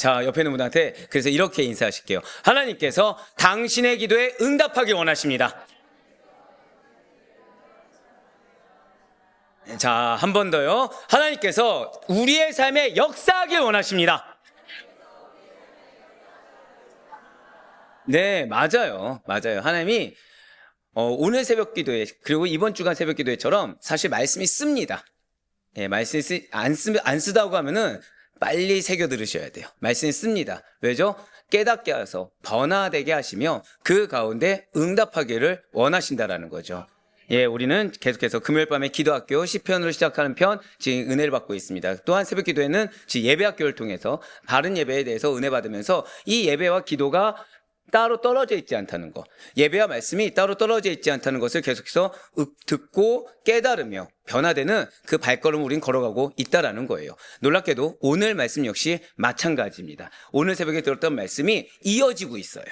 자, 옆에 있는 분한테 그래서 이렇게 인사하실게요. 하나님께서 당신의 기도에 응답하길 원하십니다. 자, 한 번 더요. 하나님께서 우리의 삶에 역사하길 원하십니다. 네, 맞아요. 하나님이 오늘 새벽 기도회 그리고 이번 주간 새벽 기도회처럼 사실 말씀이 씁니다. 예, 말씀이 안 쓰다고 하면은 빨리 새겨 들으셔야 돼요. 말씀이 씁니다. 왜죠? 깨닫게 하셔서 변화되게 하시며 그 가운데 응답하기를 원하신다라는 거죠. 예, 우리는 계속해서 금요일 밤에 기도학교 시편으로 시작하는 편 지금 은혜를 받고 있습니다. 또한 새벽 기도회는 지금 예배학교를 통해서 바른 예배에 대해서 은혜 받으면서 이 예배와 기도가 따로 떨어져 있지 않다는 것, 예배와 말씀이 따로 떨어져 있지 않다는 것을 계속해서 듣고 깨달으며 변화되는 그 발걸음을 우린 걸어가고 있다라는 거예요. 놀랍게도 오늘 말씀 역시 마찬가지입니다. 오늘 새벽에 들었던 말씀이 이어지고 있어요.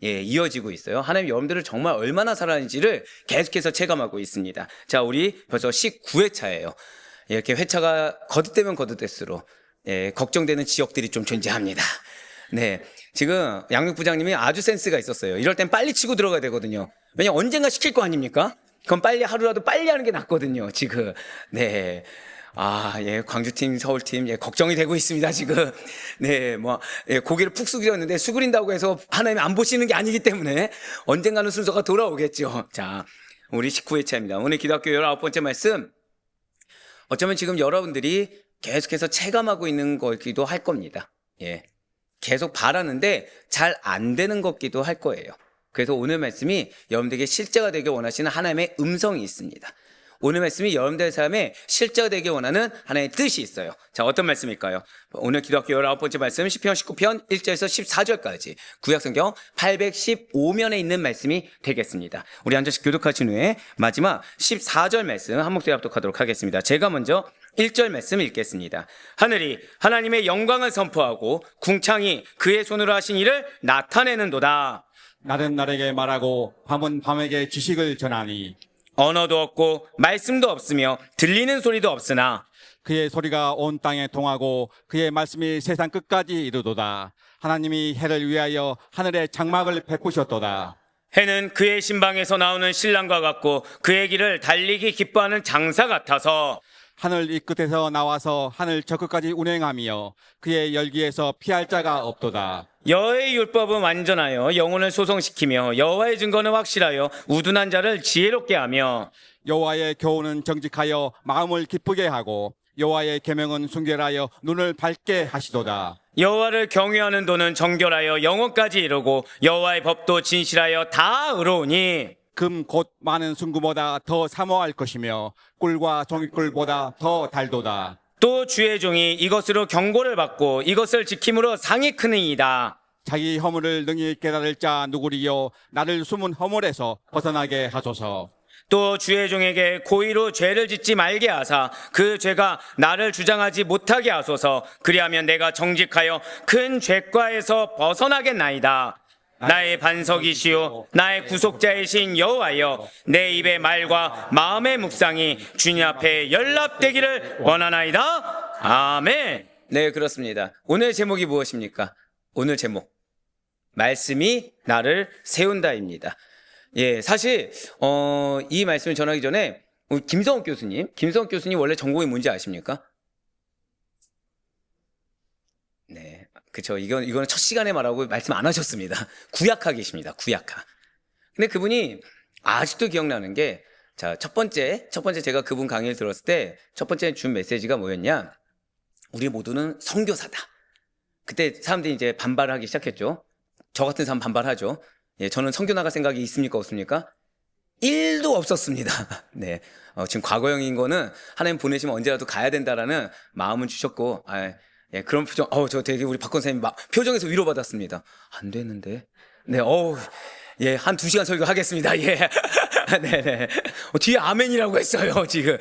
예, 이어지고 있어요. 하나님 여러분들을 정말 얼마나 사랑하는지를 계속해서 체감하고 있습니다. 자, 우리 벌써 19회차예요. 이렇게 회차가 거듭되면 거듭될수록 걱정되는 지역들이 좀 존재합니다. 네, 지금 양육 부장님이 아주 센스가 있었어요. 이럴 땐 빨리 치고 들어가야 되거든요. 왜냐면 언젠가 시킬 거 아닙니까? 그럼 빨리 하루라도 빨리 하는 게 낫거든요, 지금. 네. 광주팀, 서울팀, 걱정이 되고 있습니다, 지금. 네, 고개를 푹 숙이었는데, 수그린다고 해서 하나님 안 보시는 게 아니기 때문에 언젠가는 순서가 돌아오겠죠. 자, 우리 19회차입니다. 오늘 기도학교 19번째 말씀. 어쩌면 지금 여러분들이 계속해서 체감하고 있는 거기도 할 겁니다. 예. 계속 바라는데 잘 안 되는 것기도 할 거예요. 그래서 오늘 말씀이 여러분들에게 실제가 되길 원하시는 하나님의 음성이 있습니다. 오늘 말씀이 여러분들의 삶에 실제가 되길 원하는 하나님의 뜻이 있어요. 자, 어떤 말씀일까요? 오늘 기도학교 19번째 말씀 시편 19편 1절에서 14절까지 구약성경 815면에 있는 말씀이 되겠습니다. 우리 한 절씩 교독하신 후에 마지막 14절 말씀 한 목소리 합독하도록 하겠습니다. 제가 먼저 1절 말씀 읽겠습니다. 하늘이 하나님의 영광을 선포하고 궁창이 그의 손으로 하신 일을 나타내는도다. 날은 날에게 말하고 밤은 밤에게 지식을 전하니 언어도 없고 말씀도 없으며 들리는 소리도 없으나 그의 소리가 온 땅에 통하고 그의 말씀이 세상 끝까지 이르도다. 하나님이 해를 위하여 하늘에 장막을 베푸셨도다. 해는 그의 신방에서 나오는 신랑과 같고 그의 길을 달리기 기뻐하는 장사 같아서 하늘 이 끝에서 나와서 하늘 저 끝까지 운행하며 그의 열기에서 피할 자가 없도다. 여호와의 율법은 완전하여 영혼을 소성시키며 여호와의 증거는 확실하여 우둔한 자를 지혜롭게 하며 여호와의 교훈은 정직하여 마음을 기쁘게 하고 여호와의 계명은 순결하여 눈을 밝게 하시도다. 여호와를 경외하는 도는 정결하여 영혼까지 이루고 여호와의 법도 진실하여 다 의로우니 금 곧 많은 순구보다 더 사모할 것이며 꿀과 종이꿀보다 더 달도다. 또 주의 종이 이것으로 경고를 받고 이것을 지킴으로 상이 크니이다. 자기 허물을 능히 깨달을 자 누구리요 나를 숨은 허물에서 벗어나게 하소서. 또 주의 종에게 고의로 죄를 짓지 말게 하사 그 죄가 나를 주장하지 못하게 하소서. 그리하면 내가 정직하여 큰 죄과에서 벗어나겠나이다. 나의 반석이시오 나의 구속자이신 여호와여, 내 입의 말과 마음의 묵상이 주님 앞에 연락되기를 원하나이다. 아멘. 네, 그렇습니다. 오늘 제목이 무엇입니까? 오늘 제목 말씀이 나를 세운다입니다. 예, 사실 이 말씀을 전하기 전에 김성욱 교수님 원래 전공이 뭔지 아십니까? 네, 그쵸. 이거는 첫 시간에 말하고 말씀 안 하셨습니다. 구약하 계십니다. 구약하. 근데 그분이 아직도 기억나는 게, 자, 첫 번째 제가 그분 강의를 들었을 때 첫 번째 준 메시지가 뭐였냐? 우리 모두는 선교사다. 그때 사람들이 이제 반발을 하기 시작했죠. 저 같은 사람 반발하죠. 예, 저는 선교 나갈 생각이 있습니까? 없습니까? 1도 없었습니다. 네. 지금 과거형인 거는 하나님 보내시면 언제라도 가야 된다라는 마음은 주셨고, 예, 그런 표정, 저 되게 우리 박건 선생님 표정에서 위로받았습니다. 안 되는데. 네, 예, 한 2시간 설교하겠습니다. 예. 네네. 뒤에 아멘이라고 했어요, 지금.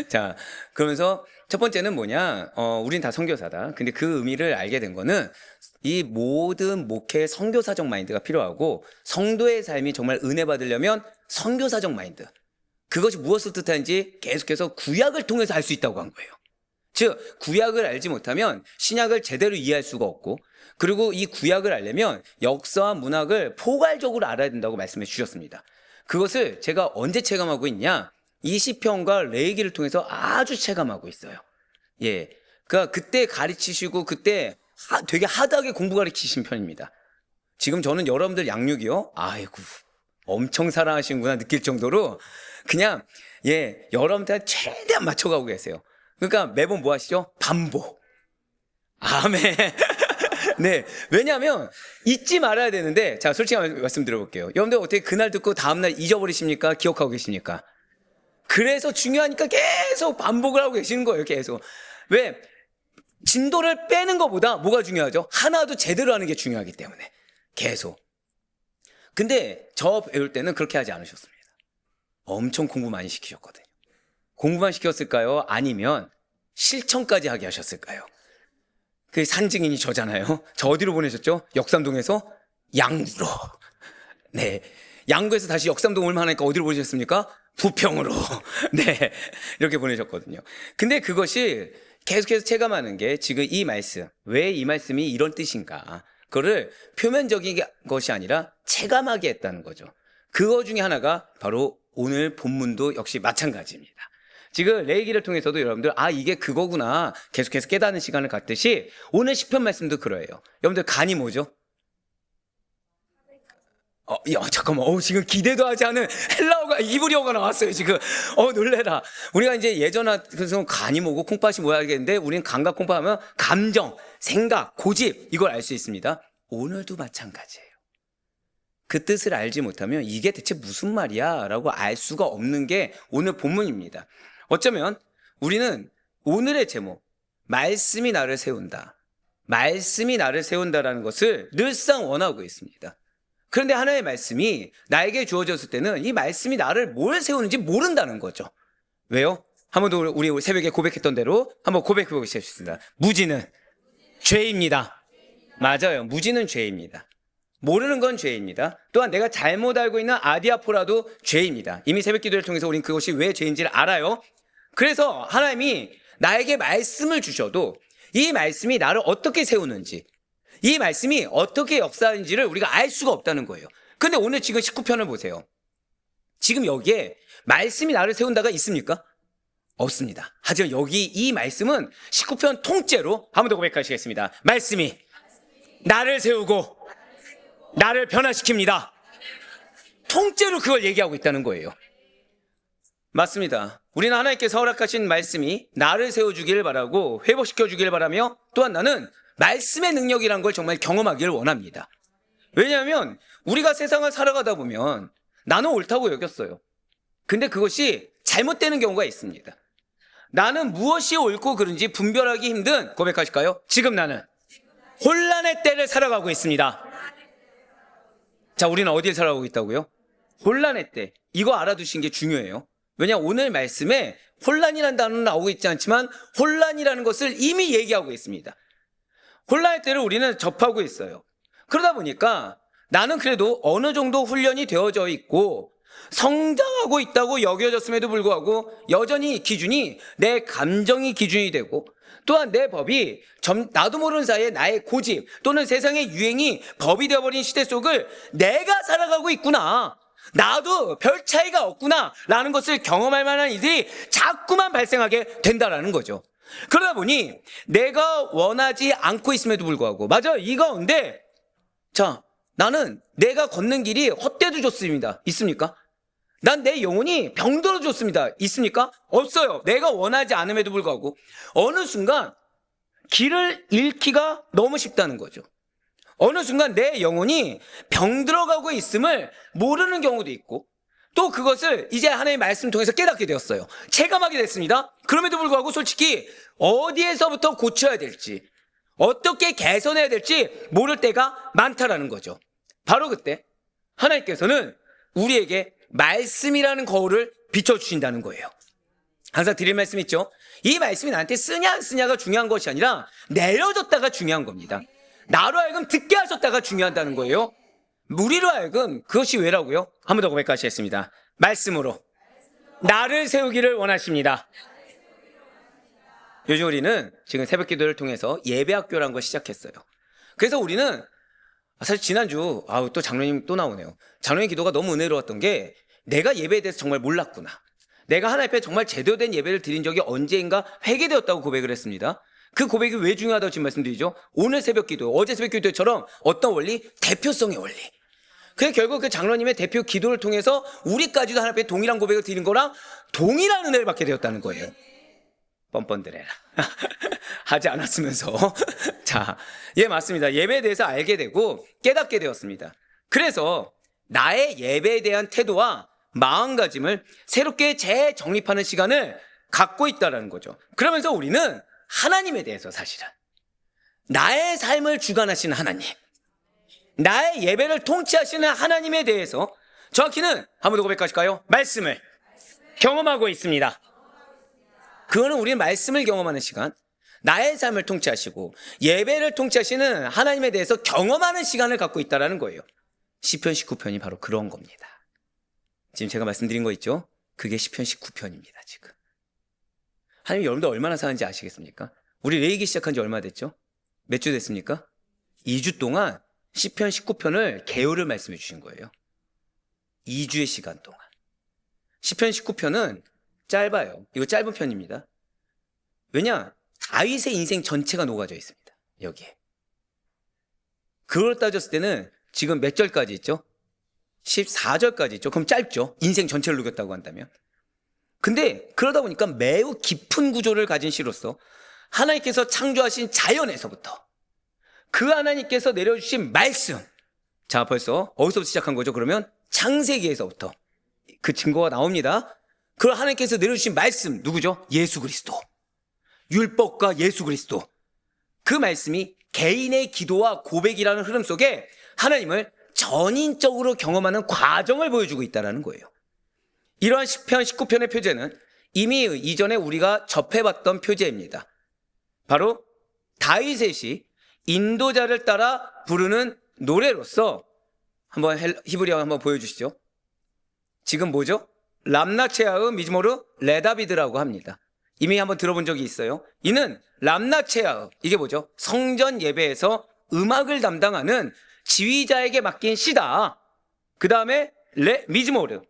자, 그러면서 첫 번째는 뭐냐, 우린 다 선교사다. 근데 그 의미를 알게 된 거는 이 모든 목회 선교사적 마인드가 필요하고 성도의 삶이 정말 은혜 받으려면 선교사적 마인드. 그것이 무엇을 뜻하는지 계속해서 구약을 통해서 알 수 있다고 한 거예요. 즉 구약을 알지 못하면 신약을 제대로 이해할 수가 없고, 그리고 이 구약을 알려면 역사와 문학을 포괄적으로 알아야 된다고 말씀해 주셨습니다. 그것을 제가 언제 체감하고 있냐? 이 시편과 레위기를 통해서 아주 체감하고 있어요. 예, 그러니까 그때 가르치시고 그때 되게 하드하게 공부 가르치신 편입니다. 지금 저는 여러분들 양육이요, 아이고 엄청 사랑하시는구나 느낄 정도로 그냥 여러분들한테 최대한 맞춰가고 계세요. 그러니까 매번 뭐 하시죠? 반복. 아멘. 네, 왜냐하면 잊지 말아야 되는데, 자, 솔직히 말씀 드려볼게요. 여러분들 어떻게 그날 듣고 다음날 잊어버리십니까? 기억하고 계십니까? 그래서 중요하니까 계속 반복을 하고 계시는 거예요, 계속. 왜? 진도를 빼는 것보다 뭐가 중요하죠? 하나도 제대로 하는 게 중요하기 때문에. 계속. 근데 저 배울 때는 그렇게 하지 않으셨습니다. 엄청 공부 많이 시키셨거든요. 공부만 시켰을까요? 아니면 실천까지 하게 하셨을까요? 그 산증인이 저잖아요. 저 어디로 보내셨죠? 역삼동에서 양구로. 네. 양구에서 다시 역삼동 올만 하니까 어디로 보내셨습니까? 부평으로. 네. 이렇게 보내셨거든요. 근데 그것이 계속해서 체감하는 게 지금 이 말씀, 왜 이 말씀이 이런 뜻인가? 그거를 표면적인 것이 아니라 체감하게 했다는 거죠. 그거 중에 하나가 바로 오늘 본문도 역시 마찬가지입니다. 지금 레위기를 통해서도 여러분들 이게 그거구나 계속해서 깨닫는 시간을 갖듯이 오늘 시편 말씀도 그래요. 여러분들 간이 뭐죠? 잠깐만, 지금 기대도 하지 않은 헬라어가 이브리어가 나왔어요 지금. 놀래라. 우리가 이제 예전에 그래서 간이 뭐고 콩팥이 뭐야 하겠는데, 우리는 간과 콩팥 하면 감정, 생각, 고집 이걸 알 수 있습니다. 오늘도 마찬가지예요. 그 뜻을 알지 못하면 이게 대체 무슨 말이야 라고 알 수가 없는 게 오늘 본문입니다. 어쩌면 우리는 오늘의 제목, 말씀이 나를 세운다, 말씀이 나를 세운다라는 것을 늘상 원하고 있습니다. 그런데 하나의 말씀이 나에게 주어졌을 때는 이 말씀이 나를 뭘 세우는지 모른다는 거죠. 왜요? 한 번 더 우리 새벽에 고백했던 대로 한번 고백해 보겠습니다. 무지는 죄입니다. 맞아요. 무지는 죄입니다. 모르는 건 죄입니다. 또한 내가 잘못 알고 있는 아디아포라도 죄입니다. 이미 새벽 기도를 통해서 우린 그것이 왜 죄인지를 알아요. 그래서 하나님이 나에게 말씀을 주셔도 이 말씀이 나를 어떻게 세우는지, 이 말씀이 어떻게 역사하는지를 우리가 알 수가 없다는 거예요. 근데 오늘 지금 19편을 보세요. 지금 여기에 말씀이 나를 세운다가 있습니까? 없습니다. 하지만 여기 이 말씀은 19편 통째로 한 번 더 고백하시겠습니다. 말씀이 나를 세우고 나를 변화시킵니다. 통째로 그걸 얘기하고 있다는 거예요. 맞습니다. 우리는 하나님께서 허락하신 말씀이 나를 세워주기를 바라고 회복시켜주기를 바라며, 또한 나는 말씀의 능력이란 걸 정말 경험하기를 원합니다. 왜냐하면 우리가 세상을 살아가다 보면 나는 옳다고 여겼어요. 근데 그것이 잘못되는 경우가 있습니다. 나는 무엇이 옳고 그른지 분별하기 힘든, 고백하실까요? 지금 나는 혼란의 때를 살아가고 있습니다. 자, 우리는 어디에 살아가고 있다고요? 혼란의 때. 이거 알아두신 게 중요해요. 왜냐, 오늘 말씀에 혼란이라는 단어는 나오고 있지 않지만 혼란이라는 것을 이미 얘기하고 있습니다. 혼란의 때를 우리는 접하고 있어요. 그러다 보니까 나는 그래도 어느 정도 훈련이 되어져 있고 성장하고 있다고 여겨졌음에도 불구하고 여전히 기준이 내 감정이 기준이 되고, 또한 내 법이 나도 모르는 사이에 나의 고집 또는 세상의 유행이 법이 되어버린 시대 속을 내가 살아가고 있구나, 나도 별 차이가 없구나 라는 것을 경험할 만한 일들이 자꾸만 발생하게 된다라는 거죠. 그러다 보니 내가 원하지 않고 있음에도 불구하고, 맞아요, 이 가운데 나는 내가 걷는 길이 헛되도 좋습니다. 있습니까? 난 내 영혼이 병들어 좋습니다. 있습니까? 없어요. 내가 원하지 않음에도 불구하고 어느 순간 길을 잃기가 너무 쉽다는 거죠. 어느 순간 내 영혼이 병들어가고 있음을 모르는 경우도 있고, 또 그것을 이제 하나님의 말씀 통해서 깨닫게 되었어요. 체감하게 됐습니다. 그럼에도 불구하고 솔직히 어디에서부터 고쳐야 될지, 어떻게 개선해야 될지 모를 때가 많다라는 거죠. 바로 그때 하나님께서는 우리에게 말씀이라는 거울을 비춰주신다는 거예요. 항상 드릴 말씀 있죠? 이 말씀이 나한테 쓰냐 안 쓰냐가 중요한 것이 아니라 내려졌다가 중요한 겁니다. 나로 하여금 듣게 하셨다가 중요하다는 거예요. 우리로 하여금 그것이 왜라고요? 한 번 더 고백하시겠습니다. 말씀으로 나를 세우기를 원하십니다. 요즘 우리는 지금 새벽 기도를 통해서 예배학교라는 걸 시작했어요. 그래서 우리는 사실 지난주 또 장로님 또 나오네요. 장로님 기도가 너무 은혜로웠던 게 내가 예배에 대해서 정말 몰랐구나. 내가 하나님 앞에 정말 제대로 된 예배를 드린 적이 언제인가 회개되었다고 고백을 했습니다. 그 고백이 왜 중요하다고 지금 말씀드리죠? 오늘 새벽 기도, 어제 새벽 기도처럼 어떤 원리? 대표성의 원리. 그래서 결국 그 장로님의 대표 기도를 통해서 우리까지도 하나님 앞에 동일한 고백을 드리는 거랑 동일한 은혜를 받게 되었다는 거예요. 뻔뻔드레라. 하지 않았으면서. 자, 예, 맞습니다. 예배에 대해서 알게 되고 깨닫게 되었습니다. 그래서 나의 예배에 대한 태도와 마음가짐을 새롭게 재정립하는 시간을 갖고 있다는 거죠. 그러면서 우리는 하나님에 대해서 사실은 나의 삶을 주관하시는 하나님, 나의 예배를 통치하시는 하나님에 대해서 정확히는 한 번 더 고백하실까요? 말씀을 경험하고 있습니다. 그거는 우리는 말씀을 경험하는 시간, 나의 삶을 통치하시고 예배를 통치하시는 하나님에 대해서 경험하는 시간을 갖고 있다는 거예요. 시편 19편이 바로 그런 겁니다. 지금 제가 말씀드린 거 있죠? 그게 시편 19편입니다. 지금 하나님 여러분들 얼마나 사는지 아시겠습니까? 우리 레이기 시작한 지 얼마 됐죠? 몇 주 됐습니까? 2주 동안 시편 19편을 개요를 말씀해 주신 거예요. 2주의 시간 동안. 시편 19편은 짧아요. 이거 짧은 편입니다. 왜냐? 다윗의 인생 전체가 녹아져 있습니다. 여기에. 그걸 따졌을 때는 지금 몇 절까지 있죠? 14절까지 있죠. 그럼 짧죠. 인생 전체를 녹였다고 한다면. 근데 그러다 보니까 매우 깊은 구조를 가진 시로서 하나님께서 창조하신 자연에서부터 그 하나님께서 내려주신 말씀. 자, 벌써 어디서부터 시작한 거죠? 그러면 창세기에서부터 그 증거가 나옵니다. 그걸 하나님께서 내려주신 말씀 누구죠? 예수 그리스도. 율법과 예수 그리스도. 그 말씀이 개인의 기도와 고백이라는 흐름 속에 하나님을 전인적으로 경험하는 과정을 보여주고 있다는 거예요. 이러한 시편 19편의 표제는 이미 이전에 우리가 접해봤던 표제입니다. 바로 다윗의 시 인도자를 따라 부르는 노래로서 한번 히브리어 한번 보여주시죠. 지금 뭐죠? 람나체아의 미즈모르 레다비드라고 합니다. 이미 한번 들어본 적이 있어요. 이는 람나체아의, 이게 뭐죠? 성전 예배에서 음악을 담당하는 지휘자에게 맡긴 시다. 그 다음에 미즈모르,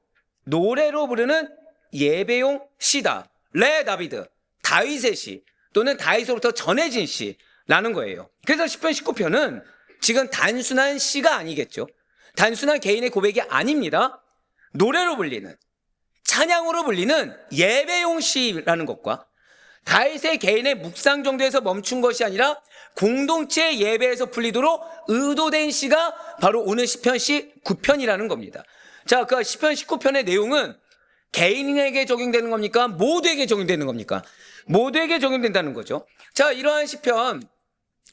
노래로 부르는 예배용 시다. 레다비드, 다윗의 시 또는 다윗으로부터 전해진 시라는 거예요. 그래서 시편 19편은 지금 단순한 시가 아니겠죠. 단순한 개인의 고백이 아닙니다. 노래로 불리는, 찬양으로 불리는 예배용 시라는 것과 다윗의 개인의 묵상 정도에서 멈춘 것이 아니라 공동체 예배에서 풀리도록 의도된 시가 바로 오늘 시편 19편이라는 겁니다. 자, 그 시편 19편의 내용은 개인에게 적용되는 겁니까? 모두에게 적용되는 겁니까? 모두에게 적용된다는 거죠. 자, 이러한 시편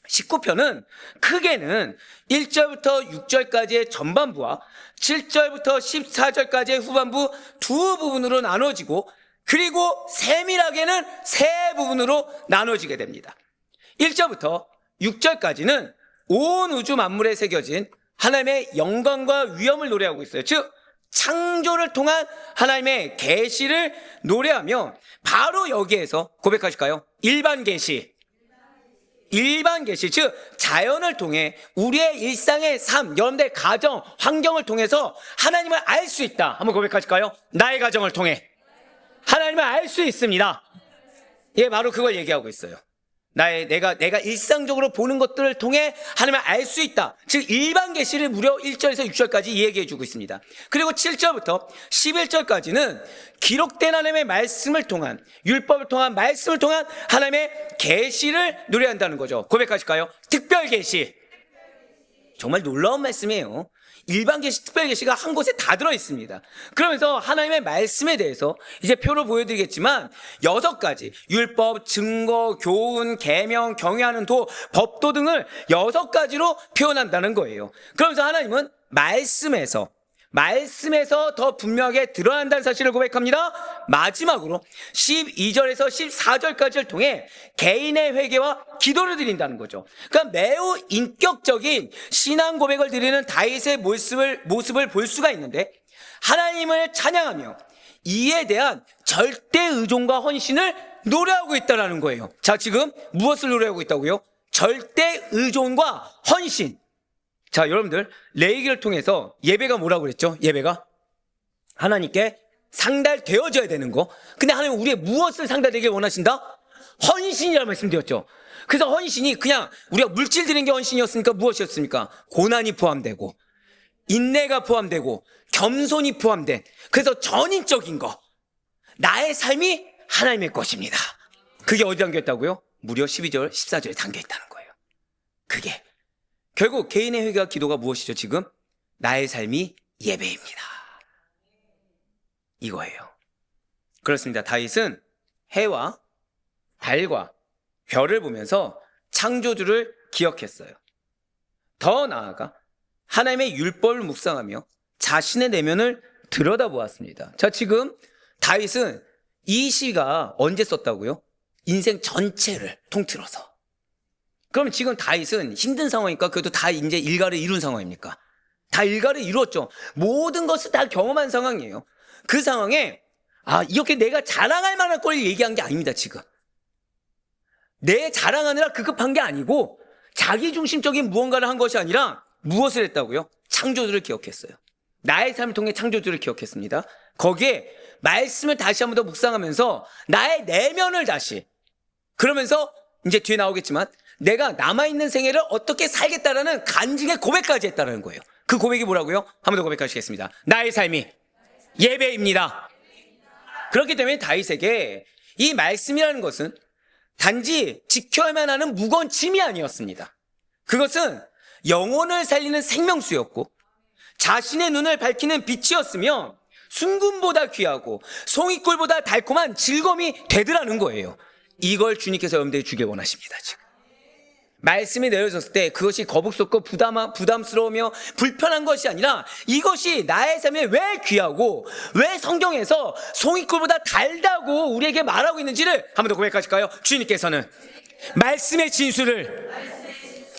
19편은 크게는 1절부터 6절까지의 전반부와 7절부터 14절까지의 후반부 두 부분으로 나눠지고 그리고 세밀하게는 세 부분으로 나눠지게 됩니다. 1절부터 6절까지는 온 우주 만물에 새겨진 하나님의 영광과 위엄을 노래하고 있어요. 즉 창조를 통한 하나님의 계시를 노래하며 바로 여기에서 고백하실까요? 일반 계시, 즉 자연을 통해 우리의 일상의 삶, 여러분들의 가정, 환경을 통해서 하나님을 알 수 있다. 한번 고백하실까요? 나의 가정을 통해 하나님을 알 수 있습니다. 예, 바로 그걸 얘기하고 있어요. 내가 일상적으로 보는 것들을 통해 하나님을 알 수 있다. 즉 일반 계시를 무려 1절에서 6절까지 이야기해 주고 있습니다. 그리고 7절부터 11절까지는 기록된 하나님의 말씀을 통한, 율법을 통한, 말씀을 통한 하나님의 계시를 노래한다는 거죠. 고백하실까요? 특별 계시. 정말 놀라운 말씀이에요. 일반 계시, 특별 계시가 한 곳에 다 들어 있습니다. 그러면서 하나님의 말씀에 대해서 이제 표로 보여드리겠지만 6가지 율법, 증거, 교훈, 계명, 경외하는 도, 법도 등을 6가지로 표현한다는 거예요. 그러면서 하나님은 말씀에서 더 분명하게 드러난다는 사실을 고백합니다. 마지막으로 12절에서 14절까지를 통해 개인의 회개와 기도를 드린다는 거죠. 그러니까 매우 인격적인 신앙 고백을 드리는 다윗의 모습을 볼 수가 있는데 하나님을 찬양하며 이에 대한 절대 의존과 헌신을 노래하고 있다라는 거예요. 자, 지금 무엇을 노래하고 있다고요? 절대 의존과 헌신. 자, 여러분들, 레위기를 통해서 예배가 뭐라고 그랬죠? 예배가 하나님께 상달되어져야 되는 거. 근데 하나님은 우리의 무엇을 상달되길 원하신다? 헌신이라고 말씀드렸죠. 그래서 헌신이 그냥 우리가 물질 드리는 게 헌신이었으니까 무엇이었습니까? 고난이 포함되고 인내가 포함되고 겸손이 포함된, 그래서 전인적인 거, 나의 삶이 하나님의 것입니다. 그게 어디 담겨있다고요? 무려 12절 14절에 담겨있다는 거예요. 그게 결국 개인의 회개와 기도가 무엇이죠? 지금 나의 삶이 예배입니다. 이거예요. 그렇습니다. 다윗은 해와 달과 별을 보면서 창조주를 기억했어요. 더 나아가 하나님의 율법을 묵상하며 자신의 내면을 들여다보았습니다. 자, 지금 다윗은 이 시가 언제 썼다고요? 인생 전체를 통틀어서. 그럼 지금 다윗은 힘든 상황이니까 그래도 다 이제 일가를 이룬 상황입니까? 다 일가를 이루었죠. 모든 것을 다 경험한 상황이에요. 그 상황에 이렇게 내가 자랑할 만한 걸 얘기한 게 아닙니다. 지금 내 자랑하느라 급급한 게 아니고 자기중심적인 무언가를 한 것이 아니라 무엇을 했다고요? 창조주를 기억했어요. 나의 삶을 통해 창조주를 기억했습니다. 거기에 말씀을 다시 한 번 더 묵상하면서 나의 내면을 다시, 그러면서 이제 뒤에 나오겠지만 내가 남아있는 생애를 어떻게 살겠다라는 간증의 고백까지 했다는 거예요. 그 고백이 뭐라고요? 한 번 더 고백하시겠습니다. 나의 삶이 예배입니다. 그렇기 때문에 다윗에게 이 말씀이라는 것은 단지 지켜야만 하는 무거운 짐이 아니었습니다. 그것은 영혼을 살리는 생명수였고 자신의 눈을 밝히는 빛이었으며 순금보다 귀하고 송이꿀보다 달콤한 즐거움이 되더라는 거예요. 이걸 주님께서 여러분들이 주길 원하십니다. 지금 말씀이 내려졌을 때 그것이 거북스럽고 부담스러우며 불편한 것이 아니라 이것이 나의 삶에 왜 귀하고 왜 성경에서 송이꿀보다 달다고 우리에게 말하고 있는지를 한 번 더 고백하실까요? 주님께서는 말씀의 진수를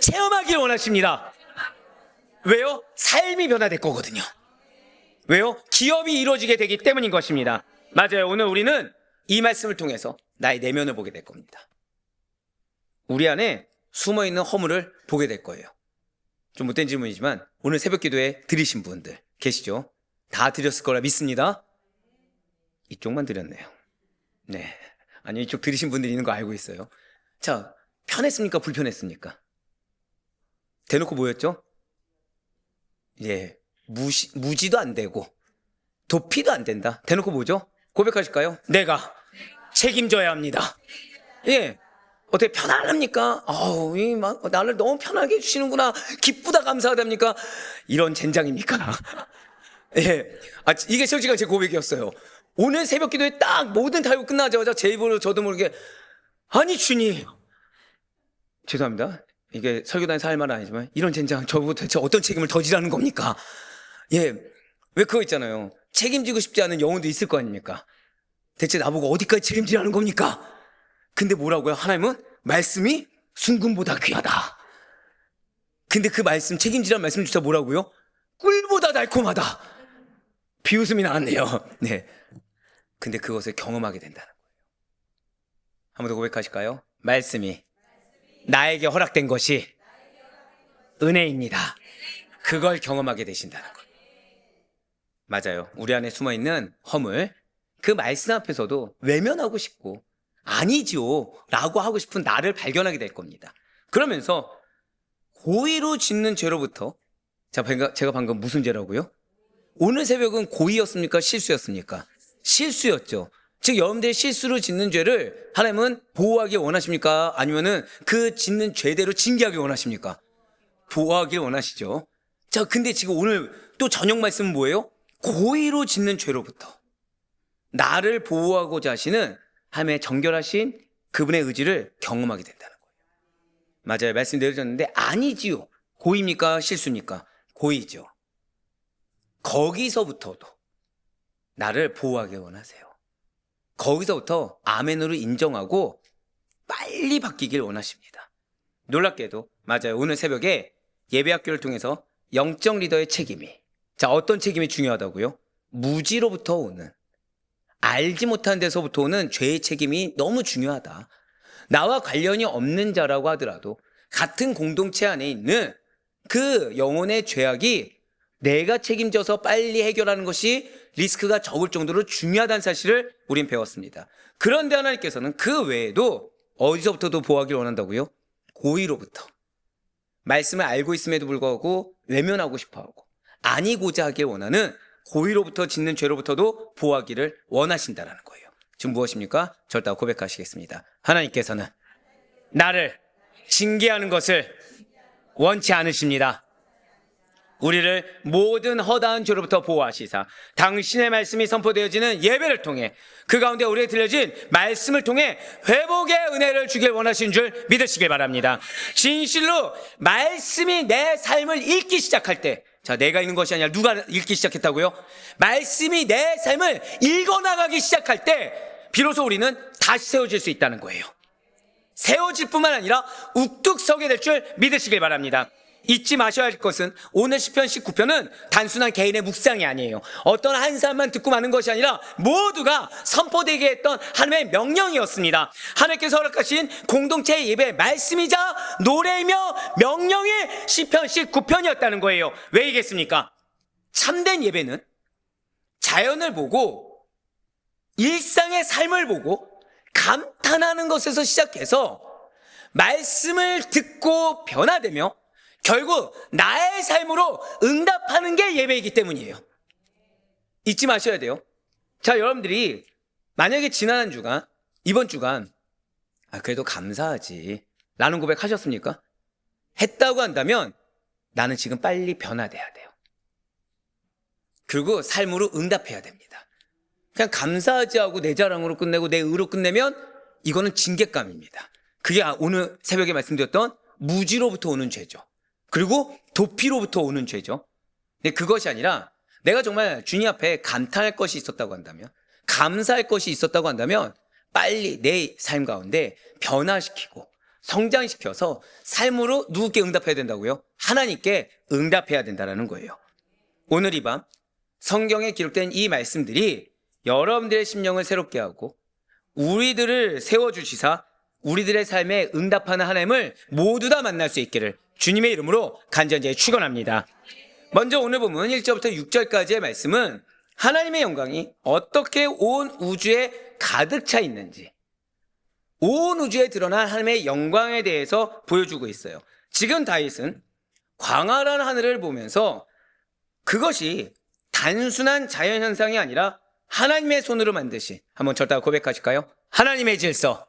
체험하길 원하십니다. 왜요? 삶이 변화될 거거든요. 왜요? 기업이 이루어지게 되기 때문인 것입니다. 맞아요. 오늘 우리는 이 말씀을 통해서 나의 내면을 보게 될 겁니다. 우리 안에 숨어있는 허물을 보게 될 거예요. 좀 못된 질문이지만 오늘 새벽 기도에 드리신 분들 계시죠? 다 드렸을 거라 믿습니다. 이쪽만 드렸네요. 네. 아니, 이쪽 드리신 분들이 있는 거 알고 있어요. 자, 편했습니까? 불편했습니까? 대놓고 뭐였죠? 예, 무지도 안 되고 도피도 안 된다. 대놓고 뭐죠? 고백하실까요? 내가 책임져야 합니다. 예, 어떻게 편안합니까? 나를 너무 편하게 해주시는구나. 기쁘다 감사하답니까? 이런 젠장입니까? 예, 이게 솔직한 제 고백이었어요. 오늘 새벽 기도에 딱 모든 타협 끝나자마자 제 입으로 저도 모르게 아니 주님, 죄송합니다. 이게 설교단에서 할 말은 아니지만 이런 젠장 저보고 대체 어떤 책임을 더 지라는 겁니까? 예, 왜 그거 있잖아요. 책임지고 싶지 않은 영혼도 있을 거 아닙니까? 대체 나보고 어디까지 책임지라는 겁니까? 근데 뭐라고요? 하나님은 말씀이 순금보다 귀하다. 근데 그 말씀, 책임지라는 말씀조차 뭐라고요? 꿀보다 달콤하다. 비웃음이 나왔네요. 네. 근데 그것을 경험하게 된다는 거예요. 한 번 더 고백하실까요? 말씀이 나에게 허락된 것이 은혜입니다. 그걸 경험하게 되신다는 거예요. 맞아요. 우리 안에 숨어있는 허물, 그 말씀 앞에서도 외면하고 싶고 아니지요 라고 하고 싶은 나를 발견하게 될 겁니다. 그러면서 고의로 짓는 죄로부터, 제가 방금 무슨 죄라고요? 오늘 새벽은 고의였습니까? 실수였습니까? 실수였죠. 즉 여러분들의 실수로 짓는 죄를 하나님은 보호하기 원하십니까? 아니면은 그 짓는 죄대로 징계하기 원하십니까? 보호하길 원하시죠. 자, 근데 지금 오늘 또 저녁 말씀은 뭐예요? 고의로 짓는 죄로부터 나를 보호하고자 하시는 하나님의 정결하신 그분의 의지를 경험하게 된다는 거예요. 맞아요. 말씀 내려졌는데 아니지요. 고의입니까? 실수입니까? 고의죠. 거기서부터도 나를 보호하기 원하세요. 거기서부터 아멘으로 인정하고 빨리 바뀌길 원하십니다. 놀랍게도 맞아요. 오늘 새벽에 예배학교를 통해서 영적 리더의 책임이, 자, 어떤 책임이 중요하다고요? 무지로부터 오는 알지 못한 데서부터 오는 죄의 책임이 너무 중요하다. 나와 관련이 없는 자라고 하더라도 같은 공동체 안에 있는 그 영혼의 죄악이 내가 책임져서 빨리 해결하는 것이 리스크가 적을 정도로 중요하다는 사실을 우린 배웠습니다. 그런데 하나님께서는 그 외에도 어디서부터도 보호하기를 원한다고요? 고의로부터. 말씀을 알고 있음에도 불구하고 외면하고 싶어하고 아니고자 하길 원하는 고의로부터 짓는 죄로부터도 보호하기를 원하신다는 거예요. 지금 무엇입니까? 절대 고백하시겠습니다. 하나님께서는 나를 징계하는 것을 원치 않으십니다. 우리를 모든 허다한 죄로부터 보호하시사 당신의 말씀이 선포되어지는 예배를 통해 그 가운데 우리에게 들려진 말씀을 통해 회복의 은혜를 주길 원하신 줄 믿으시길 바랍니다. 진실로 말씀이 내 삶을 읽기 시작할 때, 자, 내가 읽는 것이 아니라 누가 읽기 시작했다고요? 말씀이 내 삶을 읽어나가기 시작할 때 비로소 우리는 다시 세워질 수 있다는 거예요. 세워질 뿐만 아니라 우뚝 서게 될 줄 믿으시길 바랍니다. 잊지 마셔야 할 것은 오늘 시편 19편은 단순한 개인의 묵상이 아니에요. 어떤 한 사람만 듣고 마는 것이 아니라 모두가 선포되게 했던 하나님의 명령이었습니다. 하나님께서 허락하신 공동체의 예배 말씀이자 노래이며 명령이 시편 19편이었다는 거예요. 왜이겠습니까? 참된 예배는 자연을 보고 일상의 삶을 보고 감탄하는 것에서 시작해서 말씀을 듣고 변화되며 결국 나의 삶으로 응답하는 게 예배이기 때문이에요. 잊지 마셔야 돼요. 자, 여러분들이 만약에 지난 한 주간, 이번 주간 그래도 감사하지 라는 고백 하셨습니까? 했다고 한다면 나는 지금 빨리 변화돼야 돼요. 그리고 삶으로 응답해야 됩니다. 그냥 감사하지 하고 내 자랑으로 끝내고 내 의로 끝내면 이거는 징계감입니다. 그게 오늘 새벽에 말씀드렸던 무지로부터 오는 죄죠. 그리고 도피로부터 오는 죄죠. 근데 그것이 아니라 내가 정말 주님 앞에 감탄할 것이 있었다고 한다면, 감사할 것이 있었다고 한다면 빨리 내 삶 가운데 변화시키고 성장시켜서 삶으로 누구께 응답해야 된다고요? 하나님께 응답해야 된다는 거예요. 오늘 이 밤 성경에 기록된 이 말씀들이 여러분들의 심령을 새롭게 하고 우리들을 세워주시사 우리들의 삶에 응답하는 하나님을 모두 다 만날 수 있기를 주님의 이름으로 간절히 축원합니다. 먼저 오늘 보면 1절부터 6절까지의 말씀은 하나님의 영광이 어떻게 온 우주에 가득 차 있는지, 온 우주에 드러난 하나님의 영광에 대해서 보여주고 있어요. 지금 다윗은 광활한 하늘을 보면서 그것이 단순한 자연현상이 아니라 하나님의 손으로 만드신, 한번 저다가 고백하실까요? 하나님의 질서,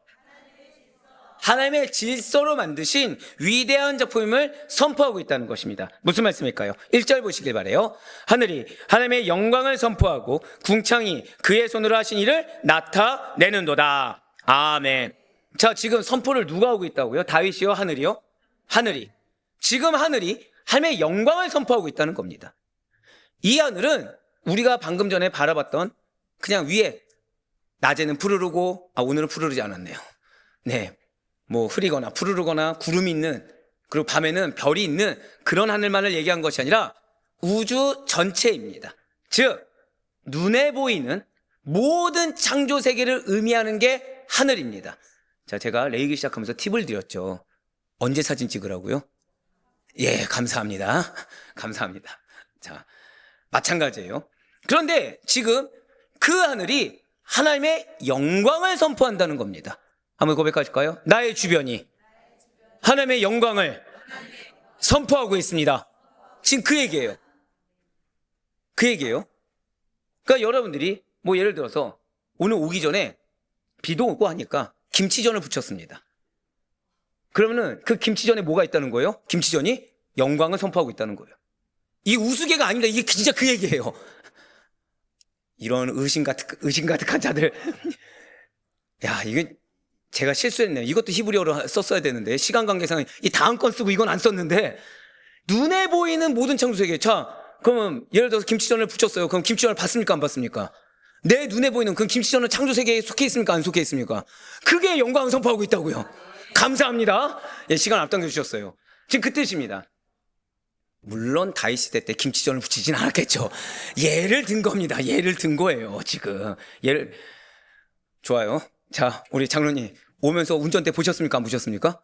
하나님의 질서로 만드신 위대한 작품임을 선포하고 있다는 것입니다. 무슨 말씀일까요? 1절 보시길 바라요. 하늘이 하나님의 영광을 선포하고 궁창이 그의 손으로 하신 일을 나타내는도다. 아멘. 자, 지금 선포를 누가 하고 있다고요? 다윗이요? 하늘이요? 하늘이. 지금 하늘이 하나님의 영광을 선포하고 있다는 겁니다. 이 하늘은 우리가 방금 전에 바라봤던 그냥 위에 낮에는 푸르르고 오늘은 푸르르지 않았네요. 네. 뭐 흐리거나 푸르르거나 구름이 있는, 그리고 밤에는 별이 있는 그런 하늘만을 얘기한 것이 아니라 우주 전체입니다. 즉 눈에 보이는 모든 창조 세계를 의미하는 게 하늘입니다. 자, 제가 레이기 시작하면서 팁을 드렸죠. 언제 사진 찍으라고요? 예, 감사합니다. 감사합니다. 자, 마찬가지예요. 그런데 지금 그 하늘이 하나님의 영광을 선포한다는 겁니다. 한번 고백하실까요? 나의 주변이 하나님의 영광을 선포하고 있습니다. 지금 그 얘기예요. 그 얘기예요. 그러니까 여러분들이 뭐 예를 들어서 오늘 오기 전에 비도 오고 하니까 김치전을 부쳤습니다. 그러면은 그 김치전에 뭐가 있다는 거예요? 김치전이 영광을 선포하고 있다는 거예요. 이 우스개가 아닙니다. 이게 진짜 그 얘기예요. 이런 의심 가득한 자들. 야, 이게 제가 실수했네요. 이것도 히브리어로 썼어야 되는데 시간 관계상 이 다음 건 쓰고 이건 안 썼는데, 눈에 보이는 모든 창조 세계. 자, 그러면 예를 들어서 김치전을 부쳤어요. 그럼 김치전을 봤습니까? 안 봤습니까? 내 눈에 보이는 그 김치전은 창조 세계에 속해 있습니까? 안 속해 있습니까? 그게 영광을 선포하고 있다고요. 감사합니다. 예, 시간 앞당겨 주셨어요. 지금 그 뜻입니다. 물론 다윗 시대 때 김치전을 붙이진 않았겠죠. 예를 든 겁니다. 예를 든 거예요, 지금. 예를. 좋아요. 자, 우리 장로님 오면서 운전대 보셨습니까? 안 보셨습니까?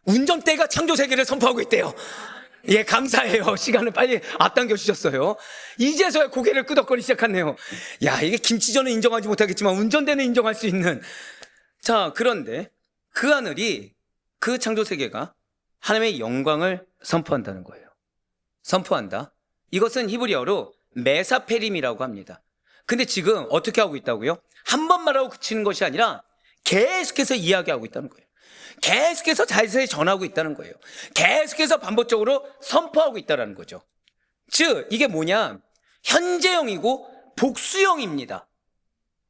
운전대가 창조 세계를 선포하고 있대요. 예, 감사해요. 시간을 빨리 앞당겨 주셨어요. 이제서야 고개를 끄덕거리기 시작하네요. 야, 이게 김치전은 인정하지 못하겠지만 운전대는 인정할 수 있는. 자, 그런데 그 하늘이, 그 창조 세계가 하나님의 영광을 선포한다는 거예요. 선포한다. 이것은 히브리어로 메사페림이라고 합니다. 근데 지금 어떻게 하고 있다고요? 한 번 말하고 그치는 것이 아니라 계속해서 이야기하고 있다는 거예요. 계속해서 자세히 전하고 있다는 거예요. 계속해서 반복적으로 선포하고 있다는 거죠. 즉 이게 뭐냐? 현재형이고 복수형입니다.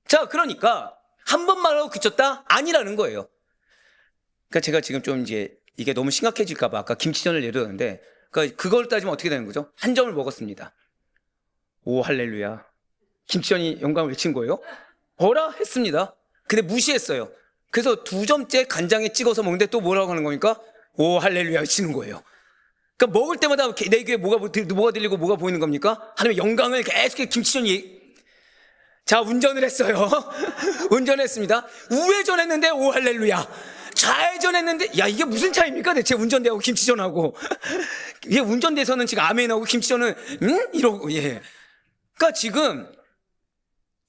자, 그러니까 한 번 말하고 그쳤다? 아니라는 거예요. 그러니까 제가 지금 좀 이제 이게 너무 심각해질까 봐 아까 김치전을 예를 들었는데, 그러니까 그걸 따지면 어떻게 되는 거죠? 한 점을 먹었습니다. 오 할렐루야. 김치전이 영광을 외친 거예요? 어라? 했습니다. 근데 무시했어요. 그래서 2점째 간장에 찍어서 먹는데 또 뭐라고 하는 겁니까? 오 할렐루야 외치는 거예요. 그러니까 먹을 때마다 내 귀에 뭐가 들리고 뭐가 보이는 겁니까? 하나님의 영광을 계속 김치전이. 자, 운전을 했어요. 운전했습니다. 우회전했는데 오 할렐루야. 좌회전했는데, 야, 이게 무슨 차이입니까? 대체 운전대하고 김치전하고. 이게 운전대에서는 지금 아멘하고 김치전은 이러고. 예. 그러니까 지금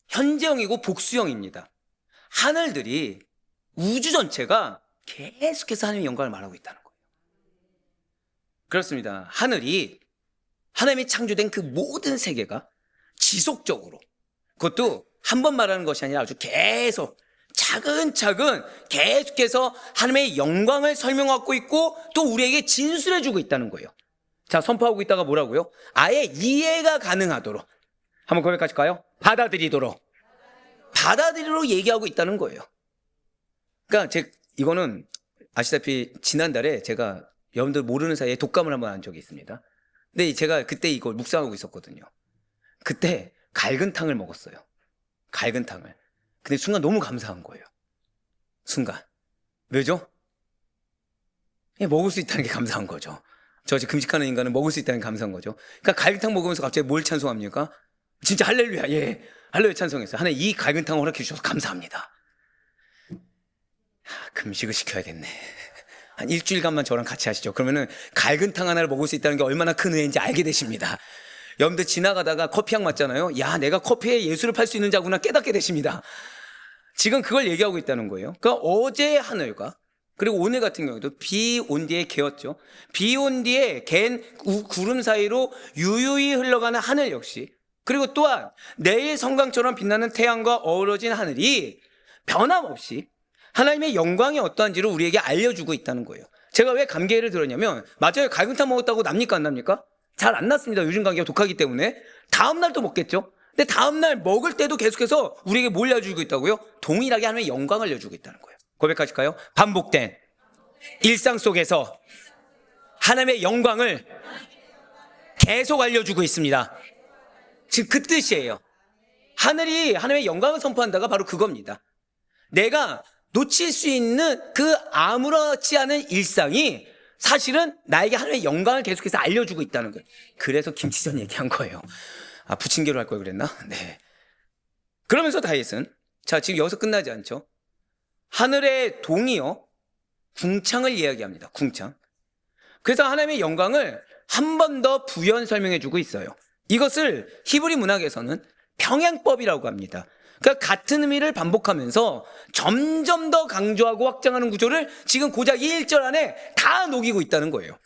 현재형이고 복수형입니다. 하늘들이, 우주 전체가 계속해서 하나님의 영광을 말하고 있다는 거예요. 그렇습니다. 하늘이, 하나님이 창조된 그 모든 세계가 지속적으로, 그것도 한 번 말하는 것이 아니라 아주 계속 차근차근 계속해서 하나님의 영광을 설명하고 있고 또 우리에게 진술해주고 있다는 거예요. 자, 선포하고 있다가 뭐라고요? 아예 이해가 가능하도록, 한번 고백하실까요? 받아들이도록 얘기하고 있다는 거예요. 그러니까 이거는 아시다시피 지난달에 제가 여러분들 모르는 사이에 독감을 한번 한 적이 있습니다. 근데 제가 그때 이걸 묵상하고 있었거든요. 그때 갈근탕을 먹었어요. 갈근탕을. 근데 순간 너무 감사한 거예요. 순간. 왜죠? 먹을 수 있다는 게 감사한 거죠. 저 지금 금식하는 인간은 먹을 수 있다는 게 감사한 거죠. 그러니까 갈근탕 먹으면서 갑자기 뭘 찬송합니까? 진짜 할렐루야. 예. 할렐루야 찬송했어요. 하나님 이 갈근탕을 허락해 주셔서 감사합니다. 금식을 시켜야겠네. 한 일주일간만 저랑 같이 하시죠. 그러면은 갈근탕 하나를 먹을 수 있다는 게 얼마나 큰 은혜인지 알게 되십니다. 여러분들 지나가다가 커피향 맡잖아요. 야, 내가 커피에 예술을 팔 수 있는 자구나 깨닫게 되십니다. 지금 그걸 얘기하고 있다는 거예요. 그러니까 어제의 하늘과 그리고 오늘 같은 경우도 비 온 뒤에 개었죠. 비 온 뒤에 갠 구름 사이로 유유히 흘러가는 하늘 역시, 그리고 또한 내일 성광처럼 빛나는 태양과 어우러진 하늘이 변함없이 하나님의 영광이 어떠한지를 우리에게 알려주고 있다는 거예요. 제가 왜 감개를 들었냐면, 맞아요. 갈근탕 먹었다고 납니까 안 납니까? 잘 안 났습니다. 요즘 감기가 독하기 때문에. 다음날 또 먹겠죠. 근데 다음날 먹을 때도 계속해서 우리에게 뭘 알려주고 있다고요? 동일하게 하나님의 영광을 알려주고 있다는 거예요. 고백하실까요? 반복된 일상 속에서 하나님의 영광을 계속 알려주고 있습니다. 지금 그 뜻이에요. 하늘이 하나님의 영광을 선포한다가 바로 그겁니다. 내가 놓칠 수 있는 그 아무렇지 않은 일상이 사실은 나에게 하나님의 영광을 계속해서 알려주고 있다는 거예요. 그래서 김치전 얘기한 거예요. 아, 부침개로 할 걸 그랬나? 네. 그러면서 다윗은, 자, 지금 여기서 끝나지 않죠. 하늘의 동이요, 궁창을 이야기합니다. 궁창. 그래서 하나님의 영광을 한 번 더 부연 설명해 주고 있어요. 이것을 히브리 문학에서는 평행법이라고 합니다. 그러니까 같은 의미를 반복하면서 점점 더 강조하고 확장하는 구조를 지금 고작 이 1절 안에 다 녹이고 있다는 거예요.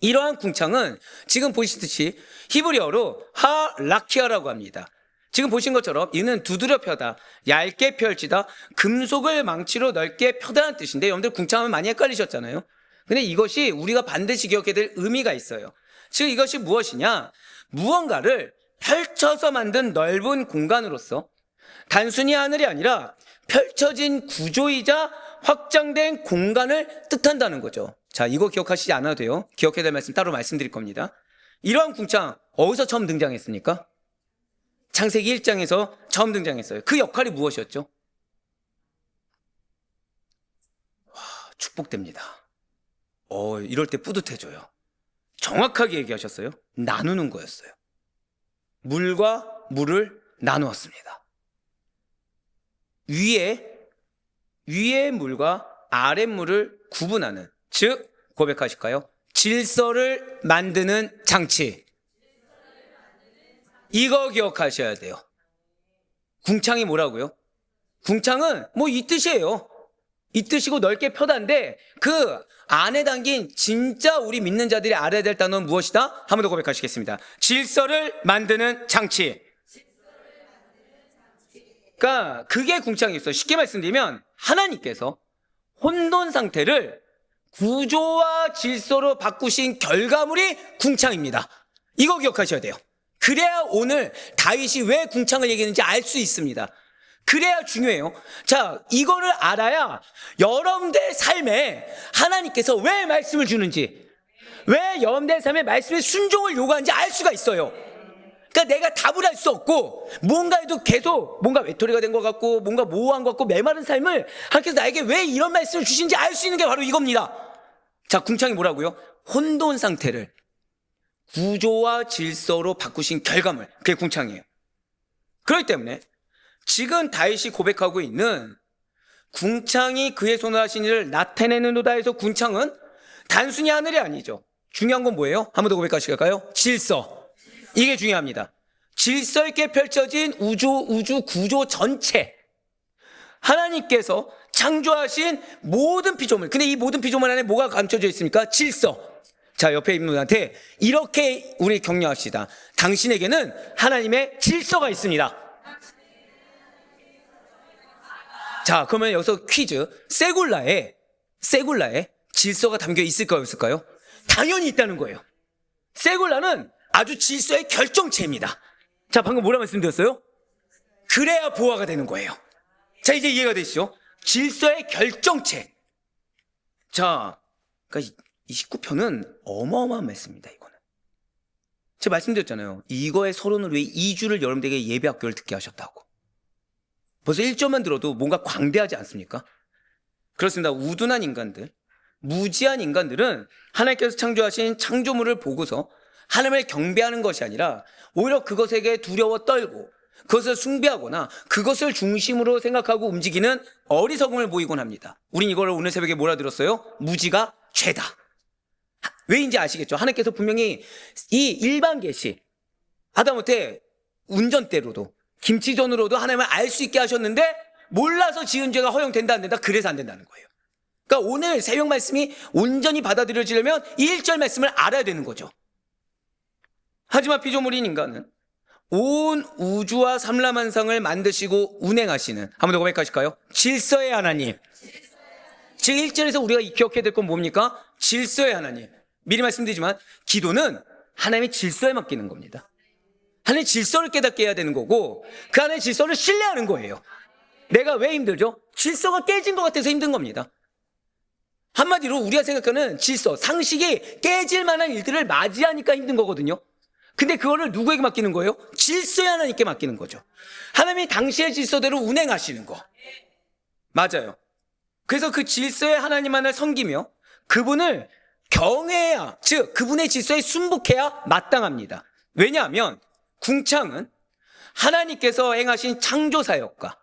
이러한 궁창은 지금 보시듯이 히브리어로 하라키아라고 합니다. 지금 보신 것처럼 이는 두드려 펴다, 얇게 펼치다, 금속을 망치로 넓게 펴다라는 뜻인데, 여러분들 궁창하면 많이 헷갈리셨잖아요. 근데 이것이 우리가 반드시 기억해야 될 의미가 있어요. 즉 이것이 무엇이냐? 무언가를 펼쳐서 만든 넓은 공간으로서 단순히 하늘이 아니라 펼쳐진 구조이자 확장된 공간을 뜻한다는 거죠. 자, 이거 기억하시지 않아도 돼요. 기억해야 될 말씀 따로 말씀드릴 겁니다. 이러한 궁창 어디서 처음 등장했습니까? 창세기 1장에서 처음 등장했어요. 그 역할이 무엇이었죠? 와, 축복됩니다. 이럴 때 뿌듯해져요. 정확하게 얘기하셨어요. 나누는 거였어요. 물과 물을 나누었습니다. 위의 물과 아랫물을 구분하는, 즉 고백하실까요? 질서를 만드는 장치. 이거 기억하셔야 돼요. 궁창이 뭐라고요? 궁창은 뭐 이 뜻이에요. 이 뜻이고 넓게 펴다인데 그 안에 담긴 진짜 우리 믿는 자들이 알아야 될 단어는 무엇이다? 한 번 더 고백하시겠습니다. 질서를 만드는 장치. 그러니까 그게 궁창이었어요. 쉽게 말씀드리면 하나님께서 혼돈 상태를 구조와 질서로 바꾸신 결과물이 궁창입니다. 이거 기억하셔야 돼요. 그래야 오늘 다윗이 왜 궁창을 얘기했는지 알 수 있습니다. 그래야 중요해요. 자, 이거를 알아야 여러분들의 삶에 하나님께서 왜 말씀을 주는지, 왜 여러분들의 삶에 말씀의 순종을 요구하는지 알 수가 있어요. 그러니까 내가 답을 할 수 없고 뭔가에도 계속 뭔가 외톨이가 된 것 같고 뭔가 모호한 것 같고 메마른 삶을 하나님께서 나에게 왜 이런 말씀을 주신지 알 수 있는 게 바로 이겁니다. 자, 궁창이 뭐라고요? 혼돈 상태를 구조와 질서로 바꾸신 결과물, 그게 궁창이에요. 그렇기 때문에 지금 다윗이 고백하고 있는 궁창이 그의 손을 하신 일을 나타내는도다 해서 궁창은 단순히 하늘이 아니죠. 중요한 건 뭐예요? 한 번 더 고백하실까요? 질서. 이게 중요합니다. 질서 있게 펼쳐진 우주 구조 전체, 하나님께서 창조하신 모든 피조물. 근데 이 모든 피조물 안에 뭐가 감춰져 있습니까? 질서. 자, 옆에 있는 분한테 이렇게 우리 격려합시다. 당신에게는 하나님의 질서가 있습니다. 자, 그러면 여기서 퀴즈. 세굴라에 질서가 담겨 있을까요, 없을까요? 당연히 있다는 거예요. 세굴라는 아주 질서의 결정체입니다. 자, 방금 뭐라 말씀드렸어요? 그래야 보화가 되는 거예요. 자, 이제 이해가 되시죠? 질서의 결정체. 자, 그러니까 이 19편은 어마어마한 말씀입니다, 이거는. 제가 말씀드렸잖아요. 이거의 서론을 위해 2주를 여러분들에게 예배학교를 듣게 하셨다고. 벌써 1절만 들어도 뭔가 광대하지 않습니까? 그렇습니다. 우둔한 인간들, 무지한 인간들은 하나님께서 창조하신 창조물을 보고서 하나님을 경배하는 것이 아니라 오히려 그것에게 두려워 떨고 그것을 숭배하거나 그것을 중심으로 생각하고 움직이는 어리석음을 보이곤 합니다. 우린 이걸 오늘 새벽에 뭐라 들었어요? 무지가 죄다. 왜인지 아시겠죠? 하나님께서 분명히 이 일반 계시, 하다못해 운전대로도 김치전으로도 하나님을 알 수 있게 하셨는데 몰라서 지은 죄가 허용된다 안 된다? 그래서 안 된다는 거예요. 그러니까 오늘 새벽 말씀이 온전히 받아들여지려면 이 1절 말씀을 알아야 되는 거죠. 하지만 피조물인 인간은 온 우주와 삼라만상을 만드시고 운행하시는, 한 번 더 고백하실까요? 질서의 하나님. 즉 1절에서 우리가 기억해야 될 건 뭡니까? 질서의 하나님. 미리 말씀드리지만 기도는 하나님의 질서에 맡기는 겁니다. 하나님의 질서를 깨닫게 해야 되는 거고 그 하나님의 질서를 신뢰하는 거예요. 내가 왜 힘들죠? 질서가 깨진 것 같아서 힘든 겁니다. 한마디로 우리가 생각하는 질서, 상식이 깨질 만한 일들을 맞이하니까 힘든 거거든요. 근데 그거를 누구에게 맡기는 거예요? 질서의 하나님께 맡기는 거죠. 하나님이 당시의 질서대로 운행하시는 거. 맞아요. 그래서 그 질서의 하나님만을 섬기며 그분을 경외해야, 즉 그분의 질서에 순복해야 마땅합니다. 왜냐하면 궁창은 하나님께서 행하신 창조사역과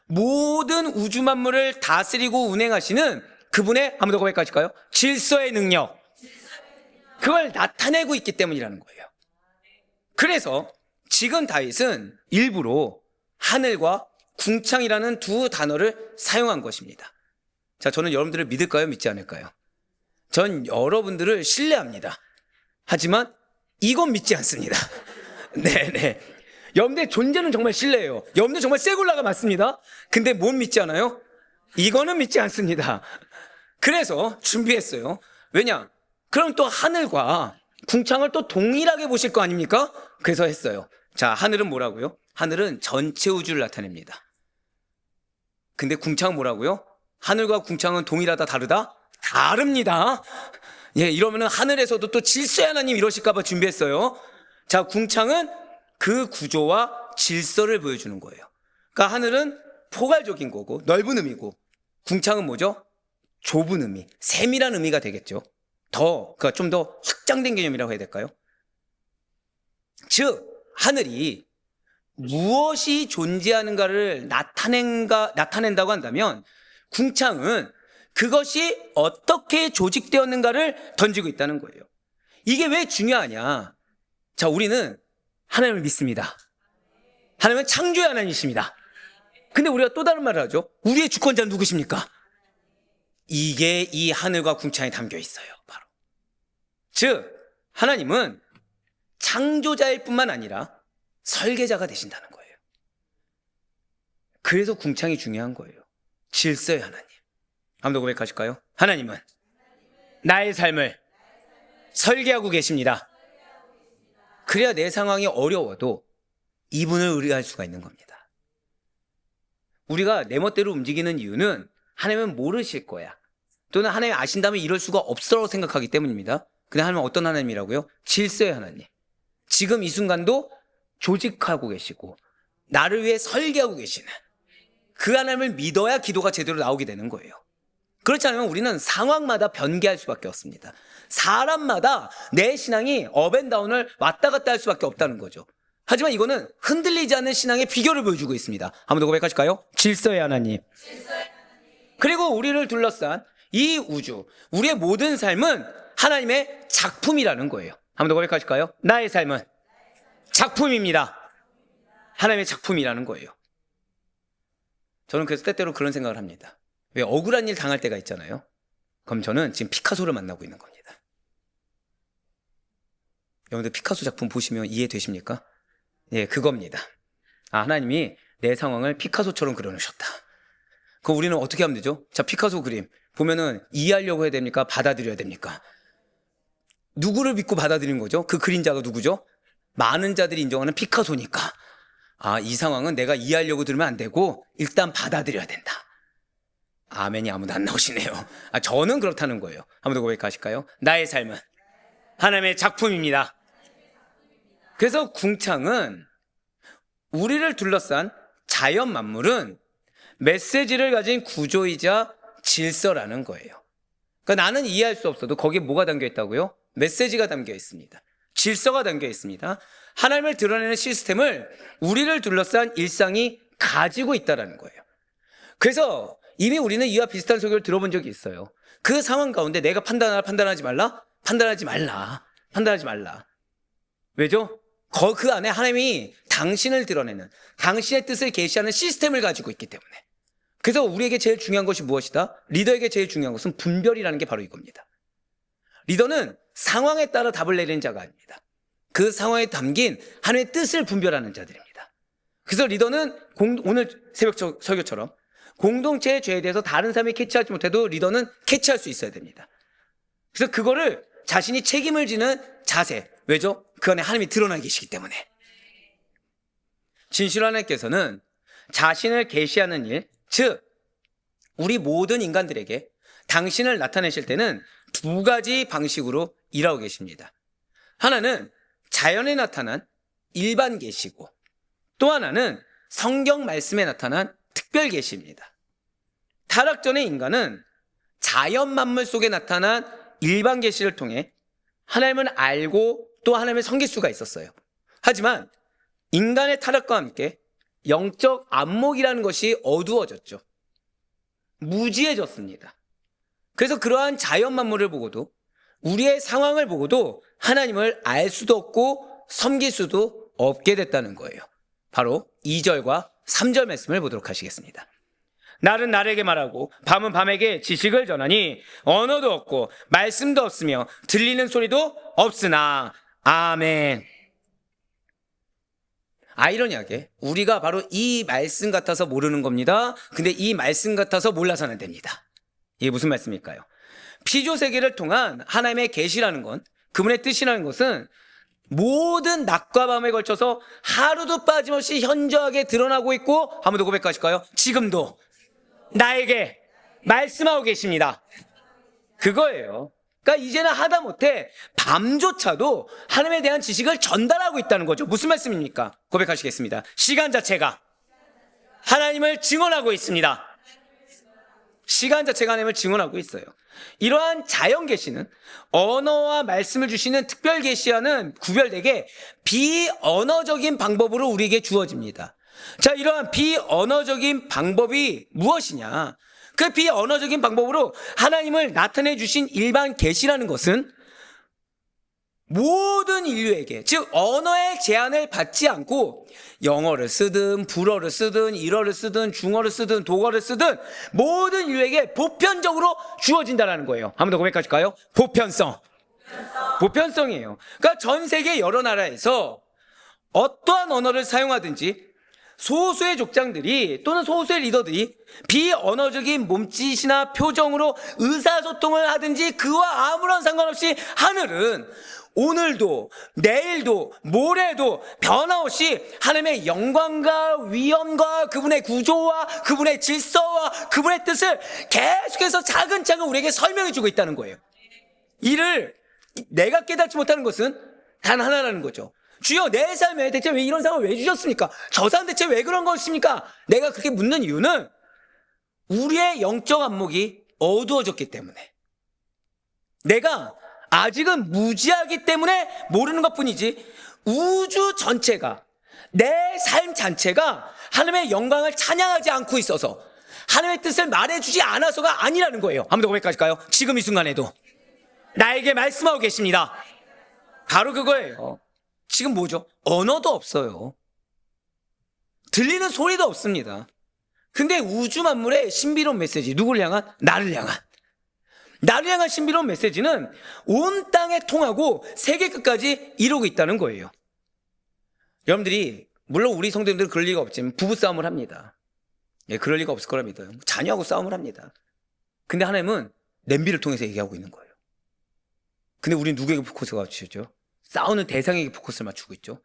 모든 우주 만물을 다스리고 운행하시는 그분의, 한 번 더 고백하실까요? 질서의 능력, 그걸 나타내고 있기 때문이라는 거예요. 그래서 지금 다윗은 일부러 하늘과 궁창이라는 두 단어를 사용한 것입니다. 자, 저는 여러분들을 믿을까요? 믿지 않을까요? 전 여러분들을 신뢰합니다. 하지만 이건 믿지 않습니다. 네네. 여러분들의 존재는 정말 신뢰해요. 여러분들 정말 세굴라가 맞습니다. 근데 못 믿지 않아요? 이거는 믿지 않습니다. 그래서 준비했어요. 왜냐? 그럼 또 하늘과 궁창을 또 동일하게 보실 거 아닙니까? 그래서 했어요. 자, 하늘은 뭐라고요? 하늘은 전체 우주를 나타냅니다. 근데 궁창은 뭐라고요? 하늘과 궁창은 동일하다, 다르다? 다릅니다. 예, 이러면은 하늘에서도 또 질서의 하나님 이러실까봐 준비했어요. 자, 궁창은 그 구조와 질서를 보여주는 거예요. 그러니까 하늘은 포괄적인 거고 넓은 의미고 궁창은 뭐죠? 좁은 의미, 세밀한 의미가 되겠죠. 그러니까 좀 더 확장된 개념이라고 해야 될까요? 즉, 하늘이 무엇이 존재하는가를 나타낸다고 한다면 궁창은 그것이 어떻게 조직되었는가를 던지고 있다는 거예요. 이게 왜 중요하냐? 자, 우리는 하나님을 믿습니다. 하나님은 창조의 하나님이십니다. 근데 우리가 또 다른 말을 하죠. 우리의 주권자는 누구십니까? 이게 이 하늘과 궁창에 담겨 있어요. 바로. 즉, 하나님은 창조자일 뿐만 아니라 설계자가 되신다는 거예요. 그래서 궁창이 중요한 거예요. 질서의 하나님. 한번 더 고백하실까요? 하나님은 나의 삶을 설계하고 계십니다. 그래야 내 상황이 어려워도 이분을 의뢰할 수가 있는 겁니다. 우리가 내 멋대로 움직이는 이유는 하나님은 모르실 거야. 또는 하나님 아신다면 이럴 수가 없어라고 생각하기 때문입니다. 근데 하나님은 어떤 하나님이라고요? 질서의 하나님. 지금 이 순간도 조직하고 계시고 나를 위해 설계하고 계시는 그 하나님을 믿어야 기도가 제대로 나오게 되는 거예요. 그렇지 않으면 우리는 상황마다 변개할 수밖에 없습니다. 사람마다 내 신앙이 업앤다운을 왔다 갔다 할 수밖에 없다는 거죠. 하지만 이거는 흔들리지 않는 신앙의 비결을 보여주고 있습니다. 한번 더 고백하실까요? 질서의 하나님. 그리고 우리를 둘러싼 이 우주, 우리의 모든 삶은 하나님의 작품이라는 거예요. 한번 더 고백하실까요? 나의 삶은 작품입니다. 하나님의 작품이라는 거예요. 저는 그래서 때때로 그런 생각을 합니다. 왜 억울한 일 당할 때가 있잖아요. 그럼 저는 지금 피카소를 만나고 있는 겁니다. 여러분들 피카소 작품 보시면 이해되십니까? 예, 그겁니다. 하나님이 내 상황을 피카소처럼 그려놓으셨다. 그럼 우리는 어떻게 하면 되죠? 자, 피카소 그림 보면은 이해하려고 해야 됩니까? 받아들여야 됩니까? 누구를 믿고 받아들이는 거죠? 그 그림자가 누구죠? 많은 자들이 인정하는 피카소니까. 이 상황은 내가 이해하려고 들으면 안 되고 일단 받아들여야 된다. 아멘이 아무도 안 나오시네요. 저는 그렇다는 거예요. 한번 더 고백하실까요? 나의 삶은 하나님의 작품입니다. 그래서 궁창은 우리를 둘러싼 자연 만물은 메시지를 가진 구조이자 질서라는 거예요. 그러니까 나는 이해할 수 없어도 거기에 뭐가 담겨 있다고요? 메시지가 담겨 있습니다. 질서가 담겨 있습니다. 하나님을 드러내는 시스템을 우리를 둘러싼 일상이 가지고 있다는 거예요. 그래서 이미 우리는 이와 비슷한 설교를 들어본 적이 있어요. 그 상황 가운데 내가 판단하지 말라? 판단하지 말라. 왜죠? 그 안에 하나님이 당신을 드러내는, 당신의 뜻을 계시하는 시스템을 가지고 있기 때문에. 그래서 우리에게 제일 중요한 것이 무엇이다? 리더에게 제일 중요한 것은 분별이라는 게 바로 이겁니다. 리더는 상황에 따라 답을 내리는 자가 아닙니다. 그 상황에 담긴 하나님의 뜻을 분별하는 자들입니다. 그래서 리더는 오늘 새벽 설교처럼 공동체의 죄에 대해서 다른 사람이 캐치하지 못해도 리더는 캐치할 수 있어야 됩니다. 그래서 그거를 자신이 책임을 지는 자세. 왜죠? 그 안에 하나님이 드러나 계시기 때문에. 진실 하나님께서는 자신을 계시하는 일, 즉 우리 모든 인간들에게 당신을 나타내실 때는 두 가지 방식으로 일하고 계십니다. 하나는 자연에 나타난 일반 계시고 또 하나는 성경 말씀에 나타난 특별 계시입니다. 타락 전의 인간은 자연 만물 속에 나타난 일반 계시를 통해 하나님을 알고 또 하나님을 섬길 수가 있었어요. 하지만 인간의 타락과 함께 영적 안목이라는 것이 어두워졌죠. 무지해졌습니다. 그래서 그러한 자연 만물을 보고도 우리의 상황을 보고도 하나님을 알 수도 없고 섬길 수도 없게 됐다는 거예요. 바로 2절과 3절 말씀을 보도록 하시겠습니다. 날은 날에게 말하고 밤은 밤에게 지식을 전하니 언어도 없고 말씀도 없으며 들리는 소리도 없으나 아멘. 아이러니하게 우리가 바로 이 말씀 같아서 모르는 겁니다. 근데 이 말씀 같아서 몰라서는 안 됩니다. 이게 무슨 말씀일까요? 피조세계를 통한 하나님의 계시라는 건, 그분의 뜻이라는 것은 모든 낮과 밤에 걸쳐서 하루도 빠짐없이 현저하게 드러나고 있고, 한 번 더 고백하실까요? 지금도 나에게 말씀하고 계십니다. 그거예요. 그러니까 이제는 하다못해 밤조차도 하나님에 대한 지식을 전달하고 있다는 거죠. 무슨 말씀입니까? 고백하시겠습니다. 시간 자체가 하나님을 증언하고 있습니다. 시간 자체가 하나님을 증언하고 있어요. 이러한 자연 계시는 언어와 말씀을 주시는 특별 계시와는 구별되게 비언어적인 방법으로 우리에게 주어집니다. 자, 이러한 비언어적인 방법이 무엇이냐? 그 비언어적인 방법으로 하나님을 나타내 주신 일반 계시라는 것은 모든 인류에게, 즉 언어의 제한을 받지 않고 영어를 쓰든 불어를 쓰든 일어를 쓰든 중어를 쓰든 독어를 쓰든 모든 인류에게 보편적으로 주어진다는 거예요. 한 번 더 고백하실까요? 보편성이에요. 그러니까 전 세계 여러 나라에서 어떠한 언어를 사용하든지 소수의 족장들이 또는 소수의 리더들이 비언어적인 몸짓이나 표정으로 의사소통을 하든지 그와 아무런 상관없이 하늘은 오늘도 내일도 모레도 변함없이 하나님의 영광과 위엄과 그분의 구조와 그분의 질서와 그분의 뜻을 계속해서 차근차근 우리에게 설명해 주고 있다는 거예요. 이를 내가 깨닫지 못하는 것은 단 하나라는 거죠. 주여, 내 삶에 대체 왜 이런 상황을 왜 주셨습니까? 저 사람 대체 왜 그런 것입니까? 내가 그렇게 묻는 이유는 우리의 영적 안목이 어두워졌기 때문에, 내가 아직은 무지하기 때문에 모르는 것뿐이지 우주 전체가, 내 삶 자체가 하나님의 영광을 찬양하지 않고 있어서 하나님의 뜻을 말해주지 않아서가 아니라는 거예요. 한 번 더 고백하실까요? 지금 이 순간에도 나에게 말씀하고 계십니다. 바로 그거예요. 지금 뭐죠? 언어도 없어요. 들리는 소리도 없습니다. 근데 우주 만물의 신비로운 메시지, 누구를 향한? 나를 향한 신비로운 메시지는 온 땅에 통하고 세계 끝까지 이루고 있다는 거예요. 여러분들이, 물론 우리 성도님들은 그럴 리가 없지만 부부싸움을 합니다. 예, 그럴 리가 없을 거라 믿어요. 자녀하고 싸움을 합니다. 근데 하나님은 냄비를 통해서 얘기하고 있는 거예요. 근데 우리는 누구에게 포커스가 맞추죠? 싸우는 대상에게 포커스를 맞추고 있죠.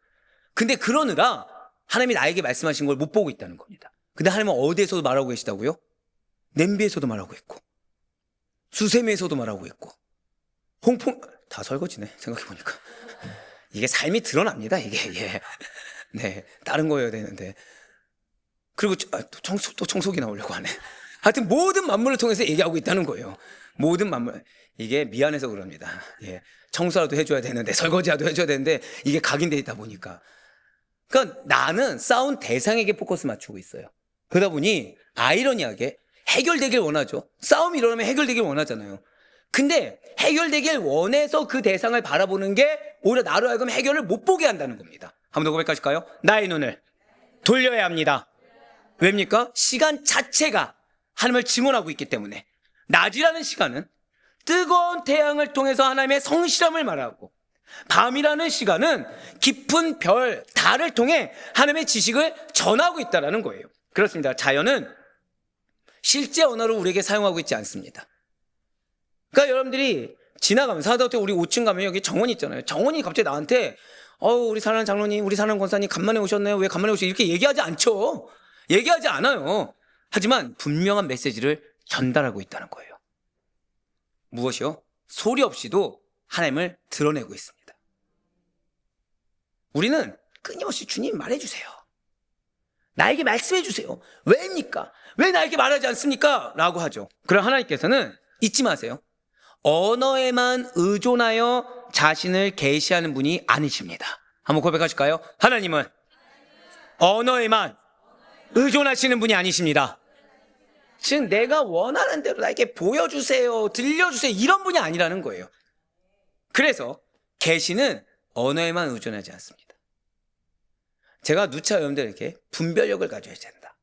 근데 그러느라 하나님이 나에게 말씀하신 걸 못 보고 있다는 겁니다. 근데 하나님은 어디에서도 말하고 계시다고요? 냄비에서도 말하고 있고 수세미에서도 말하고 있고 다 설거지네, 생각해보니까. 이게 삶이 드러납니다, 이게. 예. 네, 다른 거여야 되는데. 그리고 또 청소기 나오려고 하네. 하여튼 모든 만물을 통해서 얘기하고 있다는 거예요. 모든 만물. 이게 미안해서 그럽니다. 예. 청소라도 해줘야 되는데, 설거지라도 해줘야 되는데, 이게 각인되어 있다 보니까. 그러니까 나는 싸운 대상에게 포커스 맞추고 있어요. 그러다 보니 아이러니하게 해결되길 원하죠. 싸움이 일어나면 해결되길 원하잖아요. 근데 해결되길 원해서 그 대상을 바라보는 게 오히려 나로 하여금 해결을 못 보게 한다는 겁니다. 한 번 더 고백하실까요? 나의 눈을 돌려야 합니다. 왜입니까? 시간 자체가 하나님을 증언하고 있기 때문에. 낮이라는 시간은 뜨거운 태양을 통해서 하나님의 성실함을 말하고, 밤이라는 시간은 깊은 별, 달을 통해 하나님의 지식을 전하고 있다는 거예요. 그렇습니다. 자연은 실제 언어를 우리에게 사용하고 있지 않습니다. 그러니까 여러분들이 지나가면서, 하다못해 우리 5층 가면 여기 정원 있잖아요. 정원이 갑자기 나한테 우리 사랑하는 장로님, 우리 사랑하는 권사님 간만에 오셨네요. 왜 간만에 오셨어요? 이렇게 얘기하지 않죠. 얘기하지 않아요. 하지만 분명한 메시지를 전달하고 있다는 거예요. 무엇이요? 소리 없이도 하나님을 드러내고 있습니다. 우리는 끊임없이 주님 말해주세요. 나에게 말씀해주세요. 왜입니까? 왜 나에게 말하지 않습니까? 라고 하죠. 그럼 하나님께서는 잊지 마세요. 언어에만 의존하여 자신을 계시하는 분이 아니십니다. 한번 고백하실까요? 하나님은 언어에만 의존하시는 분이 아니십니다. 즉 내가 원하는 대로 나에게 보여주세요, 들려주세요, 이런 분이 아니라는 거예요. 그래서 계시는 언어에만 의존하지 않습니다. 제가 누차 여러분들에게 분별력을 가져야 된다.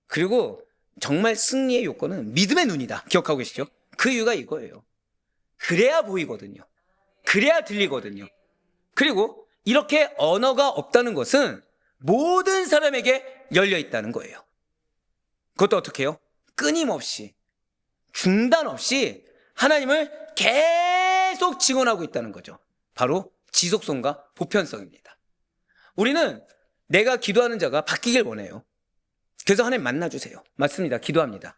그리고 정말 승리의 요건은 믿음의 눈이다. 기억하고 계시죠? 그 이유가 이거예요. 그래야 보이거든요. 그래야 들리거든요. 그리고 이렇게 언어가 없다는 것은 모든 사람에게 열려 있다는 거예요. 그것도 어떻게 해요? 끊임없이, 중단 없이 하나님을 계속 증언하고 있다는 거죠. 바로 지속성과 보편성입니다. 우리는 내가 기도하는 자가 바뀌길 원해요. 그래서 하나님 만나주세요. 맞습니다. 기도합니다.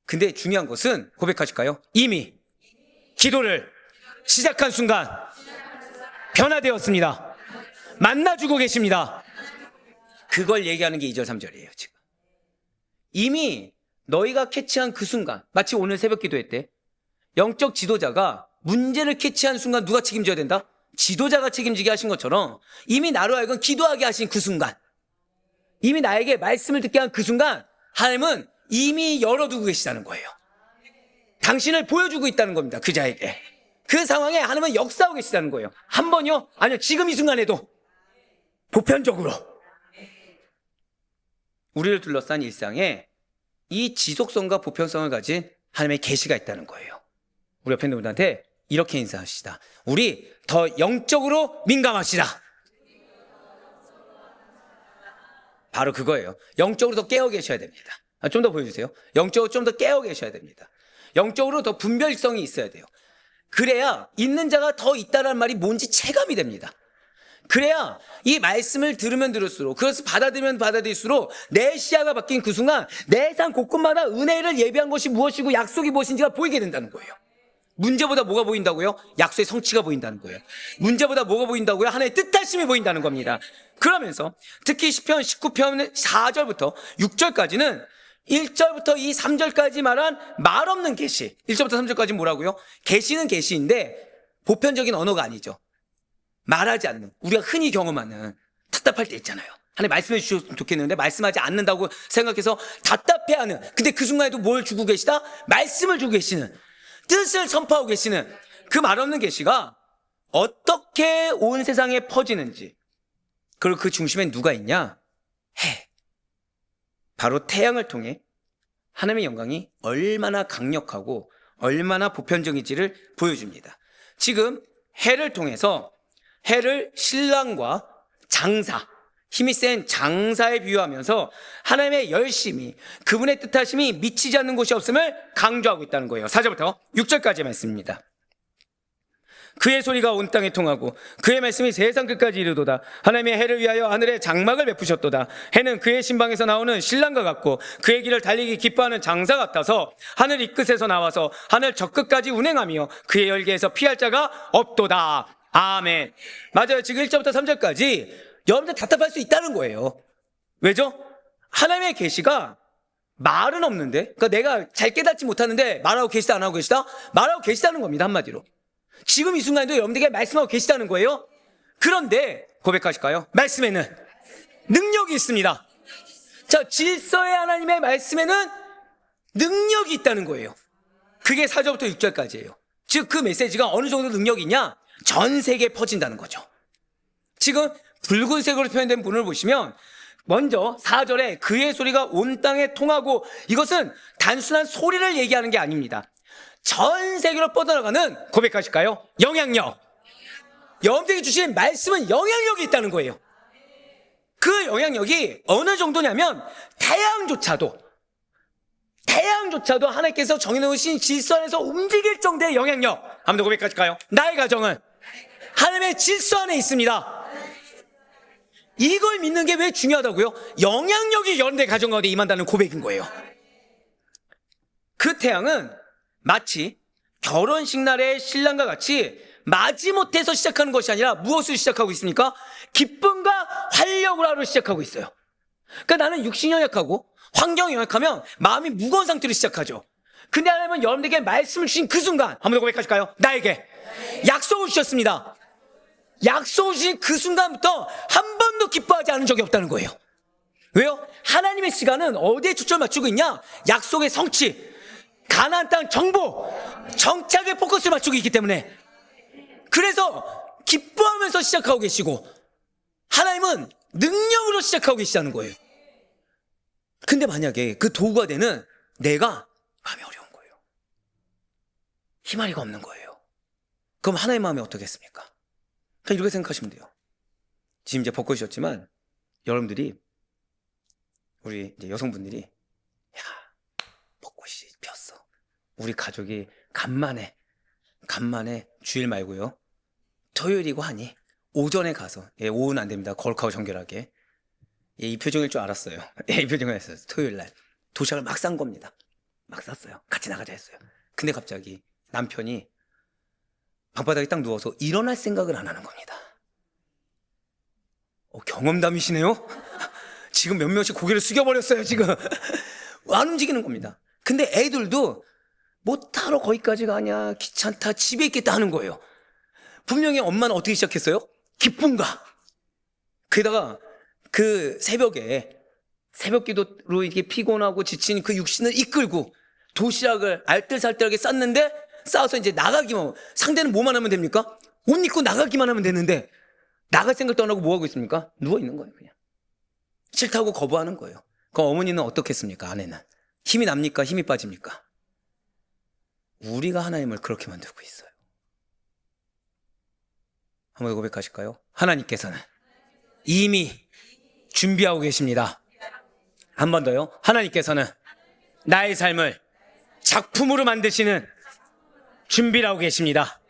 근데 중요한 것은, 고백하실까요? 이미 기도를 시작한 순간 변화되었습니다. 만나주고 계십니다. 그걸 얘기하는 게 2절 3절이에요. 지금 이미 너희가 캐치한 그 순간, 마치 오늘 새벽 기도회 때 영적 지도자가 문제를 캐치한 순간 누가 책임져야 된다? 지도자가 책임지게 하신 것처럼 이미 나로 하여금 기도하게 하신 그 순간, 이미 나에게 말씀을 듣게 한 그 순간 하나님은 이미 열어두고 계시다는 거예요. 당신을 보여주고 있다는 겁니다. 그 자에게. 그 상황에 하나님은 역사하고 계시다는 거예요. 한 번요? 아니요. 지금 이 순간에도 보편적으로 우리를 둘러싼 일상에 이 지속성과 보편성을 가진 하나님의 계시가 있다는 거예요. 우리 옆에 있는 분한테 이렇게 인사하시다. 우리 더 영적으로 민감합시다. 바로 그거예요. 영적으로 더 깨어 계셔야 됩니다. 좀 더 보여주세요. 영적으로 좀 더 깨어 계셔야 됩니다. 영적으로 더 분별성이 있어야 돼요. 그래야 있는 자가 더 있다는 말이 뭔지 체감이 됩니다. 그래야 이 말씀을 들으면 들을수록, 그래서 받아들이면 받아들일수록 내 시야가 바뀐 그 순간 내 삶 곳곳마다 은혜를 예비한 것이 무엇이고 약속이 무엇인지가 보이게 된다는 거예요. 문제보다 뭐가 보인다고요? 약속의 성취가 보인다는 거예요. 문제보다 뭐가 보인다고요? 하나님의 뜻하심이 보인다는 겁니다. 그러면서 특히 시편 19편 4절부터 6절까지는 1절부터 이 3절까지 말한 말 없는 계시, 1절부터 3절까지 뭐라고요? 계시는 계시인데 보편적인 언어가 아니죠. 말하지 않는, 우리가 흔히 경험하는, 답답할 때 있잖아요. 하나님 말씀해 주셨으면 좋겠는데 말씀하지 않는다고 생각해서 답답해하는, 근데 그 순간에도 뭘 주고 계시다? 말씀을 주고 계시는, 뜻을 선포하고 계시는 그 말 없는 계시가 어떻게 온 세상에 퍼지는지, 그리고 그 중심에 누가 있냐? 해. 바로 태양을 통해 하나님의 영광이 얼마나 강력하고 얼마나 보편적인지를 보여줍니다. 지금 해를 통해서 해를 신랑과 장사, 힘이 센 장사에 비유하면서 하나님의 열심이, 그분의 뜻하심이 미치지 않는 곳이 없음을 강조하고 있다는 거예요. 4절부터 6절까지의 말씀입니다. 그의 소리가 온 땅에 통하고 그의 말씀이 세상 끝까지 이르도다. 하나님의 해를 위하여 하늘에 장막을 베푸셨도다. 해는 그의 신방에서 나오는 신랑과 같고 그의 길을 달리기 기뻐하는 장사 같아서 하늘 이 끝에서 나와서 하늘 저 끝까지 운행하며 그의 열기에서 피할 자가 없도다. 아멘. 맞아요. 지금 1절부터 3절까지 여러분들 답답할 수 있다는 거예요. 왜죠? 하나님의 계시가 말은 없는데, 그러니까 내가 잘 깨닫지 못하는데 말하고 계시다 안 하고 계시다? 말하고 계시다는 겁니다. 한마디로. 지금 이 순간에도 여러분들에게 말씀하고 계시다는 거예요. 그런데 고백하실까요? 말씀에는 능력이 있습니다. 자, 질서의 하나님의 말씀에는 능력이 있다는 거예요. 그게 4절부터 6절까지예요. 즉 그 메시지가 어느 정도 능력이 있냐? 전 세계에 퍼진다는 거죠. 지금 붉은색으로 표현된 분을 보시면 먼저 4절에 그의 소리가 온 땅에 통하고, 이것은 단순한 소리를 얘기하는 게 아닙니다. 전 세계로 뻗어나가는, 고백하실까요? 영향력. 여러분들에게 주신 말씀은 영향력이 있다는 거예요. 그 영향력이 어느 정도냐면 태양조차도 하나님께서 정해놓으신 질서 안에서 움직일 정도의 영향력. 한번 더 고백하실까요? 나의 가정은 하나님의 질서 안에 있습니다. 이걸 믿는 게 왜 중요하다고요? 영향력이 여러분들의 가정 가운데 임한다는 고백인 거예요. 그 태양은 마치 결혼식 날의 신랑과 같이 마지못해서 시작하는 것이 아니라 무엇을 시작하고 있습니까? 기쁨과 활력으로 하루 시작하고 있어요. 그러니까 나는 육신이 연약하고 환경이 연약하면 마음이 무거운 상태로 시작하죠. 근데 하나님은 여러분들에게 말씀을 주신 그 순간, 한번 더 고백하실까요? 나에게 약속을 주셨습니다. 약속을 주신 그 순간부터 한 번도 기뻐하지 않은 적이 없다는 거예요. 왜요? 하나님의 시간은 어디에 초점을 맞추고 있냐? 약속의 성취, 가나안 땅 정보, 정착에 포커스를 맞추고 있기 때문에, 그래서 기뻐하면서 시작하고 계시고 하나님은 능력으로 시작하고 계시다는 거예요. 근데 만약에 그 도구가 되는 내가 마음이 어려운 거예요. 희망이가 없는 거예요. 그럼 하나님의 마음이 어떻겠습니까? 그냥 이렇게 생각하시면 돼요. 지금 이제 벚꽃이었지만 여러분들이, 우리 이제 여성분들이, 야, 벚꽃이 피었어. 우리 가족이 간만에 주일 말고요, 토요일이고 하니 오전에 가서, 오후는 안 됩니다. 거룩하고 정결하게. 이 표정일 줄 알았어요. 이 표정을 했어요. 토요일 날 도시락을 막 싼 겁니다. 막 쌌어요. 같이 나가자 했어요. 근데 갑자기 남편이 방바닥에 딱 누워서 일어날 생각을 안 하는 겁니다. 경험담이시네요? 지금 몇 명씩 고개를 숙여버렸어요, 지금. 안 움직이는 겁니다. 근데 애들도 못하러 거기까지 가냐, 귀찮다, 집에 있겠다 하는 거예요. 분명히 엄마는 어떻게 시작했어요? 기쁨과. 게다가 그 새벽에 새벽 기도로 이렇게 피곤하고 지친 그 육신을 이끌고 도시락을 알뜰살뜰하게 쌌는데, 싸서 이제 나가기만, 상대는 뭐만 하면 됩니까? 옷 입고 나가기만 하면 되는데, 나갈 생각도 안 하고 뭐 하고 있습니까? 누워 있는 거예요, 그냥. 싫다고 거부하는 거예요. 그럼 어머니는 어떻겠습니까? 아내는 힘이 납니까? 힘이 빠집니까? 우리가 하나님을 그렇게 만들고 있어요. 한번 고백하실까요? 하나님께서는 이미 준비하고 계십니다. 한 번 더요. 하나님께서는 나의 삶을 작품으로 만드시는 준비를 하고 계십니다.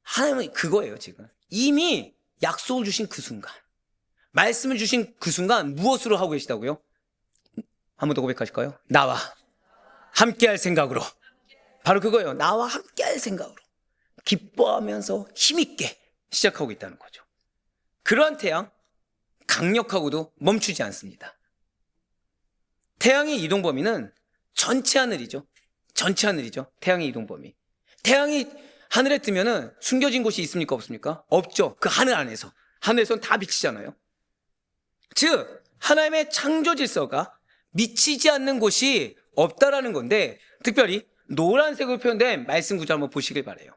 하나님은 그거예요. 지금 이미 약속을 주신 그 순간, 말씀을 주신 그 순간 무엇으로 하고 계시다고요? 한 번 더 고백하실까요? 나와 함께할 생각으로. 바로 그거예요. 나와 함께할 생각으로 기뻐하면서 힘있게 시작하고 있다는 거죠. 그러한 태양, 강력하고도 멈추지 않습니다. 태양의 이동 범위는 전체 하늘이죠. 전체 하늘이죠. 태양의 이동 범위. 태양이 하늘에 뜨면은 숨겨진 곳이 있습니까? 없습니까? 없죠. 그 하늘 안에서. 하늘에서는 다 비치잖아요. 즉 하나님의 창조 질서가 미치지 않는 곳이 없다라는 건데, 특별히 노란색으로 표현된 말씀 구절 한번 보시길 바라요.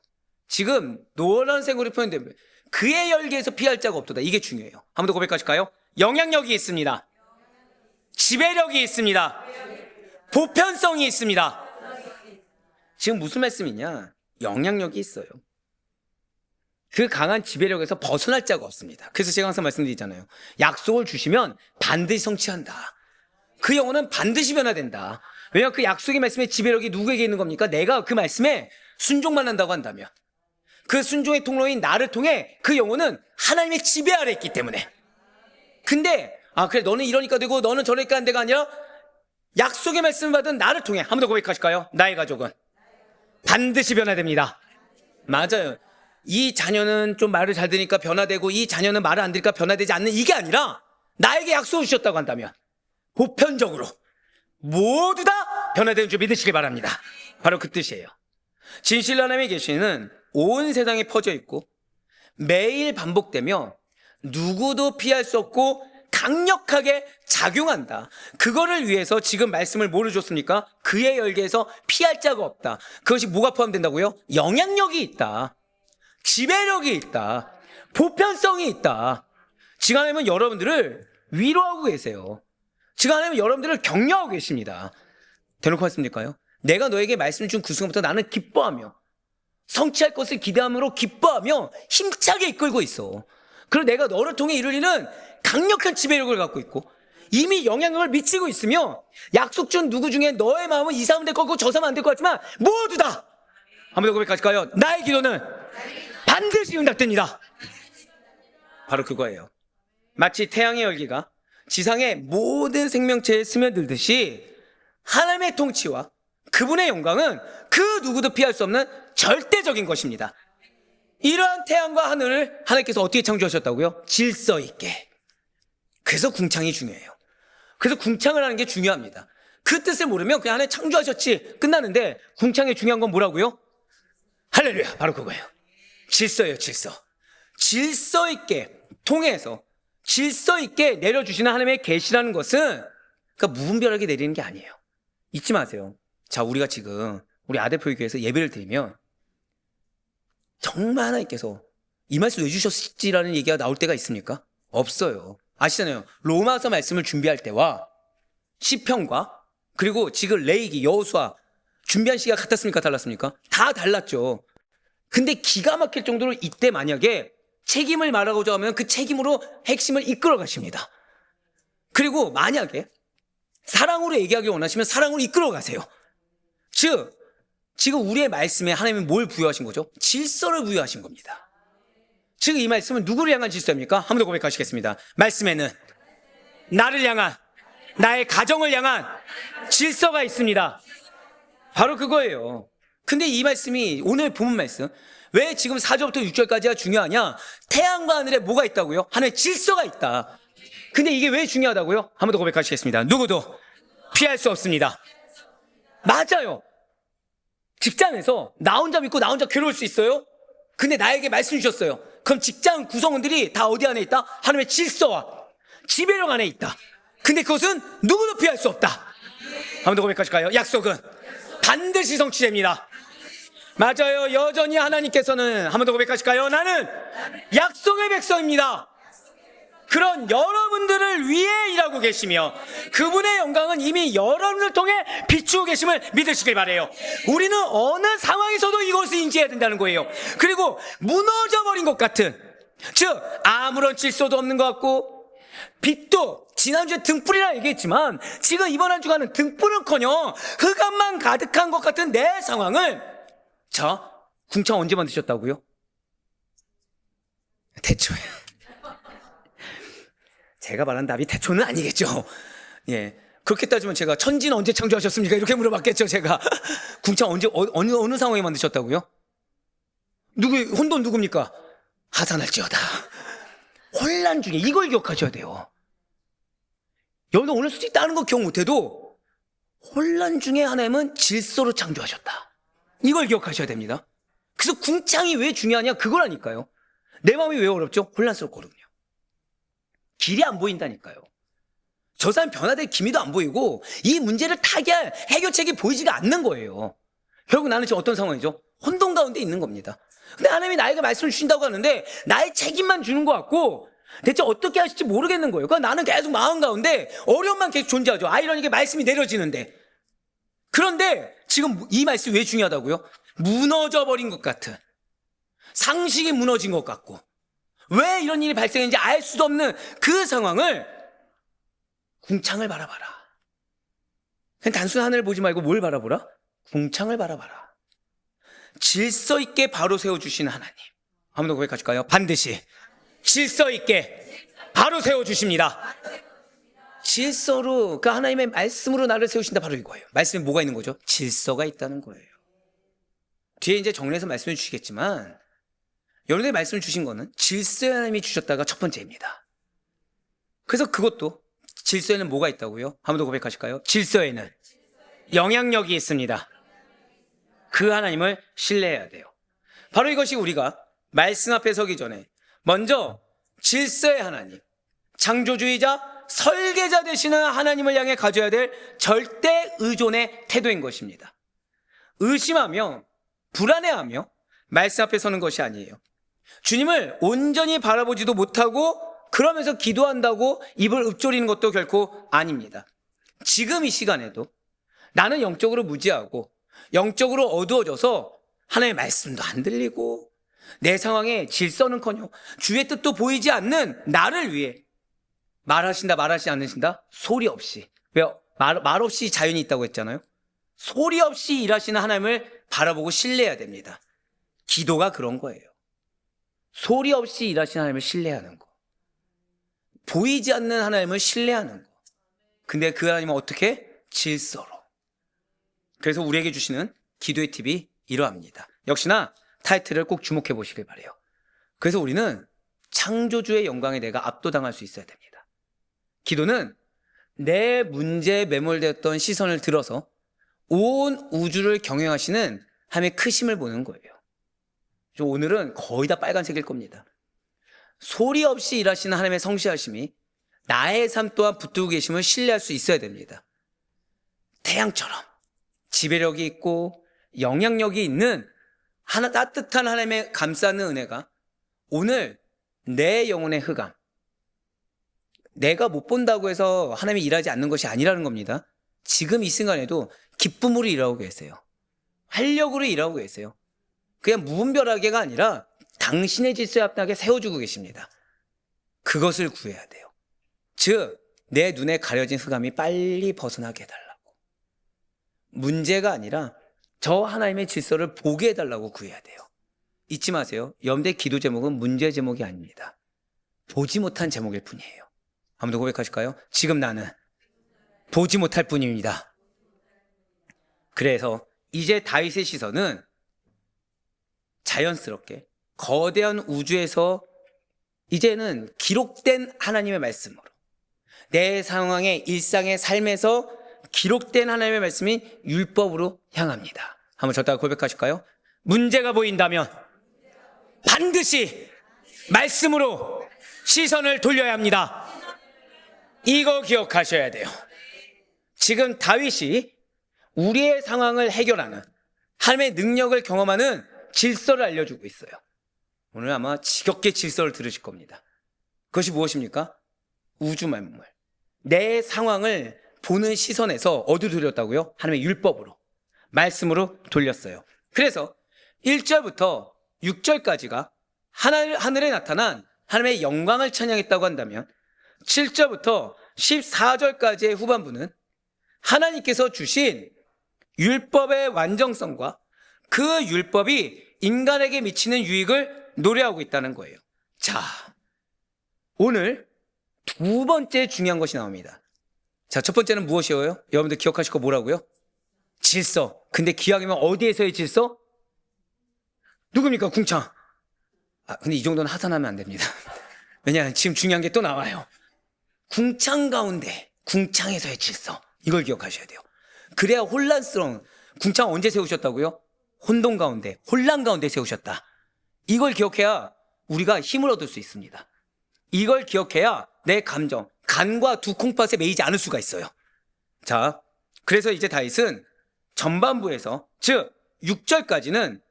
지금 노란색으로 표현된 그의 열기에서 피할 자가 없도다. 이게 중요해요. 한 번 더 고백하실까요? 영향력이 있습니다. 지배력이 있습니다. 보편성이 있습니다. 지금 무슨 말씀이냐? 영향력이 있어요. 그 강한 지배력에서 벗어날 자가 없습니다. 그래서 제가 항상 말씀드리잖아요. 약속을 주시면 반드시 성취한다. 그 영혼은 반드시 변화된다. 왜냐하면 그 약속의 말씀의 지배력이 누구에게 있는 겁니까? 내가 그 말씀에 순종만 한다고 한다면, 그 순종의 통로인 나를 통해 그 영혼은 하나님의 지배 아래 있기 때문에. 근데 그래 너는 이러니까 되고 너는 저러니까 안 돼가 아니라 약속의 말씀을 받은 나를 통해. 한 번 더 고백하실까요? 나의 가족은 반드시 변화됩니다. 맞아요. 이 자녀는 좀 말을 잘 들으니까 변화되고 이 자녀는 말을 안 들으니까 변화되지 않는, 이게 아니라 나에게 약속을 주셨다고 한다면 보편적으로 모두 다 변화되는 줄 믿으시기 바랍니다. 바로 그 뜻이에요. 진실로 하나님의 계시는 온 세상에 퍼져 있고 매일 반복되며 누구도 피할 수 없고 강력하게 작용한다. 그거를 위해서 지금 말씀을 뭐를 줬습니까? 그의 열기에서 피할 자가 없다. 그것이 뭐가 포함된다고요? 영향력이 있다. 지배력이 있다. 보편성이 있다. 지금 하나님은 여러분들을 위로하고 계세요. 지금 하나님은 여러분들을 격려하고 계십니다. 대놓고 말씀드릴까요? 내가 너에게 말씀을 준 그 순간부터 나는 기뻐하며 성취할 것을 기대함으로 기뻐하며 힘차게 이끌고 있어. 그리고 내가 너를 통해 이룰 일은 강력한 지배력을 갖고 있고 이미 영향력을 미치고 있으며 약속 준 누구 중에 너의 마음은 이 사람 될 것 같고 저 사람 안 될 것 같지만 모두 다, 한 번 더 고백하실까요? 나의 기도는 반드시 응답됩니다. 바로 그거예요. 마치 태양의 열기가 지상의 모든 생명체에 스며들듯이 하나님의 통치와 그분의 영광은 그 누구도 피할 수 없는 절대적인 것입니다. 이러한 태양과 하늘을 하나님께서 어떻게 창조하셨다고요? 질서 있게. 그래서 궁창이 중요해요. 그래서 궁창을 하는 게 중요합니다. 그 뜻을 모르면 그냥 하나님 창조하셨지 끝나는데, 궁창이 중요한 건 뭐라고요? 할렐루야, 바로 그거예요. 질서예요. 질서. 질서 있게 통해서 질서 있게 내려주시는 하나님의 계시라는 것은 그러니까 무분별하게 내리는 게 아니에요. 잊지 마세요. 자, 우리가 지금 우리 아대표교회에서 예배를 드리면 정말 하나님께서 이 말씀 왜 주셨지라는 얘기가 나올 때가 있습니까? 없어요. 아시잖아요. 로마서 말씀을 준비할 때와 시편과 그리고 지금 레위기, 여호수아 준비한 시기가 같았습니까? 달랐습니까? 다 달랐죠. 근데 기가 막힐 정도로 이때 만약에 책임을 말하고자 하면 그 책임으로 핵심을 이끌어 가십니다. 그리고 만약에 사랑으로 얘기하기 원하시면 사랑으로 이끌어 가세요. 즉 지금 우리의 말씀에 하나님은 뭘 부여하신 거죠? 질서를 부여하신 겁니다. 즉 이 말씀은 누구를 향한 질서입니까? 한 번 더 고백하시겠습니다. 말씀에는 나를 향한, 나의 가정을 향한 질서가 있습니다. 바로 그거예요. 근데 이 말씀이 오늘 본문 말씀, 왜 지금 4절부터 6절까지가 중요하냐? 태양과 하늘에 뭐가 있다고요? 하늘에 질서가 있다. 근데 이게 왜 중요하다고요? 한 번 더 고백하시겠습니다. 누구도 피할 수 없습니다. 맞아요. 직장에서 나 혼자 믿고 나 혼자 괴로울 수 있어요? 근데 나에게 말씀 주셨어요. 그럼 직장 구성원들이 다 어디 안에 있다? 하나님의 질서와 지배력 안에 있다. 근데 그것은 누구도 피할 수 없다. 한 번 더 고백하실까요? 약속은 반드시 성취됩니다. 맞아요. 여전히 하나님께서는 한 번 더 고백하실까요? 나는 약속의 백성입니다. 그런 여러분들을 위해 일하고 계시며 그분의 영광은 이미 여러분을 통해 비추고 계심을 믿으시길 바라요. 우리는 어느 상황에서도 이것을 인지해야 된다는 거예요. 그리고 무너져버린 것 같은, 즉 아무런 질서도 없는 것 같고, 빛도 지난주에 등불이라 얘기했지만 지금 이번 한 주간은 등불은커녕 흑암만 가득한 것 같은 내 상황을, 자, 궁창 언제 만드셨다고요? 대초에. 제가 말한 답이 대초는 아니겠죠. 예. 그렇게 따지면 제가 천지는 언제 창조하셨습니까? 이렇게 물어봤겠죠, 제가. 궁창 언제, 어느 상황에 만드셨다고요? 혼돈 누굽니까? 하산할지어다. 혼란 중에 이걸 기억하셔야 돼요. 여러분 오늘 솔직히 다른 거 기억 못해도 혼란 중에 하나님은 질서로 창조하셨다. 이걸 기억하셔야 됩니다. 그래서 궁창이 왜 중요하냐? 그거라니까요. 내 마음이 왜 어렵죠? 혼란스럽거든요. 길이 안 보인다니까요. 저 사람 변화될 기미도 안 보이고 이 문제를 타개할 해결책이 보이지가 않는 거예요. 결국 나는 지금 어떤 상황이죠? 혼돈 가운데 있는 겁니다. 근데 하나님이 나에게 말씀을 주신다고 하는데 나의 책임만 주는 것 같고 대체 어떻게 하실지 모르겠는 거예요. 그러니까 나는 계속 마음 가운데 어려움만 계속 존재하죠. 아이러니게 말씀이 내려지는데. 그런데 지금 이 말씀이 왜 중요하다고요? 무너져버린 것 같은, 상식이 무너진 것 같고, 왜 이런 일이 발생했는지 알 수도 없는 그 상황을 궁창을 바라봐라. 그냥 단순한 하늘을 보지 말고 뭘 바라보라? 궁창을 바라봐라. 질서 있게 바로 세워주시는 하나님. 한 번 더 고백하실까요? 반드시 질서 있게 바로 세워주십니다. 질서로, 그 하나님의 말씀으로 나를 세우신다, 바로 이거예요. 말씀에 뭐가 있는 거죠? 질서가 있다는 거예요. 뒤에 이제 정리해서 말씀해 주시겠지만 여러분의 말씀을 주신 거는 질서의 하나님이 주셨다가 첫 번째입니다. 그래서 그것도 질서에는 뭐가 있다고요? 한 번 더 고백하실까요? 질서에는 영향력이 있습니다. 그 하나님을 신뢰해야 돼요. 바로 이것이 우리가 말씀 앞에 서기 전에 먼저 질서의 하나님, 창조주의자, 설계자 되시는 하나님을 향해 가져야 될 절대 의존의 태도인 것입니다. 의심하며 불안해하며 말씀 앞에 서는 것이 아니에요. 주님을 온전히 바라보지도 못하고 그러면서 기도한다고 입을 읊조리는 것도 결코 아닙니다. 지금 이 시간에도 나는 영적으로 무지하고 영적으로 어두워져서 하나님의 말씀도 안 들리고 내 상황에 질서는커녕 주의 뜻도 보이지 않는 나를 위해 말하신다 말하지 않으신다? 소리 없이. 왜요? 말 없이 자연이 있다고 했잖아요. 소리 없이 일하시는 하나님을 바라보고 신뢰해야 됩니다. 기도가 그런 거예요. 소리 없이 일하시는 하나님을 신뢰하는 거, 보이지 않는 하나님을 신뢰하는 거. 근데 그 하나님은 어떻게? 질서로. 그래서 우리에게 주시는 기도의 팁이 이러합니다. 역시나 타이틀을 꼭 주목해 보시길 바라요. 그래서 우리는 창조주의 영광에 내가 압도당할 수 있어야 됩니다. 기도는 내 문제에 매몰되었던 시선을 들어서 온 우주를 경영하시는 하나님의 크심을 보는 거예요. 오늘은 거의 다 빨간색일 겁니다. 소리 없이 일하시는 하나님의 성실하심이 나의 삶 또한 붙들고 계심을 신뢰할 수 있어야 됩니다. 태양처럼 지배력이 있고 영향력이 있는 따뜻한 하나님의 감싸는 은혜가 오늘 내 영혼의 흑암, 내가 못 본다고 해서 하나님이 일하지 않는 것이 아니라는 겁니다. 지금 이 순간에도 기쁨으로 일하고 계세요. 활력으로 일하고 계세요. 그냥 무분별하게가 아니라 당신의 질서에 합당하게 세워주고 계십니다. 그것을 구해야 돼요. 즉, 내 눈에 가려진 흑암이 빨리 벗어나게 해달라고. 문제가 아니라 저 하나님의 질서를 보게 해달라고 구해야 돼요. 잊지 마세요. 여러분의 기도 제목은 문제 제목이 아닙니다. 보지 못한 제목일 뿐이에요. 한번 더 고백하실까요? 지금 나는 보지 못할 뿐입니다. 그래서 이제 다윗의 시선은 자연스럽게 거대한 우주에서 이제는 기록된 하나님의 말씀으로 내 상황의 일상의 삶에서 기록된 하나님의 말씀이 율법으로 향합니다. 한번 저다가 고백하실까요? 문제가 보인다면 반드시 말씀으로 시선을 돌려야 합니다. 이거 기억하셔야 돼요. 지금 다윗이 우리의 상황을 해결하는 하나님의 능력을 경험하는 질서를 알려주고 있어요. 오늘 아마 지겹게 질서를 들으실 겁니다. 그것이 무엇입니까? 우주 만물. 내 상황을 보는 시선에서 어디로 돌렸다고요? 하나님의 율법으로, 말씀으로 돌렸어요. 그래서 1절부터 6절까지가 하늘에 나타난 하나님의 영광을 찬양했다고 한다면 7절부터 14절까지의 후반부는 하나님께서 주신 율법의 완전성과 그 율법이 인간에게 미치는 유익을 노래하고 있다는 거예요. 자, 오늘 두 번째 중요한 것이 나옵니다. 자, 첫 번째는 무엇이에요? 여러분들 기억하실 거 뭐라고요? 질서. 근데 기왕이면 어디에서의 질서? 누굽니까? 궁창. 근데 이 정도는 하산하면 안 됩니다. 왜냐하면 지금 중요한 게 또 나와요. 궁창 가운데, 궁창에서의 질서. 이걸 기억하셔야 돼요. 그래야 혼란스러운, 궁창 언제 세우셨다고요? 혼돈 가운데, 혼란 가운데 세우셨다. 이걸 기억해야 우리가 힘을 얻을 수 있습니다. 이걸 기억해야 내 감정, 간과 두 콩팥에 매이지 않을 수가 있어요. 자, 그래서 이제 다윗은 전반부에서, 즉 6절까지는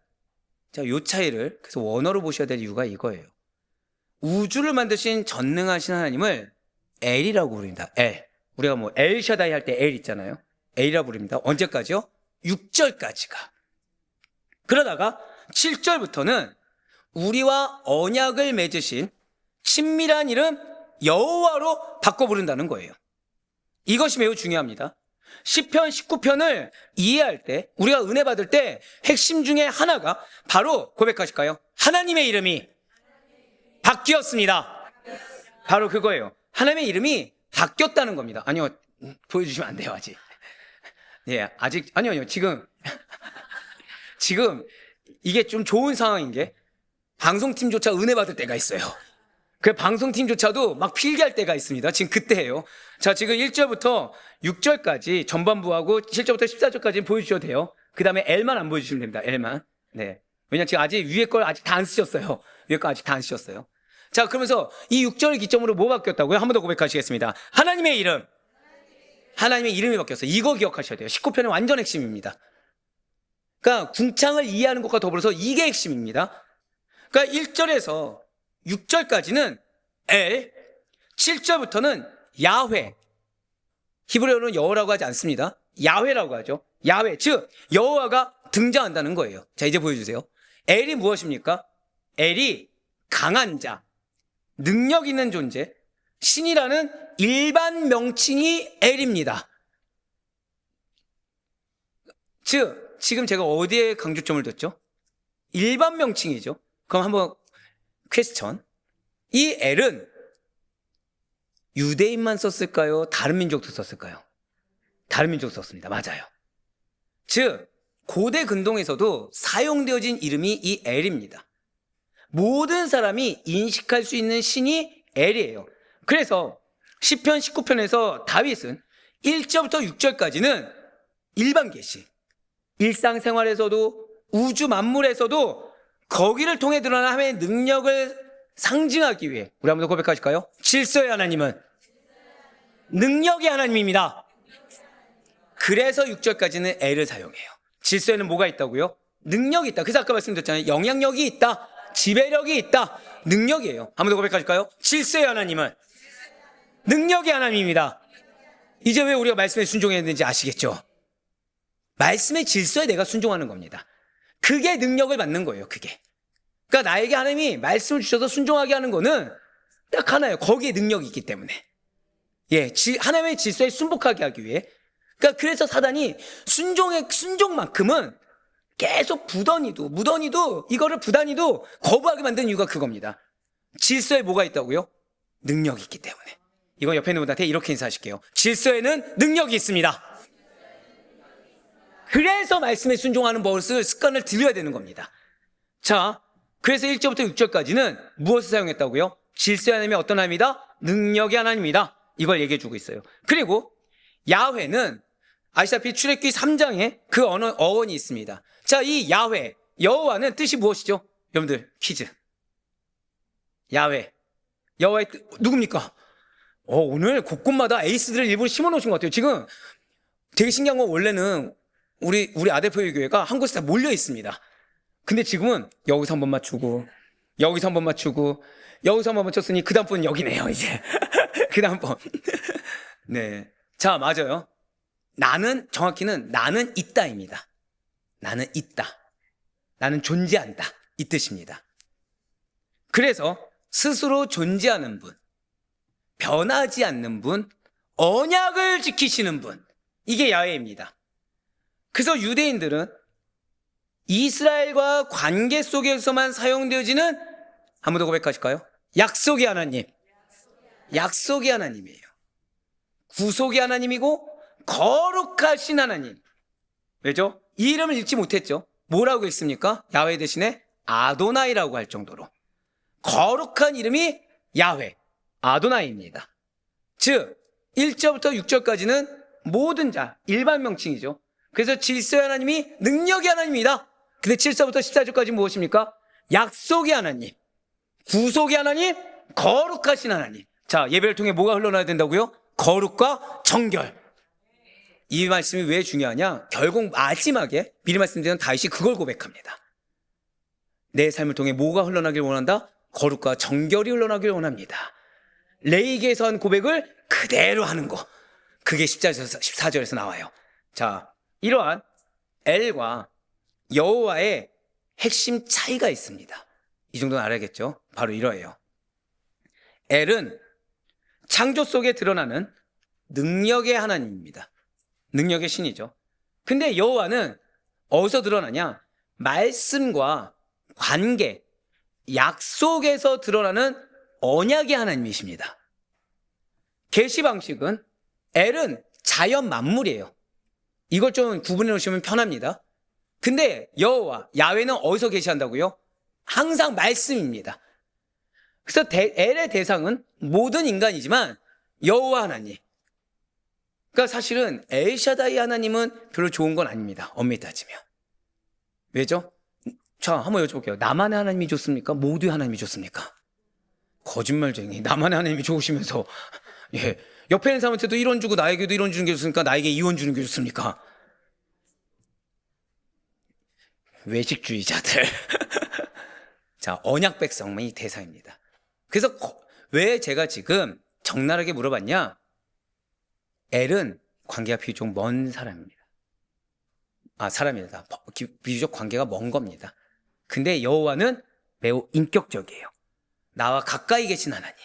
자, 요 차이를 그래서 원어로 보셔야 될 이유가 이거예요. 우주를 만드신 전능하신 하나님을 엘이라고 부릅니다. 엘. 우리가 뭐 엘샤다이 할 때 엘 있잖아요. 엘이라고 부릅니다. 언제까지요? 6절까지가. 그러다가 7절부터는 우리와 언약을 맺으신 친밀한 이름 여호와로 바꿔 부른다는 거예요. 이것이 매우 중요합니다. 시편 19편을 이해할 때, 우리가 은혜 받을 때 핵심 중에 하나가 바로 고백하실까요? 하나님의 이름이 바뀌었습니다. 바로 그거예요. 하나님의 이름이 바뀌었다는 겁니다. 아니요, 보여주시면 안 돼요, 아직. 예, 아직, 아니요, 지금 이게 좀 좋은 상황인 게 방송팀조차 은혜 받을 때가 있어요. 그 방송팀조차도 막 필기할 때가 있습니다. 지금 그때예요. 자, 지금 1절부터 6절까지 전반부하고 7절부터 14절까지는 보여주셔도 돼요. 그 다음에 L만 안 보여주시면 됩니다. L만. 네. 왜냐면 지금 아직 위에 걸 아직 다 안 쓰셨어요. 위에 거 아직 다 안 쓰셨어요. 자, 그러면서 이 6절 기점으로 뭐 바뀌었다고요? 한 번 더 고백하시겠습니다. 하나님의 이름. 하나님의 이름이 바뀌었어요. 이거 기억하셔야 돼요. 19편의 완전 핵심입니다. 그러니까 궁창을 이해하는 것과 더불어서 이게 핵심입니다. 그러니까 1절에서 6절까지는 엘, 7절부터는 야훼. 히브리어로는 여호라고 하지 않습니다. 야훼라고 하죠. 야훼, 즉 여호와가 등장한다는 거예요. 자, 이제 보여주세요. 엘이 무엇입니까? 엘이 강한 자, 능력 있는 존재, 신이라는 일반 명칭이 엘입니다. 즉 지금 제가 어디에 강조점을 뒀죠? 일반 명칭이죠. 그럼 한번 퀘스천. 이 엘은 유대인만 썼을까요? 다른 민족도 썼을까요? 다른 민족 썼습니다. 맞아요. 즉 고대 근동에서도 사용되어진 이름이 이 엘입니다. 모든 사람이 인식할 수 있는 신이 엘이에요. 그래서 시편 19편에서 다윗은 1절부터 6절까지는 일반 계시, 일상생활에서도 우주 만물에서도 거기를 통해 드러나는 하나님의 능력을 상징하기 위해 우리 한번 더 고백하실까요? 질서의 하나님은 능력의 하나님입니다. 그래서 6절까지는 L을 사용해요. 질서에는 뭐가 있다고요? 능력이 있다. 그래서 아까 말씀드렸잖아요. 영향력이 있다. 지배력이 있다. 능력이에요. 한번 더 고백하실까요? 질서의 하나님은 능력의 하나님입니다. 이제 왜 우리가 말씀에 순종해야 되는지 아시겠죠? 말씀의 질서에 내가 순종하는 겁니다. 그게 능력을 받는 거예요. 그게. 그러니까 나에게 하나님이 말씀을 주셔서 순종하게 하는 거는 딱 하나예요. 거기에 능력이 있기 때문에. 예, 하나님의 질서에 순복하게 하기 위해. 그러니까 그래서 사단이 순종만큼은 계속 무던히도 이거를 부단히도 거부하게 만든 이유가 그겁니다. 질서에 뭐가 있다고요? 능력이 있기 때문에. 이거 옆에 있는 분한테 이렇게 인사하실게요. 질서에는 능력이 있습니다. 그래서 말씀에 순종하는 버릇을 습관을 들여야 되는 겁니다. 자, 그래서 1절부터 6절까지는 무엇을 사용했다고요? 질서의 하나님이 어떤 하나님이다? 능력의 하나님이다. 이걸 얘기해 주고 있어요. 그리고 야훼는 아시다시피 출애굽기 3장에 그 어원이 있습니다. 자, 이 야훼, 여호와는 뜻이 무엇이죠? 여러분들 퀴즈. 야훼, 여호와의 뜻 누굽니까? 오늘 곳곳마다 에이스들을 일부러 심어놓으신 것 같아요. 지금 되게 신기한 건 원래는 우리 아대표의 교회가 한 곳에 다 몰려 있습니다. 근데 지금은 여기서 한 번 맞추고 여기서 한 번 맞추고 여기서 한 번 맞췄으니 그 다음 번 여기네요 이제. 그 다음 번. 네, 자, 맞아요. 정확히는 나는 있다입니다. 나는 있다, 나는 존재한다, 이 뜻입니다. 그래서 스스로 존재하는 분, 변하지 않는 분, 언약을 지키시는 분, 이게 야훼입니다. 그래서 유대인들은 이스라엘과 관계 속에서만 사용되어지는, 한 번 더 고백하실까요? 약속의 하나님. 약속의 하나님이에요. 구속의 하나님이고 거룩하신 하나님. 왜죠? 이 이름을 읽지 못했죠. 뭐라고 했습니까? 야훼 대신에 아도나이라고 할 정도로 거룩한 이름이 야훼, 아도나이입니다. 즉 1절부터 6절까지는 모든 자, 일반 명칭이죠. 그래서 질서의 하나님이 능력의 하나님입니다. 근데 7절부터 14절까지 무엇입니까? 약속의 하나님, 구속의 하나님, 거룩하신 하나님. 자, 예배를 통해 뭐가 흘러나야 된다고요? 거룩과 정결. 이 말씀이 왜 중요하냐? 결국 마지막에 미리 말씀드린 다윗이 그걸 고백합니다. 내 삶을 통해 뭐가 흘러나길 원한다? 거룩과 정결이 흘러나길 원합니다. 레위기에서 한 고백을 그대로 하는 거. 그게 14절에서 나와요. 자, 이러한 엘과 여호와의 핵심 차이가 있습니다. 이 정도는 알아야겠죠? 바로 이러해요. 엘은 창조 속에 드러나는 능력의 하나님입니다. 능력의 신이죠. 근데 여호와는 어디서 드러나냐? 말씀과 관계, 약속에서 드러나는 언약의 하나님이십니다. 계시 방식은 엘은 자연 만물이에요. 이걸 좀 구분해 놓으시면 편합니다. 근데 여호와, 야훼는 어디서 계시한다고요? 항상 말씀입니다. 그래서 엘의 대상은 모든 인간이지만 여호와 하나님. 그러니까 사실은 엘샤다이 하나님은 별로 좋은 건 아닙니다. 엄밀히 따지면. 왜죠? 자, 한번 여쭤볼게요. 나만의 하나님이 좋습니까? 모두의 하나님이 좋습니까? 거짓말쟁이. 나만의 하나님이 좋으시면서 예, 옆에 있는 사람한테도 1원 주고 나에게도 1원 주는 게 좋습니까? 나에게 2원 주는 게 좋습니까? 외식주의자들. 자, 언약 백성이 대상입니다. 그래서 왜 제가 지금 적나라하게 물어봤냐? 엘은 관계가 비교적 먼 사람입니다. 사람이다. 비교적 관계가 먼 겁니다. 근데 여호와는 매우 인격적이에요. 나와 가까이 계신 하나님,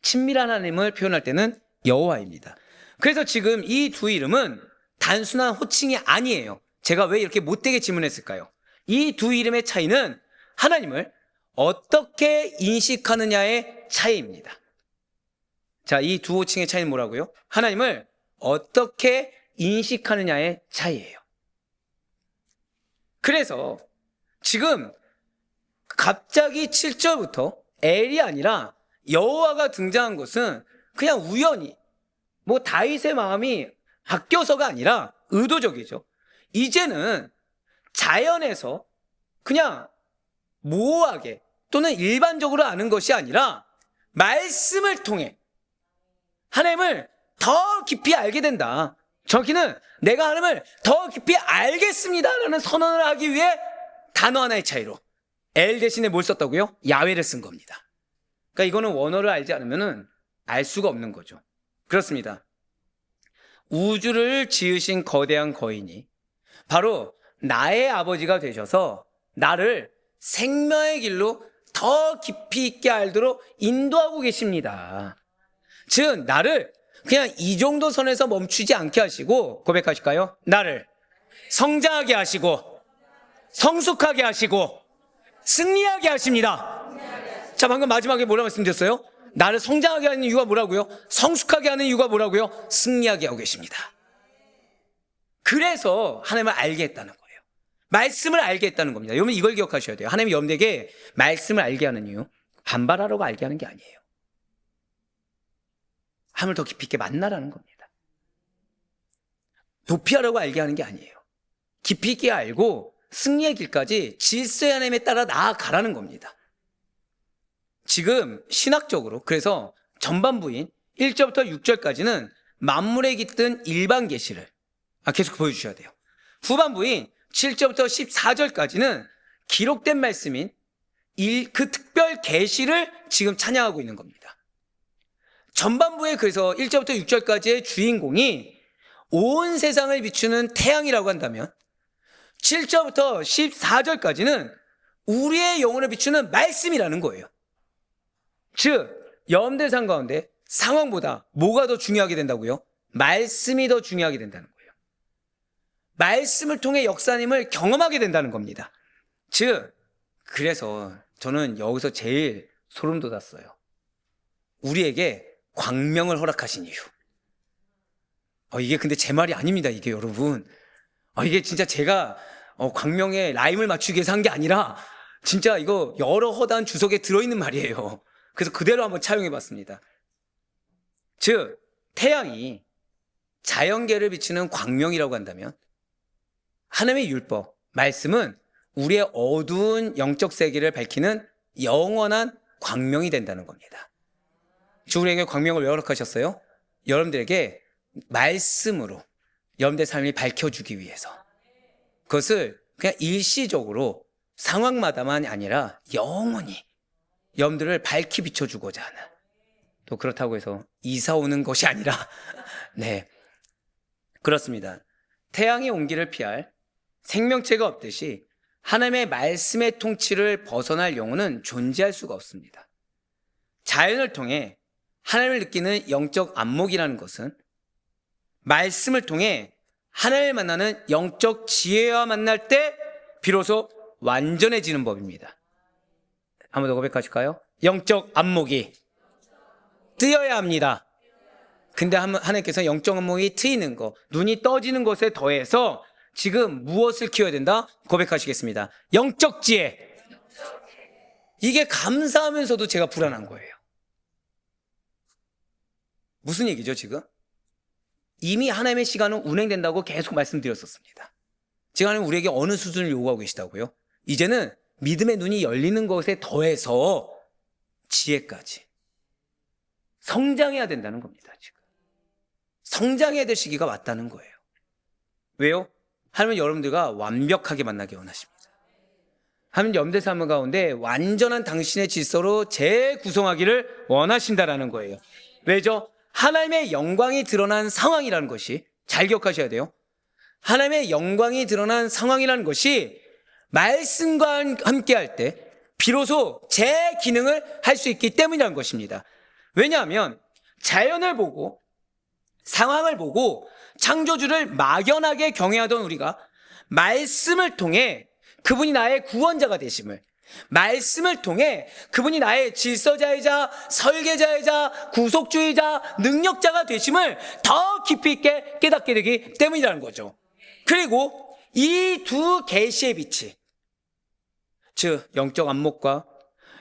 친밀한 하나님을 표현할 때는 여호와입니다. 그래서 지금 이 두 이름은 단순한 호칭이 아니에요. 제가 왜 이렇게 못되게 질문했을까요? 이 두 이름의 차이는 하나님을 어떻게 인식하느냐의 차이입니다. 자, 이 두 호칭의 차이는 뭐라고요? 하나님을 어떻게 인식하느냐의 차이예요. 그래서 지금 갑자기 7절부터 엘이 아니라 여호와가 등장한 것은 그냥 우연히, 뭐 다윗의 마음이 바뀌어서가 아니라 의도적이죠. 이제는 자연에서 그냥 모호하게 또는 일반적으로 아는 것이 아니라 말씀을 통해 하나님을 더 깊이 알게 된다. 정확히는 내가 하나님을 더 깊이 알겠습니다라는 선언을 하기 위해 단어 하나의 차이로 엘 대신에 뭘 썼다고요? 야훼를 쓴 겁니다. 그러니까 이거는 원어를 알지 않으면 알 수가 없는 거죠. 그렇습니다. 우주를 지으신 거대한 거인이 바로 나의 아버지가 되셔서 나를 생명의 길로 더 깊이 있게 알도록 인도하고 계십니다. 즉 나를 그냥 이 정도 선에서 멈추지 않게 하시고, 고백하실까요? 나를 성장하게 하시고 성숙하게 하시고 승리하게 하십니다. 자, 방금 마지막에 뭐라고 말씀드렸어요? 나를 성장하게 하는 이유가 뭐라고요? 성숙하게 하는 이유가 뭐라고요? 승리하게 하고 계십니다. 그래서 하나님을 알게 했다는 거예요. 말씀을 알게 했다는 겁니다. 여러분 이걸 기억하셔야 돼요. 하나님이 여러분에게 말씀을 알게 하는 이유, 반발하라고 알게 하는 게 아니에요. 하나님을 더 깊이 있게 만나라는 겁니다. 도피하라고 알게 하는 게 아니에요. 깊이 있게 알고 승리의 길까지 질서의 하나님에 따라 나아가라는 겁니다. 지금 신학적으로 그래서 전반부인 1절부터 6절까지는 만물에 깃든 일반 계시를 계속 보여주셔야 돼요. 후반부인 7절부터 14절까지는 기록된 말씀인 그 특별 계시를 지금 찬양하고 있는 겁니다. 전반부에 그래서 1절부터 6절까지의 주인공이 온 세상을 비추는 태양이라고 한다면 7절부터 14절까지는 우리의 영혼을 비추는 말씀이라는 거예요. 즉 염대상 가운데 상황보다 뭐가 더 중요하게 된다고요? 말씀이 더 중요하게 된다는 거예요. 말씀을 통해 역사님을 경험하게 된다는 겁니다. 즉 그래서 저는 여기서 제일 소름 돋았어요. 우리에게 광명을 허락하신 이유. 이게 근데 제 말이 아닙니다. 이게 여러분. 이게 진짜 제가 광명에 라임을 맞추기 위해서 한 게 아니라 진짜 이거 여러 허다한 주석에 들어있는 말이에요. 그래서 그대로 한번 차용해 봤습니다. 즉 태양이 자연계를 비추는 광명이라고 한다면 하나님의 율법, 말씀은 우리의 어두운 영적 세계를 밝히는 영원한 광명이 된다는 겁니다. 주 우리에게 광명을 왜 허락하셨어요? 여러분들에게 말씀으로 여러분들의 삶이 밝혀주기 위해서. 그것을 그냥 일시적으로 상황마다만 아니라 영원히 여러분들을 밝히 비춰주고자 하는, 또 그렇다고 해서 이사 오는 것이 아니라 네, 그렇습니다. 태양의 온기를 피할 생명체가 없듯이 하나님의 말씀의 통치를 벗어날 영혼은 존재할 수가 없습니다. 자연을 통해 하나님을 느끼는 영적 안목이라는 것은 말씀을 통해 하나님을 만나는 영적 지혜와 만날 때 비로소 완전해지는 법입니다. 한 번 더 고백하실까요? 영적 안목이 뜨여야 합니다. 근데 하나님께서 영적 안목이 트이는 것, 눈이 떠지는 것에 더해서 지금 무엇을 키워야 된다? 고백하시겠습니다. 영적 지혜. 이게 감사하면서도 제가 불안한 거예요. 무슨 얘기죠 지금? 이미 하나님의 시간은 운행된다고 계속 말씀드렸었습니다. 지금 하나님 우리에게 어느 수준을 요구하고 계시다고요? 이제는 믿음의 눈이 열리는 것에 더해서 지혜까지 성장해야 된다는 겁니다. 지금 성장해야 될 시기가 왔다는 거예요. 왜요? 하나님은 여러분들과 완벽하게 만나기 원하십니다. 하나님 염대삼음 가운데 완전한 당신의 질서로 재구성하기를 원하신다라는 거예요. 왜죠? 하나님의 영광이 드러난 상황이라는 것이, 잘 기억하셔야 돼요. 하나님의 영광이 드러난 상황이라는 것이 말씀과 함께 할 때 비로소 제 기능을 할 수 있기 때문이라는 것입니다. 왜냐하면 자연을 보고 상황을 보고 창조주를 막연하게 경외하던 우리가 말씀을 통해 그분이 나의 구원자가 되심을, 말씀을 통해 그분이 나의 질서자이자 설계자이자 구속주의자 능력자가 되심을 더 깊이 있게 깨닫게 되기 때문이라는 거죠. 그리고 이 두 계시의 빛이, 즉 영적 안목과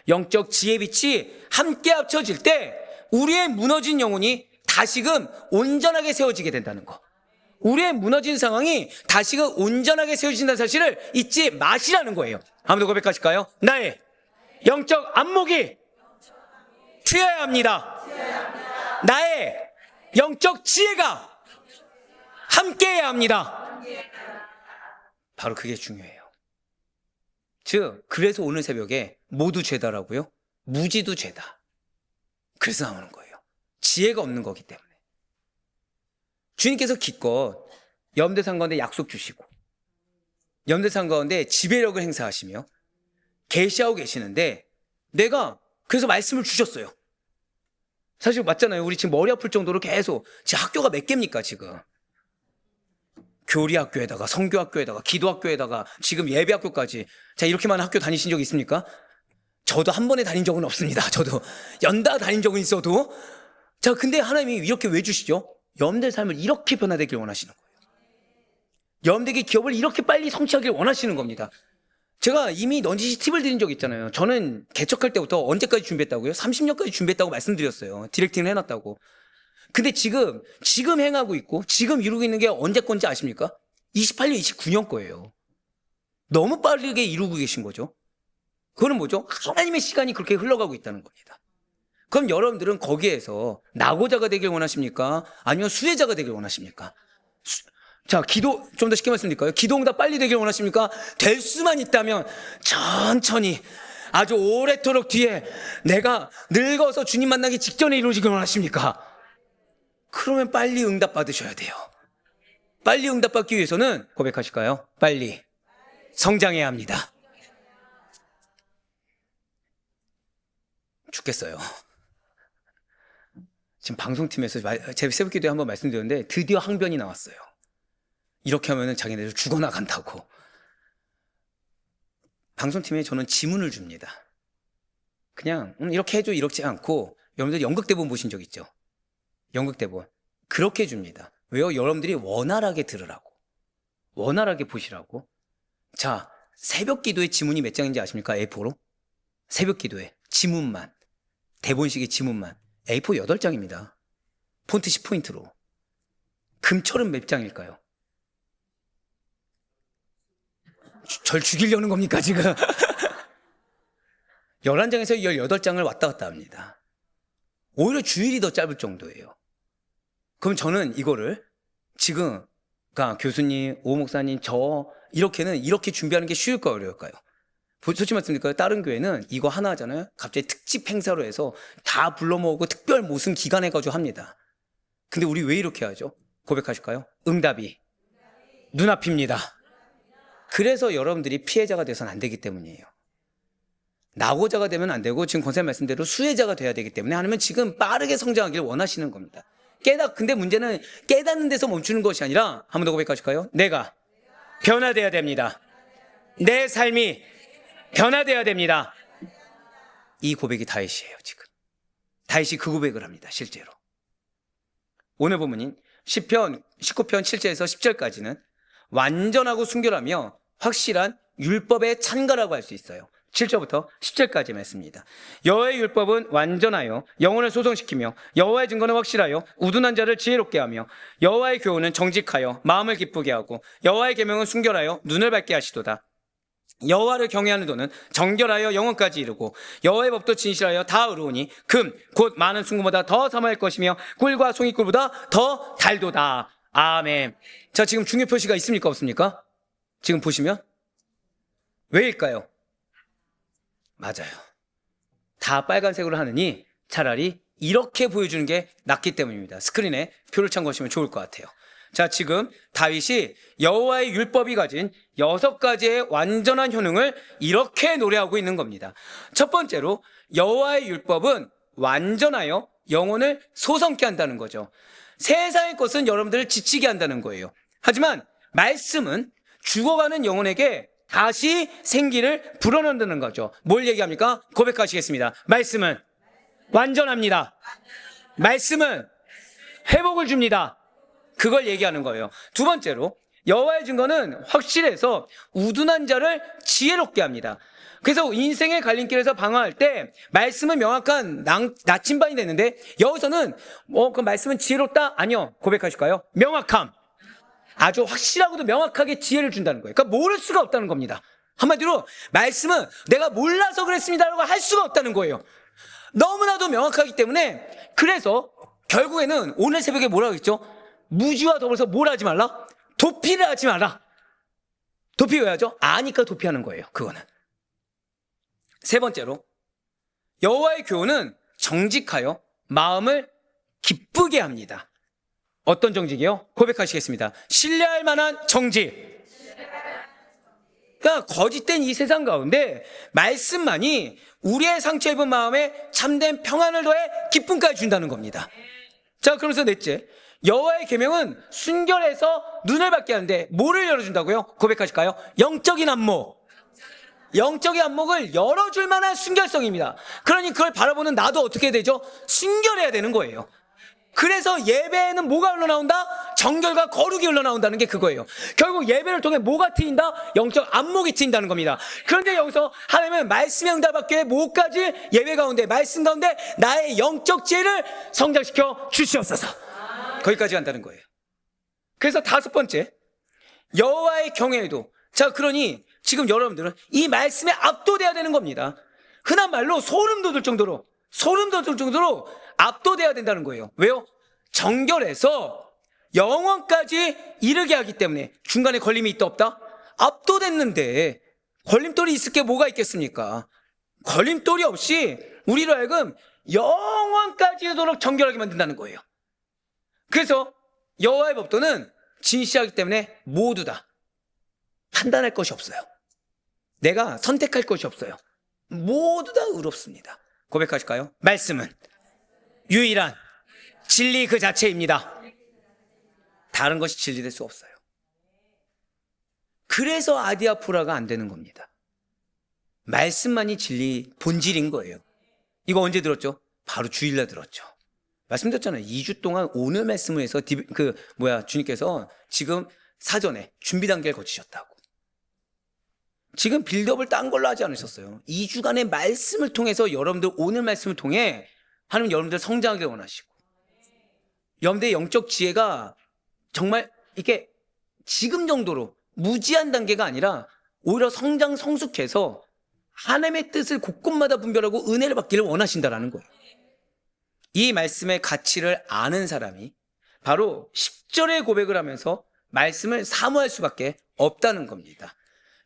영적 지혜의 빛이 함께 합쳐질 때 우리의 무너진 영혼이 다시금 온전하게 세워지게 된다는 거, 우리의 무너진 상황이 다시금 온전하게 세워진다는 사실을 잊지 마시라는 거예요. 한번 더 고백하실까요? 나의 영적 안목이 트여야 합니다. 나의 영적 지혜가 함께해야 합니다. 바로 그게 중요해요. 즉 그래서 오늘 새벽에 모두 죄다라고요? 무지도 죄다. 그래서 나오는 거예요. 지혜가 없는 거기 때문에. 주님께서 기껏 염대상 가운데 약속 주시고 염대상 가운데 지배력을 행사하시며 계시하고 계시는데 내가 그래서 말씀을 주셨어요. 사실 맞잖아요. 우리 지금 머리 아플 정도로 계속, 제 학교가 몇 개입니까 지금? 교리학교에다가 성교학교에다가 기도학교에다가 지금 예배학교까지, 자 이렇게 많은 학교 다니신 적 있습니까? 저도 한 번에 다닌 적은 없습니다. 저도 연달아 다닌 적은 있어도. 자 근데 하나님이 이렇게 왜 주시죠? 여러분들의 삶을 이렇게 변화되길 원하시는 거예요. 여러분들에게 기업을 이렇게 빨리 성취하길 원하시는 겁니다. 제가 이미 넌지시 팁을 드린 적 있잖아요. 저는 개척할 때부터 언제까지 준비했다고요? 30년까지 준비했다고 말씀드렸어요. 디렉팅을 해놨다고. 근데 지금 행하고 있고 지금 이루고 있는 게 언제 건지 아십니까? 28년, 29년 거예요. 너무 빠르게 이루고 계신 거죠. 그거는 뭐죠? 하나님의 시간이 그렇게 흘러가고 있다는 겁니다. 그럼 여러분들은 거기에서 낙오자가 되길 원하십니까? 아니면 수혜자가 되길 원하십니까? 자, 기도 좀 더 쉽게 말씀드릴까요? 기도응답 빨리 되길 원하십니까? 될 수만 있다면 천천히 아주 오래도록 뒤에 내가 늙어서 주님 만나기 직전에 이루어지길 원하십니까? 그러면 빨리 응답 받으셔야 돼요. 빨리 응답 받기 위해서는 고백하실까요? 빨리 성장해야 합니다. 죽겠어요. 지금 방송팀에서 제 새벽기도에 한번 말씀드렸는데 드디어 항변이 나왔어요. 이렇게 하면은 자기네들 죽어나간다고. 방송팀에 저는 지문을 줍니다. 그냥 이렇게 해줘 이렇지 않고, 여러분들 연극대본 보신 적 있죠? 연극대본 그렇게 줍니다. 왜요? 여러분들이 원활하게 들으라고, 원활하게 보시라고. 자, 새벽기도의 지문이 몇 장인지 아십니까? A4로 새벽기도의 지문만, 대본식의 지문만 A4 8장입니다. 폰트 10포인트로. 금철은 몇 장일까요? 절 죽이려는 겁니까 지금? 11장에서 18장을 왔다 갔다 합니다. 오히려 주일이 더 짧을 정도예요. 그럼 저는 이거를 지금, 그러니까 교수님, 오 목사님, 저 이렇게 준비하는 게 쉬울까요, 어려울까요? 솔직히 말씀드릴까요? 다른 교회는 이거 하나 하잖아요. 갑자기 특집 행사로 해서 다 불러 모으고 특별 모순 기간 해가지고 합니다. 근데 우리 왜 이렇게 하죠? 고백하실까요? 응답이 눈앞입니다. 그래서 여러분들이 피해자가 돼서는 안 되기 때문이에요. 낙오자가 되면 안 되고, 지금 권사님 말씀대로 수혜자가 돼야 되기 때문에 하나님은 지금 빠르게 성장하기를 원하시는 겁니다. 근데 문제는 깨닫는 데서 멈추는 것이 아니라, 한 번 더 고백하실까요? 내가 변화돼야 됩니다. 내 삶이 변화돼야 됩니다. 이 고백이 다윗이에요. 지금 다윗이 그 고백을 합니다. 실제로 오늘 본문인 시편 19편 7절에서 10절까지는 완전하고 순결하며 확실한 율법의 찬가라고 할 수 있어요. 7절부터 10절까지 말씀입니다. 여호와의 율법은 완전하여 영혼을 소성시키며 여호와의 증거는 확실하여 우둔한 자를 지혜롭게 하며 여호와의 교훈은 정직하여 마음을 기쁘게 하고 여호와의 계명은 순결하여 눈을 밝게 하시도다. 여호와를 경외하는 도는 정결하여 영혼까지 이르고 여호와의 법도 진실하여 다 의로우니 금 곧 많은 순금보다 더 사모할 것이며 꿀과 송이꿀보다 더 달도다. 아멘. 자, 지금 중요 표시가 있습니까 없습니까? 지금 보시면 왜일까요? 맞아요. 다 빨간색으로 하느니 차라리 이렇게 보여주는 게 낫기 때문입니다. 스크린에 표를 참고하시면 좋을 것 같아요. 자, 지금 다윗이 여호와의 율법이 가진 6가지의 완전한 효능을 이렇게 노래하고 있는 겁니다. 첫 번째로 여호와의 율법은 완전하여 영혼을 소성케 한다는 거죠. 세상의 것은 여러분들을 지치게 한다는 거예요. 하지만 말씀은 죽어가는 영혼에게 다시 생기를 불어넣는다는 거죠. 뭘 얘기합니까? 고백하시겠습니다. 말씀은 완전합니다. 말씀은 회복을 줍니다. 그걸 얘기하는 거예요. 두 번째로 여호와의 증거는 확실해서 우둔한 자를 지혜롭게 합니다. 그래서 인생의 갈림길에서 방황할 때 말씀은 명확한 나침반이 되는데, 여기서는 그 말씀은 지혜롭다? 아니요. 고백하실까요? 명확함. 아주 확실하고도 명확하게 지혜를 준다는 거예요. 그러니까 모를 수가 없다는 겁니다. 한마디로 말씀은 내가 몰라서 그랬습니다라고 할 수가 없다는 거예요. 너무나도 명확하기 때문에, 그래서 결국에는 오늘 새벽에 뭐라고 했죠? 무지와 더불어서 뭘 하지 말라? 도피를 하지 마라. 도피 왜 하죠? 아니까 도피하는 거예요. 그거는. 세 번째로 여호와의 교훈은 정직하여 마음을 기쁘게 합니다. 어떤 정직이요? 고백하시겠습니다. 신뢰할 만한 정직. 그러니까 거짓된 이 세상 가운데 말씀만이 우리의 상처 입은 마음에 참된 평안을 더해 기쁨까지 준다는 겁니다. 자, 그러면서 넷째, 여호와의 계명은 순결해서 눈을 밝게 하는데 뭐를 열어준다고요? 고백하실까요? 영적인 안목. 영적인 안목을 열어줄 만한 순결성입니다. 그러니 그걸 바라보는 나도 어떻게 되죠? 순결해야 되는 거예요. 그래서 예배에는 뭐가 흘러나온다? 정결과 거룩이 흘러나온다는 게 그거예요. 결국 예배를 통해 뭐가 트인다? 영적 안목이 트인다는 겁니다. 그런데 여기서 하나님은 말씀의 응답받기 위해 뭐까지? 예배 가운데, 말씀 가운데 나의 영적 지혜를 성장시켜 주시옵소서. 거기까지 간다는 거예요. 그래서 다섯 번째, 여호와의 경외에도. 자, 그러니 지금 여러분들은 이 말씀에 압도돼야 되는 겁니다. 흔한 말로 소름 돋을 정도로 압도돼야 된다는 거예요. 왜요? 정결해서 영원까지 이르게 하기 때문에. 중간에 걸림이 있다 없다? 압도됐는데 걸림돌이 있을 게 뭐가 있겠습니까? 걸림돌이 없이 우리로 하여금 영원까지 이르도록 정결하게 만든다는 거예요. 그래서 여호와의 법도는 진실하기 때문에 모두 다 판단할 것이 없어요. 내가 선택할 것이 없어요. 모두 다 의롭습니다. 고백하실까요? 말씀은 유일한 진리 그 자체입니다. 다른 것이 진리될 수 없어요. 그래서 아디아포라가 안 되는 겁니다. 말씀만이 진리 본질인 거예요. 이거 언제 들었죠? 바로 주일날 들었죠. 말씀드렸잖아요. 2주 동안 오늘 말씀을 해서 주님께서 지금 사전에 준비 단계를 거치셨다고. 지금 빌드업을 딴 걸로 하지 않으셨어요. 2주간의 말씀을 통해서 여러분들 오늘 말씀을 통해 하나님 여러분들 성장하길 원하시고, 여러분들의 영적 지혜가 정말 이렇게 지금 정도로 무지한 단계가 아니라 오히려 성장 성숙해서 하나님의 뜻을 곳곳마다 분별하고 은혜를 받기를 원하신다라는 거예요. 이 말씀의 가치를 아는 사람이 바로 10절의 고백을 하면서 말씀을 사모할 수밖에 없다는 겁니다.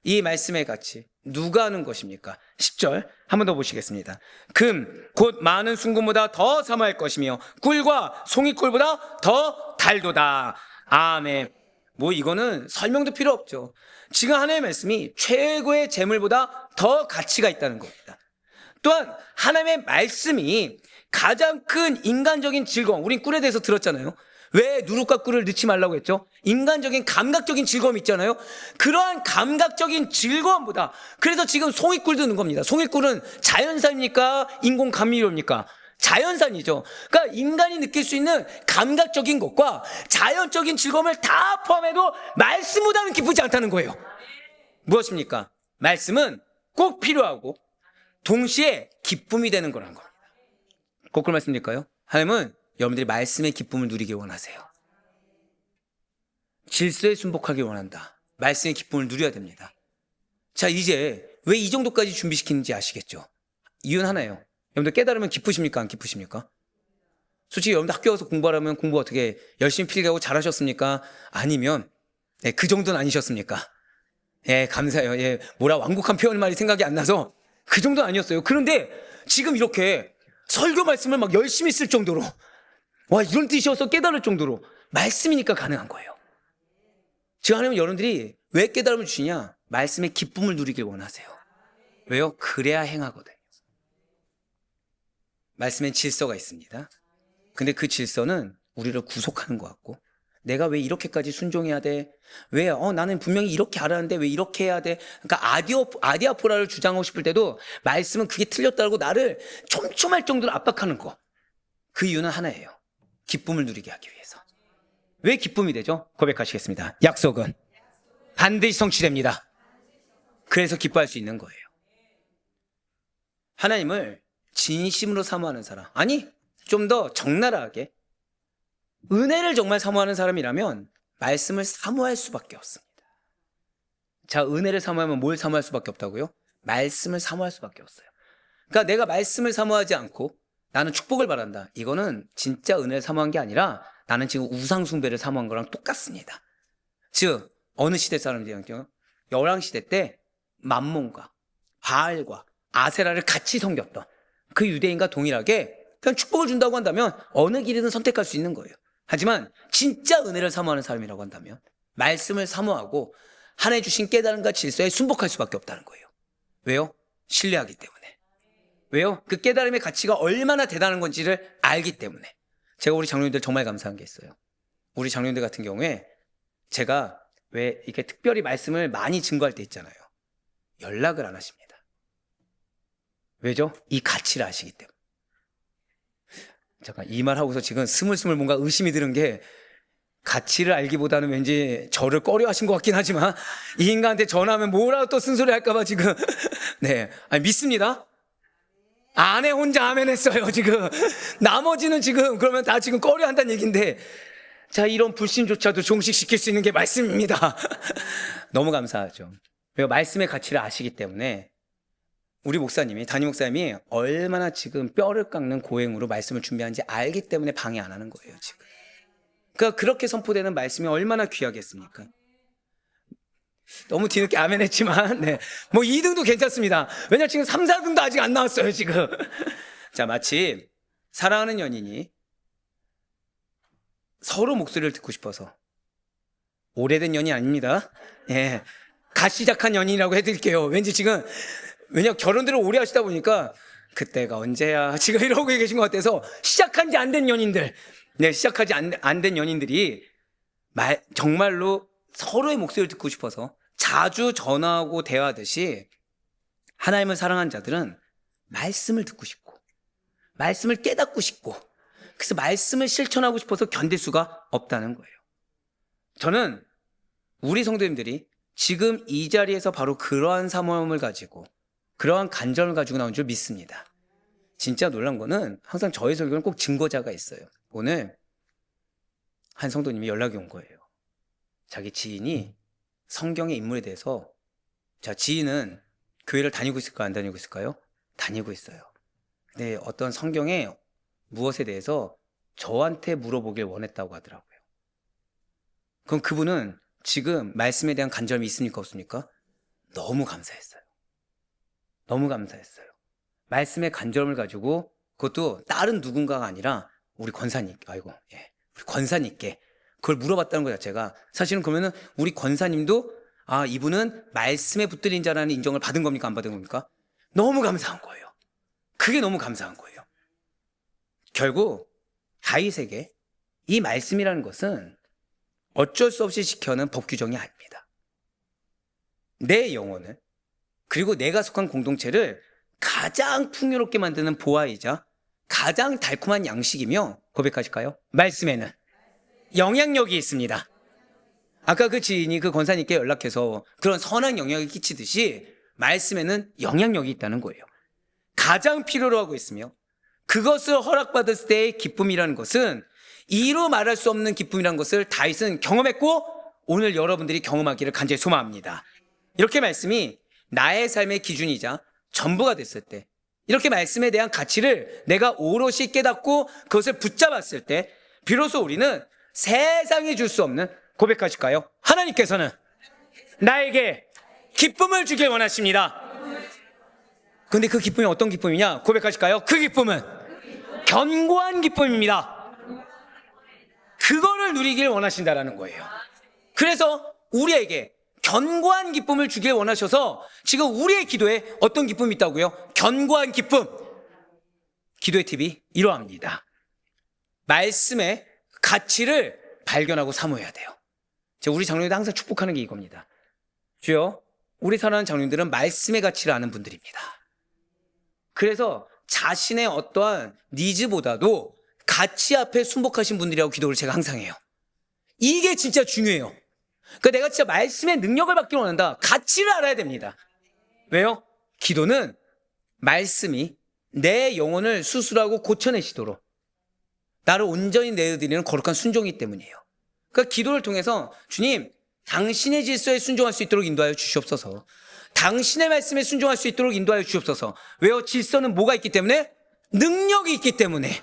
이 말씀의 가치 누가 아는 것입니까? 10절 한 번 더 보시겠습니다. 금 곧 많은 순금보다 더 사모할 것이며 꿀과 송이꿀보다 더 달도다. 아멘. 뭐 이거는 설명도 필요 없죠. 지금 하나님의 말씀이 최고의 재물보다 더 가치가 있다는 겁니다. 또한 하나님의 말씀이 가장 큰 인간적인 즐거움, 우린 꿀에 대해서 들었잖아요. 왜 누룩과 꿀을 넣지 말라고 했죠? 인간적인 감각적인 즐거움이 있잖아요. 그러한 감각적인 즐거움보다, 그래서 지금 송이꿀도 넣는 겁니다. 송이꿀은 자연산입니까? 인공 감미료입니까? 자연산이죠. 그러니까 인간이 느낄 수 있는 감각적인 것과 자연적인 즐거움을 다 포함해도 말씀보다는 기쁘지 않다는 거예요. 무엇입니까? 말씀은 꼭 필요하고 동시에 기쁨이 되는 거라는 겁니다. 거꾸로 말씀드릴까요? 하나님은 여러분들이 말씀의 기쁨을 누리기 원하세요. 질서에 순복하기 원한다. 말씀의 기쁨을 누려야 됩니다. 자, 이제 왜 이 정도까지 준비시키는지 아시겠죠? 이유는 하나예요. 여러분들 깨달으면 기쁘십니까? 안 기쁘십니까? 솔직히 여러분들 학교 가서 공부하려면 공부 어떻게 열심히 필기하고 잘하셨습니까? 아니면 그 정도는 아니셨습니까? 감사해요. 뭐라 완곡한 표현 말이 생각이 안 나서 그 정도는 아니었어요. 그런데 지금 이렇게 설교 말씀을 막 열심히 쓸 정도로, 와, 이런 뜻이어서 깨달을 정도로 말씀이니까 가능한 거예요. 지금 하나님은 여러분들이 왜 깨달음을 주시냐? 말씀의 기쁨을 누리길 원하세요. 왜요? 그래야 행하거든요. 말씀엔 질서가 있습니다. 근데 그 질서는 우리를 구속하는 것 같고, 내가 왜 이렇게까지 순종해야 돼? 왜? 나는 분명히 이렇게 알았는데 왜 이렇게 해야 돼? 그러니까 아디아포라를 주장하고 싶을 때도 말씀은 그게 틀렸다고 나를 촘촘할 정도로 압박하는 거. 그 이유는 하나예요. 기쁨을 누리게 하기 위해서. 왜 기쁨이 되죠? 고백하시겠습니다. 약속은 반드시 성취됩니다. 그래서 기뻐할 수 있는 거예요. 하나님을 진심으로 사모하는 사람, 아니 좀 더 적나라하게 은혜를 정말 사모하는 사람이라면 말씀을 사모할 수밖에 없습니다. 자, 은혜를 사모하면 뭘 사모할 수밖에 없다고요? 말씀을 사모할 수밖에 없어요. 그러니까 내가 말씀을 사모하지 않고 나는 축복을 바란다. 이거는 진짜 은혜를 사모한 게 아니라 나는 지금 우상 숭배를 사모한 거랑 똑같습니다. 즉 어느 시대 사람들이요? 열왕시대 때 맘몬과 바알과 아세라를 같이 섬겼던 그 유대인과 동일하게 그냥 축복을 준다고 한다면 어느 길이든 선택할 수 있는 거예요. 하지만 진짜 은혜를 사모하는 사람이라고 한다면 말씀을 사모하고 하나님 주신 깨달음과 질서에 순복할 수밖에 없다는 거예요. 왜요? 신뢰하기 때문에. 왜요? 그 깨달음의 가치가 얼마나 대단한 건지를 알기 때문에. 제가 우리 장로님들 정말 감사한 게 있어요. 우리 장로님들 같은 경우에 제가 왜 이렇게 특별히 말씀을 많이 증거할 때 있잖아요. 연락을 안 하십니다. 왜죠? 이 가치를 아시기 때문에. 잠깐 이 말 하고서 지금 스물스물 뭔가 의심이 드는 게 가치를 알기보다는 왠지 저를 꺼려 하신 것 같긴 하지만 이 인간한테 전화하면 뭐라도 또 쓴소리 할까봐 지금 네, 아니, 믿습니다. 아내 혼자 아멘 했어요 지금. 나머지는 지금 그러면 다 지금 꺼려 한다는 얘기인데 자 이런 불신조차도 종식시킬 수 있는 게 말씀입니다. 너무 감사하죠. 왜요? 말씀의 가치를 아시기 때문에 우리 목사님이 담임 목사님이 얼마나 지금 뼈를 깎는 고행으로 말씀을 준비하는지 알기 때문에 방해 안 하는 거예요 지금. 그러니까 그렇게 선포되는 말씀이 얼마나 귀하겠습니까? 너무 뒤늦게 아멘 했지만 네. 뭐 2등도 괜찮습니다. 왜냐면 지금 3, 4등도 아직 안 나왔어요 지금. 자 마치 사랑하는 연인이 서로 목소리를 듣고 싶어서 오래된 연인 아닙니다. 예, 갓 시작한 연인이라고 해드릴게요. 왠지 지금 왜냐면 결혼들을 오래 하시다 보니까 그때가 언제야 지금 이러고 계신 것 같아서 시작한 지 안 된 연인들 네, 시작하지 안 된 연인들이 정말로 서로의 목소리를 듣고 싶어서 자주 전화하고 대화하듯이 하나님을 사랑하는 자들은 말씀을 듣고 싶고 말씀을 깨닫고 싶고 그래서 말씀을 실천하고 싶어서 견딜 수가 없다는 거예요. 저는 우리 성도님들이 지금 이 자리에서 바로 그러한 사모함을 가지고 그러한 간절을 가지고 나온 줄 믿습니다. 진짜 놀란 거는 항상 저의 설교는 꼭 증거자가 있어요. 오늘 한 성도님이 연락이 온 거예요. 자기 지인이 성경의 인물에 대해서 자 지인은 교회를 다니고 있을까 안 다니고 있을까요? 다니고 있어요. 근데 어떤 성경의 무엇에 대해서 저한테 물어보길 원했다고 하더라고요. 그럼 그분은 지금 말씀에 대한 간절함이 있습니까 없습니까? 너무 감사했어요. 너무 감사했어요. 말씀의 간절함을 가지고 그것도 다른 누군가가 아니라 우리 권사님, 우리 권사님께 그걸 물어봤다는 것 자체가 사실은 그러면은 우리 권사님도 아 이분은 말씀에 붙들린 자라는 인정을 받은 겁니까 안 받은 겁니까? 너무 감사한 거예요. 그게 너무 감사한 거예요. 결국 다윗에게 이 말씀이라는 것은 어쩔 수 없이 지켜는 법 규정이 아닙니다. 내 영혼을 그리고 내가 속한 공동체를 가장 풍요롭게 만드는 보화이자 가장 달콤한 양식이며 고백하실까요? 말씀에는 영향력이 있습니다. 아까 그 지인이 그 권사님께 연락해서 그런 선한 영향을 끼치듯이 말씀에는 영향력이 있다는 거예요. 가장 필요로 하고 있으며 그것을 허락받았을 때의 기쁨이라는 것은 이루 말할 수 없는 기쁨이라는 것을 다윗은 경험했고 오늘 여러분들이 경험하기를 간절히 소망합니다. 이렇게 말씀이 나의 삶의 기준이자 전부가 됐을 때 이렇게 말씀에 대한 가치를 내가 오롯이 깨닫고 그것을 붙잡았을 때 비로소 우리는 세상이 줄 수 없는 고백하실까요? 하나님께서는 나에게 기쁨을 주길 원하십니다. 그런데 그 기쁨이 어떤 기쁨이냐? 고백하실까요? 그 기쁨은 견고한 기쁨입니다. 그거를 누리길 원하신다라는 거예요. 그래서 우리에게 견고한 기쁨을 주길 원하셔서 지금 우리의 기도에 어떤 기쁨이 있다고요? 견고한 기쁨. 기도의 팁이 이러합니다. 말씀의 가치를 발견하고 사모해야 돼요. 우리 장로님들 항상 축복하는 게 이겁니다. 주여, 우리 사랑하는 장로님들은 말씀의 가치를 아는 분들입니다. 그래서 자신의 어떠한 니즈보다도 가치 앞에 순복하신 분들이라고 기도를 제가 항상 해요. 이게 진짜 중요해요. 그러니까 내가 진짜 말씀의 능력을 받기 원한다. 가치를 알아야 됩니다. 왜요? 기도는 말씀이 내 영혼을 수술하고 고쳐내시도록 나를 온전히 내어드리는 거룩한 순종이기 때문이에요. 그러니까 기도를 통해서 주님, 당신의 질서에 순종할 수 있도록 인도하여 주시옵소서. 당신의 말씀에 순종할 수 있도록 인도하여 주시옵소서. 왜요? 질서는 뭐가 있기 때문에? 능력이 있기 때문에.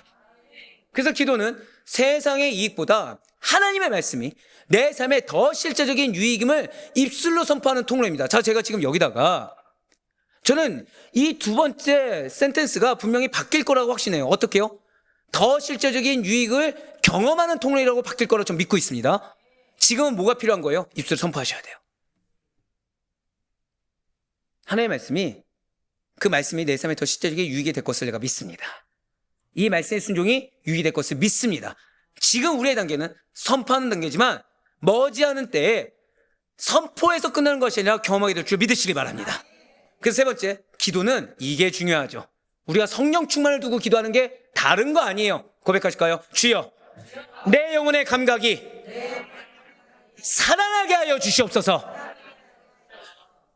그래서 기도는 세상의 이익보다 하나님의 말씀이 내 삶에 더 실제적인 유익임을 입술로 선포하는 통로입니다. 자, 제가 지금 여기다가 저는 이 두 번째 센텐스가 분명히 바뀔 거라고 확신해요. 어떻게요? 더 실제적인 유익을 경험하는 통로이라고 바뀔 거라고 좀 믿고 있습니다. 지금은 뭐가 필요한 거예요? 입술로 선포하셔야 돼요. 하나님의 말씀이 그 말씀이 내 삶에 더 실제적인 유익이 될 것을 내가 믿습니다. 이 말씀의 순종이 유익이 될 것을 믿습니다. 지금 우리의 단계는 선포하는 단계지만 머지않은 때에 선포에서 끝나는 것이 아니라 경험하게 될 줄 믿으시기 바랍니다. 그래서 세 번째, 기도는 이게 중요하죠. 우리가 성령 충만을 두고 기도하는 게 다른 거 아니에요. 고백하실까요? 주여, 내 영혼의 감각이 살아나게 하여 주시옵소서.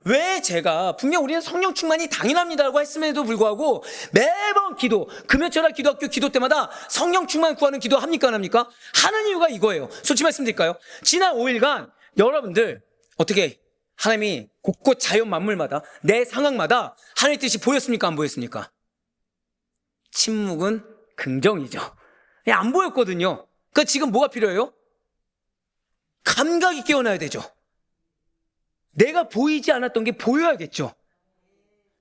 왜 제가 분명 우리는 성령 충만이 당연합니다라고 했음에도 불구하고 매번 기도, 금요철학 기도학교 기도 때마다 성령 충만 구하는 기도 합니까 안 합니까? 하는 이유가 이거예요. 솔직히 말씀드릴까요? 지난 5일간 여러분들 어떻게 하나님이 곳곳 자연 만물마다 내 상황마다 하나님의 뜻이 보였습니까 안 보였습니까? 침묵은 긍정이죠. 안 보였거든요. 그러니까 지금 뭐가 필요해요? 감각이 깨어나야 되죠. 내가 보이지 않았던 게 보여야겠죠.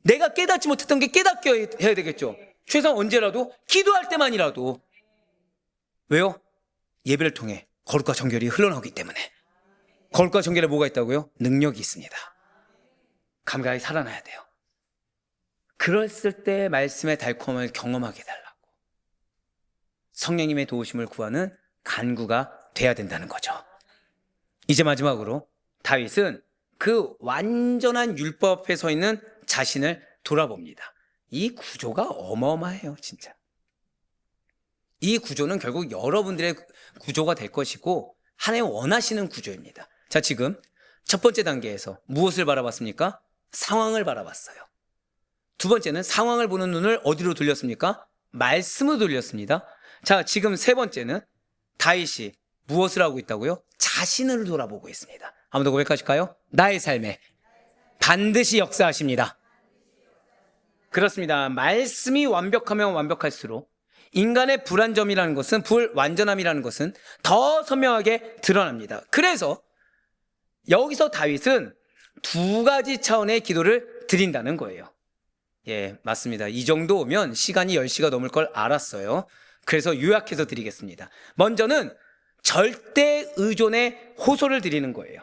내가 깨닫지 못했던 게 깨닫게 해야 되겠죠. 최소한 언제라도 기도할 때만이라도. 왜요? 예배를 통해 거룩과 정결이 흘러나오기 때문에. 거룩과 정결에 뭐가 있다고요? 능력이 있습니다. 감각이 살아나야 돼요. 그랬을 때 말씀의 달콤함을 경험하게 해달라고. 성령님의 도우심을 구하는 간구가 돼야 된다는 거죠. 이제 마지막으로 다윗은 그 완전한 율법 앞에 서 있는 자신을 돌아봅니다. 이 구조가 어마어마해요, 진짜. 이 구조는 결국 여러분들의 구조가 될 것이고 하나님 원하시는 구조입니다. 자, 지금 첫 번째 단계에서 무엇을 바라봤습니까? 상황을 바라봤어요. 두 번째는 상황을 보는 눈을 어디로 돌렸습니까? 말씀으로 돌렸습니다. 자, 지금 세 번째는 다윗이 무엇을 하고 있다고요? 자신을 돌아보고 있습니다. 한 번 더 고백하실까요? 나의 삶에 반드시 역사하십니다. 그렇습니다. 말씀이 완벽하면 완벽할수록 인간의 불완전이라는 것은, 불완전함이라는 것은 더 선명하게 드러납니다. 그래서 여기서 다윗은 두 가지 차원의 기도를 드린다는 거예요. 예, 맞습니다. 이 정도 오면 시간이 10시가 넘을 걸 알았어요. 그래서 요약해서 드리겠습니다. 먼저는 절대 의존의 호소를 드리는 거예요.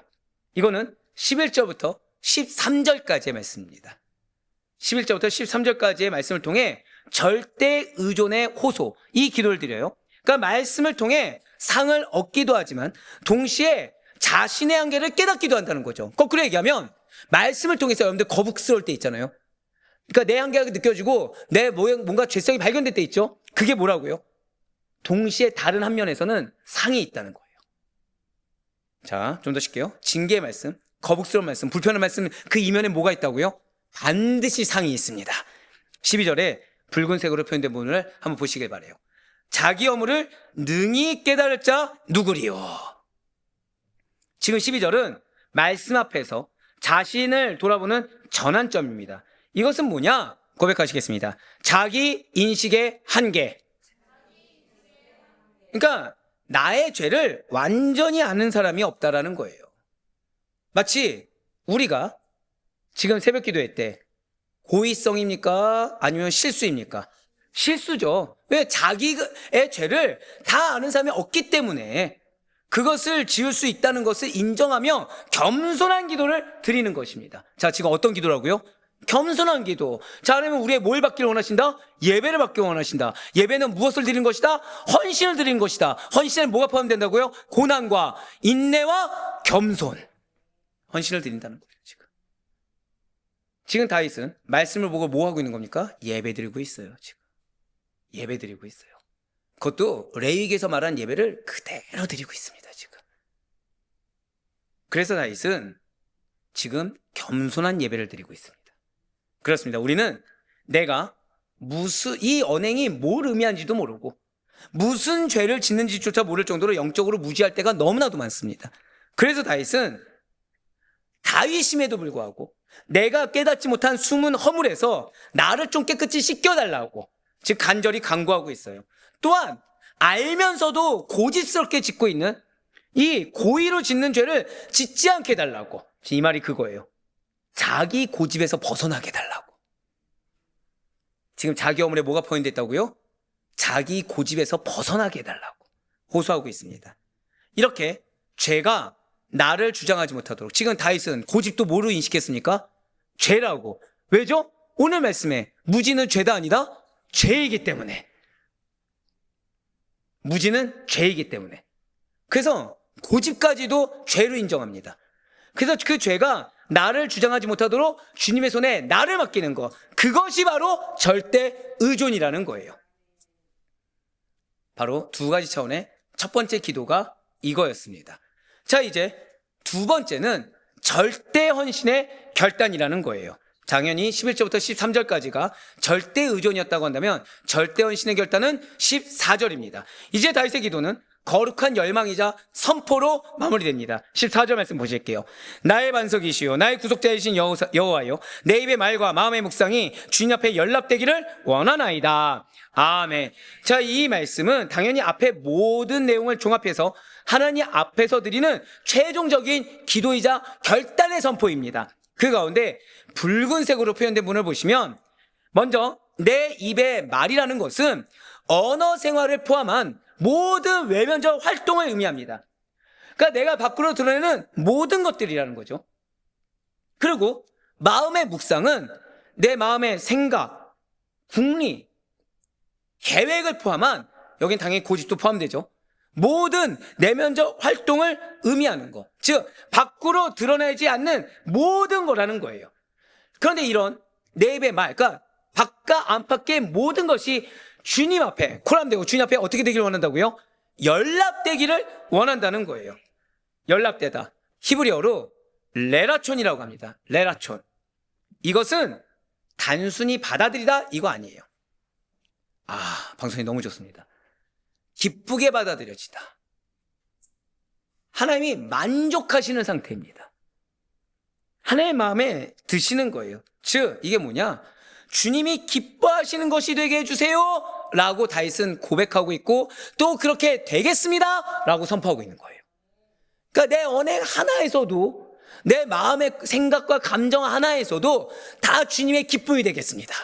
이거는 11절부터 13절까지의 말씀입니다. 11절부터 13절까지의 말씀을 통해 절대 의존의 호소, 이 기도를 드려요. 그러니까 말씀을 통해 상을 얻기도 하지만 동시에 자신의 한계를 깨닫기도 한다는 거죠. 거꾸로 얘기하면 말씀을 통해서 여러분들 거북스러울 때 있잖아요. 그러니까 내 한계가 느껴지고 내 뭔가 죄성이 발견될 때 있죠. 그게 뭐라고요? 동시에 다른 한 면에서는 상이 있다는 거예요. 자, 좀 더 쉴게요. 징계의 말씀, 거북스러운 말씀, 불편한 말씀, 그 이면에 뭐가 있다고요? 반드시 상이 있습니다. 12절에 붉은색으로 표현된 부분을 한번 보시길 바라요. 자기 허물을 능히 깨달을 자 누구리요? 지금 12절은 말씀 앞에서 자신을 돌아보는 전환점입니다. 이것은 뭐냐? 고백하시겠습니다. 자기 인식의 한계. 그러니까 나의 죄를 완전히 아는 사람이 없다라는 거예요. 마치 우리가 지금 새벽 기도회 때 고의성입니까? 아니면 실수입니까? 실수죠. 왜? 자기의 죄를 다 아는 사람이 없기 때문에 그것을 지을 수 있다는 것을 인정하며 겸손한 기도를 드리는 것입니다. 자, 지금 어떤 기도라고요? 겸손한 기도. 자, 그러면 우리의 뭘 받기를 원하신다? 예배를 받기를 원하신다. 예배는 무엇을 드리는 것이다? 헌신을 드리는 것이다. 헌신에는 뭐가 포함된다고요? 고난과 인내와 겸손. 헌신을 드린다는 거예요, 지금. 지금 다윗은 말씀을 보고 뭐 하고 있는 겁니까? 예배 드리고 있어요, 지금. 예배 드리고 있어요. 그것도 레위기에서 말한 예배를 그대로 드리고 있습니다, 지금. 그래서 다윗은 지금 겸손한 예배를 드리고 있습니다. 그렇습니다. 우리는 내가 이 언행이 뭘 의미하는지도 모르고 무슨 죄를 짓는지조차 모를 정도로 영적으로 무지할 때가 너무나도 많습니다. 그래서 다윗은 다윗임에도 불구하고 내가 깨닫지 못한 숨은 허물에서 나를 좀 깨끗이 씻겨달라고 즉 간절히 간구하고 있어요. 또한 알면서도 고집스럽게 짓고 있는 이 고의로 짓는 죄를 짓지 않게 해달라고. 이 말이 그거예요. 자기 고집에서 벗어나게 해달라고. 지금 자기 허물에 뭐가 포인트됐다고요? 자기 고집에서 벗어나게 해달라고 호소하고 있습니다. 이렇게 죄가 나를 주장하지 못하도록. 지금 다윗은 고집도 뭐로 인식했습니까? 죄라고. 왜죠? 오늘 말씀에 무지는 죄다 아니다? 죄이기 때문에. 무지는 죄이기 때문에. 그래서 고집까지도 죄로 인정합니다. 그래서 그 죄가 나를 주장하지 못하도록 주님의 손에 나를 맡기는 것, 그것이 바로 절대 의존이라는 거예요. 바로 두 가지 차원의 첫 번째 기도가 이거였습니다. 자, 이제 두 번째는 절대 헌신의 결단이라는 거예요. 당연히 11절부터 13절까지가 절대 의존이었다고 한다면 절대 헌신의 결단은 14절입니다. 이제 다윗의 기도는 거룩한 열망이자 선포로 마무리됩니다. 14절 말씀 보실게요. 나의 반석이시요 나의 구속자이신 여호와여, 내 입의 말과 마음의 묵상이 주님 앞에 연락되기를 원하나이다. 아멘. 자, 이 말씀은 당연히 앞에 모든 내용을 종합해서 하나님 앞에서 드리는 최종적인 기도이자 결단의 선포입니다. 그 가운데 붉은색으로 표현된 문을 보시면, 먼저 내 입의 말이라는 것은 언어 생활을 포함한 모든 외면적 활동을 의미합니다. 그러니까 내가 밖으로 드러내는 모든 것들이라는 거죠. 그리고 마음의 묵상은 내 마음의 생각, 궁리, 계획을 포함한, 여긴 당연히 고집도 포함되죠, 모든 내면적 활동을 의미하는 것, 즉 밖으로 드러내지 않는 모든 거라는 거예요. 그런데 이런 내 입의 말, 그러니까 바깥 안팎의 모든 것이 주님 앞에 코람되고 주님 앞에 어떻게 되기를 원한다고요? 연락되기를 원한다는 거예요. 연락되다, 히브리어로 레라촌이라고 합니다. 레라촌. 이것은 단순히 받아들이다 이거 아니에요. 방송이 너무 좋습니다. 기쁘게 받아들여지다. 하나님이 만족하시는 상태입니다. 하나님의 마음에 드시는 거예요. 즉 이게 뭐냐, 주님이 기뻐하시는 것이 되게 해주세요 라고 다윗은 고백하고 있고, 또 그렇게 되겠습니다 라고 선포하고 있는 거예요. 그러니까 내 언행 하나에서도, 내 마음의 생각과 감정 하나에서도 다 주님의 기쁨이 되겠습니다.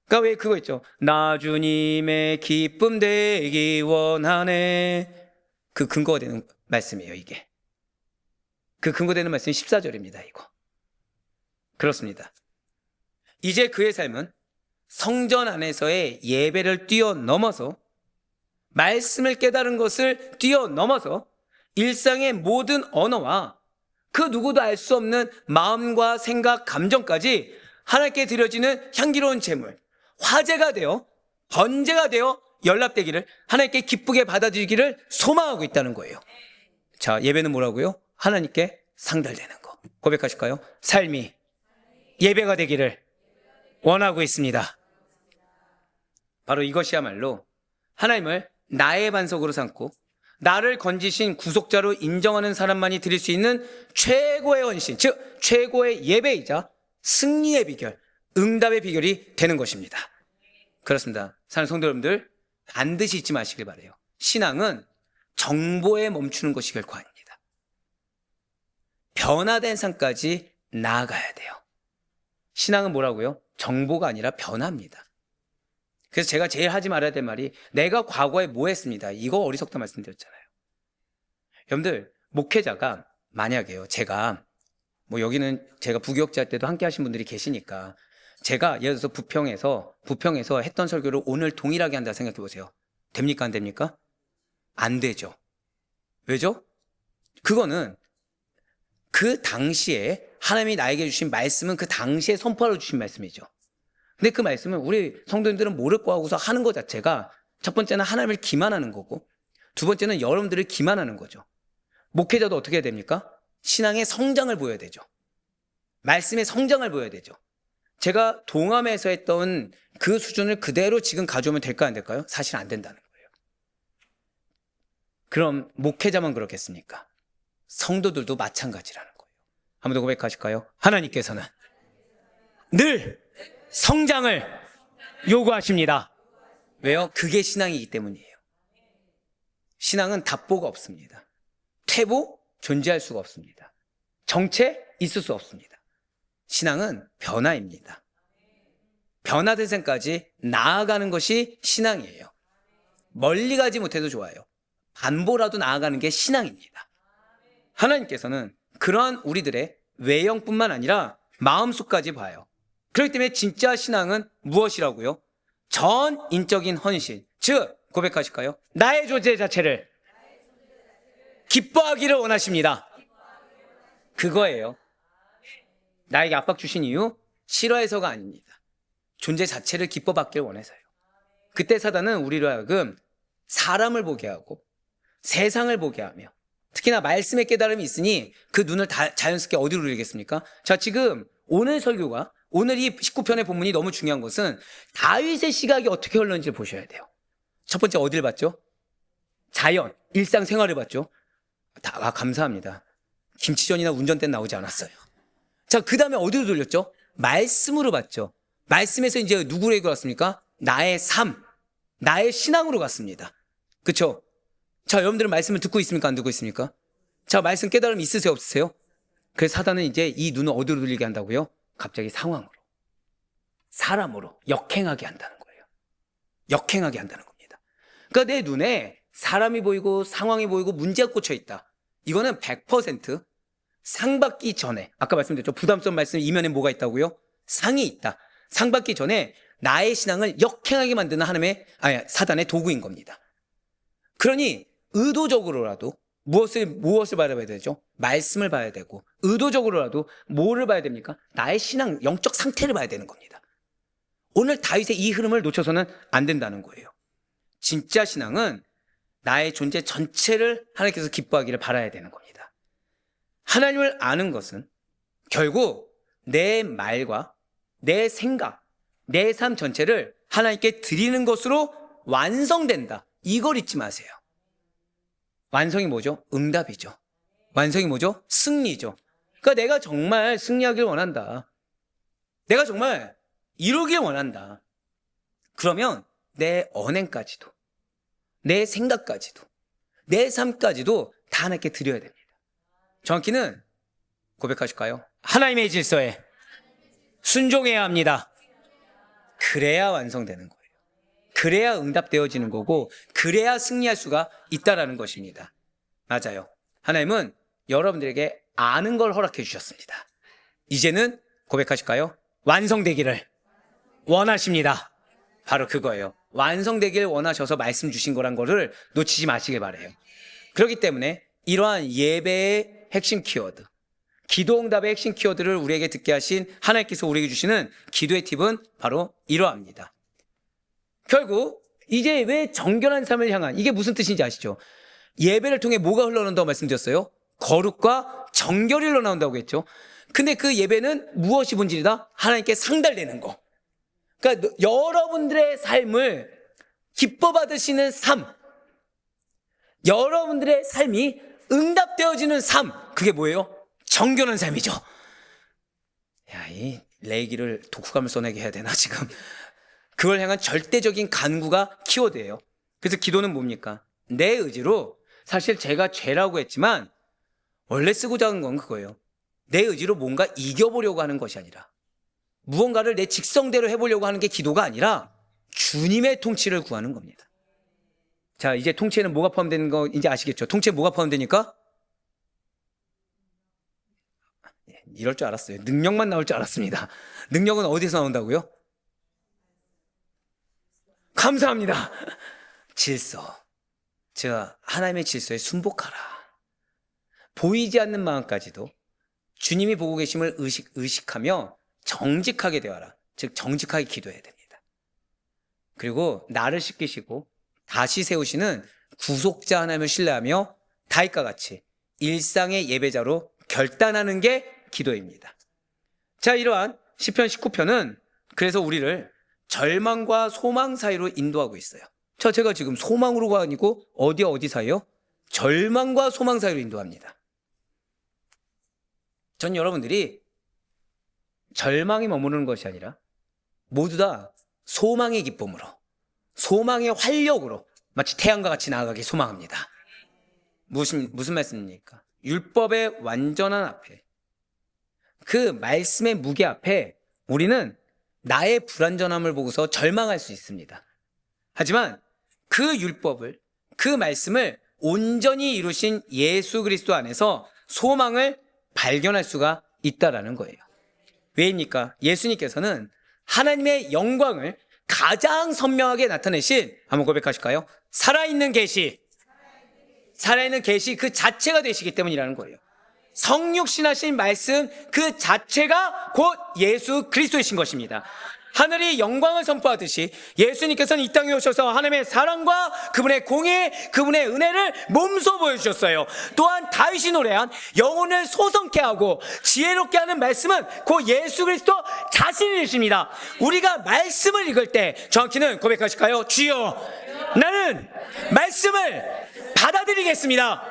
그러니까 왜 그거 있죠, 나 주님의 기쁨 되기 원하네. 그 근거가 되는 말씀이에요. 이게 그 근거되는 말씀이 14절입니다 이거. 그렇습니다. 이제 그의 삶은 성전 안에서의 예배를 뛰어넘어서, 말씀을 깨달은 것을 뛰어넘어서 일상의 모든 언어와 그 누구도 알 수 없는 마음과 생각, 감정까지 하나님께 드려지는 향기로운 제물, 화제가 되어, 번제가 되어 연락되기를, 하나님께 기쁘게 받아들이기를 소망하고 있다는 거예요. 자, 예배는 뭐라고요? 하나님께 상달되는 거. 고백하실까요? 삶이 예배가 되기를 원하고 있습니다. 바로 이것이야말로 하나님을 나의 반석으로 삼고 나를 건지신 구속자로 인정하는 사람만이 드릴 수 있는 최고의 헌신, 즉 최고의 예배이자 승리의 비결, 응답의 비결이 되는 것입니다. 그렇습니다. 사랑하는 성도 여러분들, 반드시 잊지 마시길 바라요. 신앙은 정보에 멈추는 것이 결코 아닙니다. 변화된 삶까지 나아가야 돼요. 신앙은 뭐라고요? 정보가 아니라 변화입니다. 그래서 제가 제일 하지 말아야 될 말이, 내가 과거에 뭐 했습니다, 이거 어리석다 말씀드렸잖아요. 여러분들, 목회자가 만약에요, 제가 여기는 제가 부교육자 때도 함께 하신 분들이 계시니까, 제가 예를 들어서 부평에서 했던 설교를 오늘 동일하게 한다 생각해 보세요. 됩니까? 안 됩니까? 안 되죠. 왜죠? 그거는 그 당시에 하나님이 나에게 주신 말씀은 그 당시에 선포하러 주신 말씀이죠. 근데 그 말씀은 우리 성도님들은 모를 거 하고서 하는 것 자체가, 첫 번째는 하나님을 기만하는 거고, 두 번째는 여러분들을 기만하는 거죠. 목회자도 어떻게 해야 됩니까? 신앙의 성장을 보여야 되죠. 말씀의 성장을 보여야 되죠. 제가 동암에서 했던 그 수준을 그대로 지금 가져오면 될까요, 안 될까요? 사실 안 된다는 거예요. 그럼 목회자만 그렇겠습니까? 성도들도 마찬가지라는 거예요. 한 번 더 고백하실까요? 하나님께서는 늘 성장을 요구하십니다. 왜요? 그게 신앙이기 때문이에요. 신앙은 답보가 없습니다. 퇴보 존재할 수가 없습니다. 정체 있을 수 없습니다. 신앙은 변화입니다. 변화된 생까지 나아가는 것이 신앙이에요. 멀리 가지 못해도 좋아요. 반보라도 나아가는 게 신앙입니다. 하나님께서는 그러한 우리들의 외형뿐만 아니라 마음속까지 봐요. 그렇기 때문에 진짜 신앙은 무엇이라고요? 전인적인 헌신, 즉 고백하실까요? 나의 존재 자체를 기뻐하기를 원하십니다. 그거예요. 나에게 압박 주신 이유 싫어해서가 아닙니다. 존재 자체를 기뻐받기를 원해서요. 그때 사단은 우리로 하여금 사람을 보게 하고 세상을 보게 하며 특히나 말씀의 깨달음이 있으니 그 눈을 자연스럽게 어디로 돌리겠습니까? 자, 지금 오늘 설교가 오늘 이 19편의 본문이 너무 중요한 것은 다윗의 시각이 어떻게 흘렀는지를 보셔야 돼요. 첫 번째 어디를 봤죠? 자연, 일상생활을 봤죠. 감사합니다. 김치전이나 운전대는 나오지 않았어요. 자, 그 다음에 어디로 돌렸죠? 말씀으로 봤죠. 말씀에서 이제 누구에게 갔습니까? 나의 삶, 나의 신앙으로 갔습니다. 그렇죠? 자, 여러분들은 말씀을 듣고 있습니까? 안 듣고 있습니까? 자, 말씀 깨달음 있으세요? 없으세요? 그래서 사단은 이제 이 눈을 어디로 돌리게 한다고요? 갑자기 상황으로, 사람으로 역행하게 한다는 거예요. 역행하게 한다는 겁니다. 그러니까 내 눈에 사람이 보이고 상황이 보이고 문제가 꽂혀 있다. 이거는 100% 상 받기 전에, 아까 말씀드렸죠. 부담스러운 말씀 이면에 뭐가 있다고요? 상이 있다. 상 받기 전에 나의 신앙을 역행하게 만드는 사단의 도구인 겁니다. 그러니 의도적으로라도 무엇을 바라봐야 되죠? 말씀을 봐야 되고, 의도적으로라도 뭐를 봐야 됩니까? 나의 신앙, 영적 상태를 봐야 되는 겁니다. 오늘 다윗의 이 흐름을 놓쳐서는 안 된다는 거예요. 진짜 신앙은 나의 존재 전체를 하나님께서 기뻐하기를 바라야 되는 겁니다. 하나님을 아는 것은 결국 내 말과 내 생각, 내 삶 전체를 하나님께 드리는 것으로 완성된다. 이걸 잊지 마세요. 완성이 뭐죠? 응답이죠. 완성이 뭐죠? 승리죠. 그러니까 내가 정말 승리하길 원한다. 내가 정말 이루길 원한다. 그러면 내 언행까지도, 내 생각까지도, 내 삶까지도 다 하나님께 드려야 됩니다. 정확히는 고백하실까요? 하나님의 질서에 순종해야 합니다. 그래야 완성되는 거예요. 그래야 응답되어지는 거고, 그래야 승리할 수가 있다라는 것입니다. 맞아요. 하나님은 여러분들에게 아는 걸 허락해 주셨습니다. 이제는 고백하실까요? 완성되기를 원하십니다. 바로 그거예요. 완성되기를 원하셔서 말씀 주신 거란 거를 놓치지 마시길 바라요. 그렇기 때문에 이러한 예배의 핵심 키워드, 기도응답의 핵심 키워드를 우리에게 듣게 하신 하나님께서 우리에게 주시는 기도의 팁은 바로 이러합니다. 결국 이제 왜 정결한 삶을 향한, 이게 무슨 뜻인지 아시죠? 예배를 통해 뭐가 흘러나온다고 말씀드렸어요? 거룩과 정결이 흘러나온다고 했죠. 근데 그 예배는 무엇이 본질이다? 하나님께 상달되는 거. 그러니까 여러분들의 삶을 기뻐 받으시는 삶, 여러분들의 삶이 응답되어지는 삶, 그게 뭐예요? 정결한 삶이죠. 야, 이 레이기를 독후감을 써내게 해야 되나 지금. 그걸 향한 절대적인 간구가 키워드예요. 그래서 기도는 뭡니까? 내 의지로, 사실 제가 죄라고 했지만 원래 쓰고자 하는 건 그거예요. 내 의지로 뭔가 이겨보려고 하는 것이 아니라, 무언가를 내 직성대로 해보려고 하는 게 기도가 아니라 주님의 통치를 구하는 겁니다. 자, 이제 통치에는 뭐가 포함되는 거 이제 아시겠죠? 통치에 뭐가 포함되니까? 이럴 줄 알았어요. 능력만 나올 줄 알았습니다. 능력은 어디서 나온다고요? 감사합니다. 질서. 제가 하나님의 질서에 순복하라. 보이지 않는 마음까지도 주님이 보고 계심을 의식하며 정직하게 대하라. 즉 정직하게 기도해야 됩니다. 그리고 나를 씻기시고 다시 세우시는 구속자 하나님을 신뢰하며 다윗과 같이 일상의 예배자로 결단하는 게 기도입니다. 자, 이러한 시편 19편은 그래서 우리를 절망과 소망 사이로 인도하고 있어요. 제가 지금 소망으로가 아니고 어디 사이요? 절망과 소망 사이로 인도합니다. 전 여러분들이 절망에 머무르는 것이 아니라 모두 다 소망의 기쁨으로, 소망의 활력으로 마치 태양과 같이 나아가기 소망합니다. 무슨 말씀입니까? 율법의 완전한 앞에, 그 말씀의 무게 앞에 우리는 나의 불완전함을 보고서 절망할 수 있습니다. 하지만 그 율법을, 그 말씀을 온전히 이루신 예수 그리스도 안에서 소망을 발견할 수가 있다라는 거예요. 왜입니까? 예수님께서는 하나님의 영광을 가장 선명하게 나타내신, 한번 고백하실까요? 살아있는 계시 그 자체가 되시기 때문이라는 거예요. 성육신하신 말씀 그 자체가 곧 예수 그리스도이신 것입니다. 하늘이 영광을 선포하듯이 예수님께서는 이 땅에 오셔서 하나님의 사랑과 그분의 공의, 그분의 은혜를 몸소 보여주셨어요. 또한 다윗이 노래한 영혼을 소성케 하고 지혜롭게 하는 말씀은 곧 예수 그리스도 자신이십니다. 우리가 말씀을 읽을 때 정확히는 고백하실까요? 주여, 나는 말씀을 받아들이겠습니다.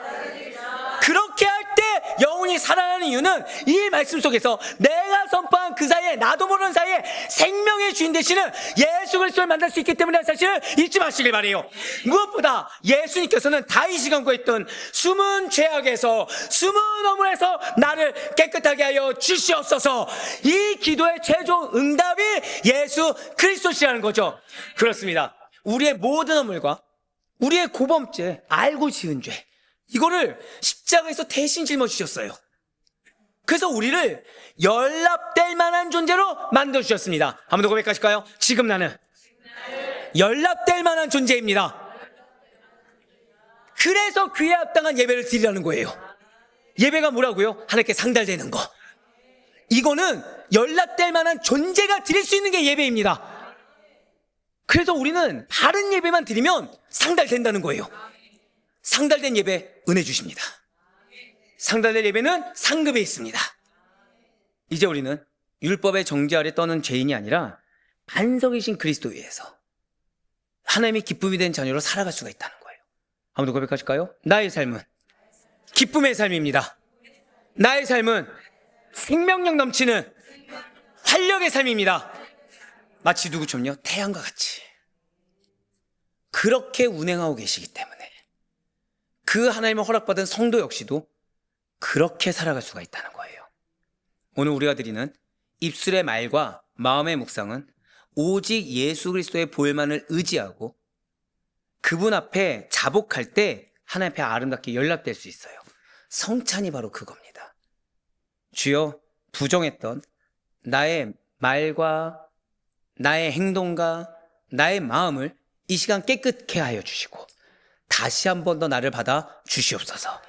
그렇게 할 때 영혼이 살아나는 이유는 이 말씀 속에서 내가 선포한 그 사이에, 나도 모르는 사이에 생명의 주인 되시는 예수 그리스도를 만날 수 있기 때문에 사실을 잊지 마시길 바래요. 무엇보다 예수님께서는 다윗이 간구했던 숨은 죄악에서, 숨은 어물에서 나를 깨끗하게 하여 주시옵소서, 이 기도의 최종 응답이 예수 그리스도시라는 거죠. 그렇습니다. 우리의 모든 어물과 우리의 고범죄, 알고 지은 죄, 이거를 십자가에서 대신 짊어지셨어요. 그래서 우리를 연락될 만한 존재로 만들어주셨습니다. 한 번 더 고백하실까요? 지금 나는 연락될 만한 존재입니다. 그래서 그에 합당한 예배를 드리라는 거예요. 예배가 뭐라고요? 하나님께 상달되는 거. 이거는 연락될 만한 존재가 드릴 수 있는 게 예배입니다. 그래서 우리는 바른 예배만 드리면 상달된다는 거예요. 상달된 예배 은혜 주십니다. 상달된 예배는 상급에 있습니다. 이제 우리는 율법의 정죄 아래 떠는 죄인이 아니라 반석이신 그리스도 위에서 하나님의 기쁨이 된 자녀로 살아갈 수가 있다는 거예요. 한 번 더 고백하실까요? 나의 삶은 기쁨의 삶입니다. 나의 삶은 생명력 넘치는 활력의 삶입니다. 마치 누구처럼요? 태양과 같이 그렇게 운행하고 계시기 때문에 그 하나님의 허락받은 성도 역시도 그렇게 살아갈 수가 있다는 거예요. 오늘 우리가 드리는 입술의 말과 마음의 묵상은 오직 예수 그리스도의 보혈만을 의지하고 그분 앞에 자복할 때 하나님 앞에 아름답게 연락될 수 있어요. 성찬이 바로 그겁니다. 주여, 부정했던 나의 말과 나의 행동과 나의 마음을 이 시간 깨끗게 하여 주시고 다시 한 번 더 나를 받아 주시옵소서.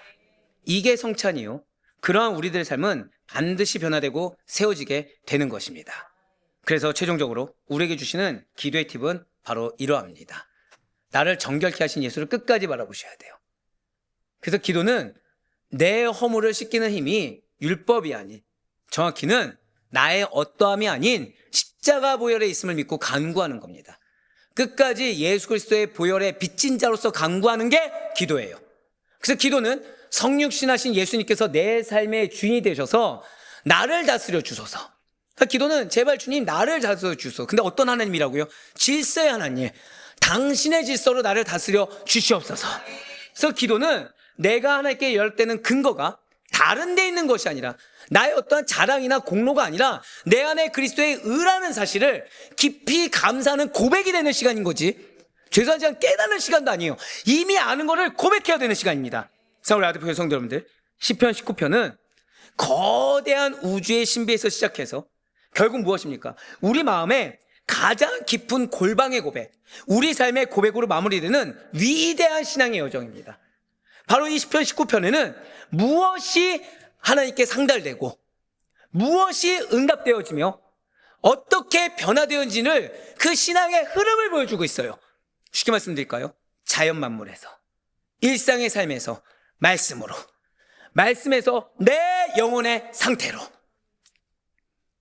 이게 성찬이요. 그러한 우리들의 삶은 반드시 변화되고 세워지게 되는 것입니다. 그래서 최종적으로 우리에게 주시는 기도의 팁은 바로 이러합니다. 나를 정결케 하신 예수를 끝까지 바라보셔야 돼요. 그래서 기도는 내 허물을 씻기는 힘이 율법이 아닌, 정확히는 나의 어떠함이 아닌 십자가 보혈에 있음을 믿고 간구하는 겁니다. 끝까지 예수 그리스도의 보혈의 빚진 자로서 간구하는 게 기도예요. 그래서 기도는 성육신하신 예수님께서 내 삶의 주인이 되셔서 나를 다스려 주소서. 그러니까 기도는 제발 주님 나를 다스려 주소서. 근데 어떤 하나님이라고요? 질서의 하나님. 당신의 질서로 나를 다스려 주시옵소서. 그래서 기도는 내가 하나님께 열대는 근거가 다른 데 있는 것이 아니라 나의 어떠한 자랑이나 공로가 아니라 내 안에 그리스도의 의라는 사실을 깊이 감사하는 고백이 되는 시간인 거지. 죄송하지만 깨닫는 시간도 아니에요. 이미 아는 거를 고백해야 되는 시간입니다. 사울 아드포의 성도 여러분들, 시편 19편은 거대한 우주의 신비에서 시작해서 결국 무엇입니까? 우리 마음에 가장 깊은 골방의 고백, 우리 삶의 고백으로 마무리되는 위대한 신앙의 여정입니다. 바로 이 시편 19편에는 무엇이 하나님께 상달되고 무엇이 응답되어지며 어떻게 변화되었는지를 그 신앙의 흐름을 보여주고 있어요. 쉽게 말씀드릴까요? 자연 만물에서, 일상의 삶에서, 말씀으로, 말씀에서 내 영혼의 상태로,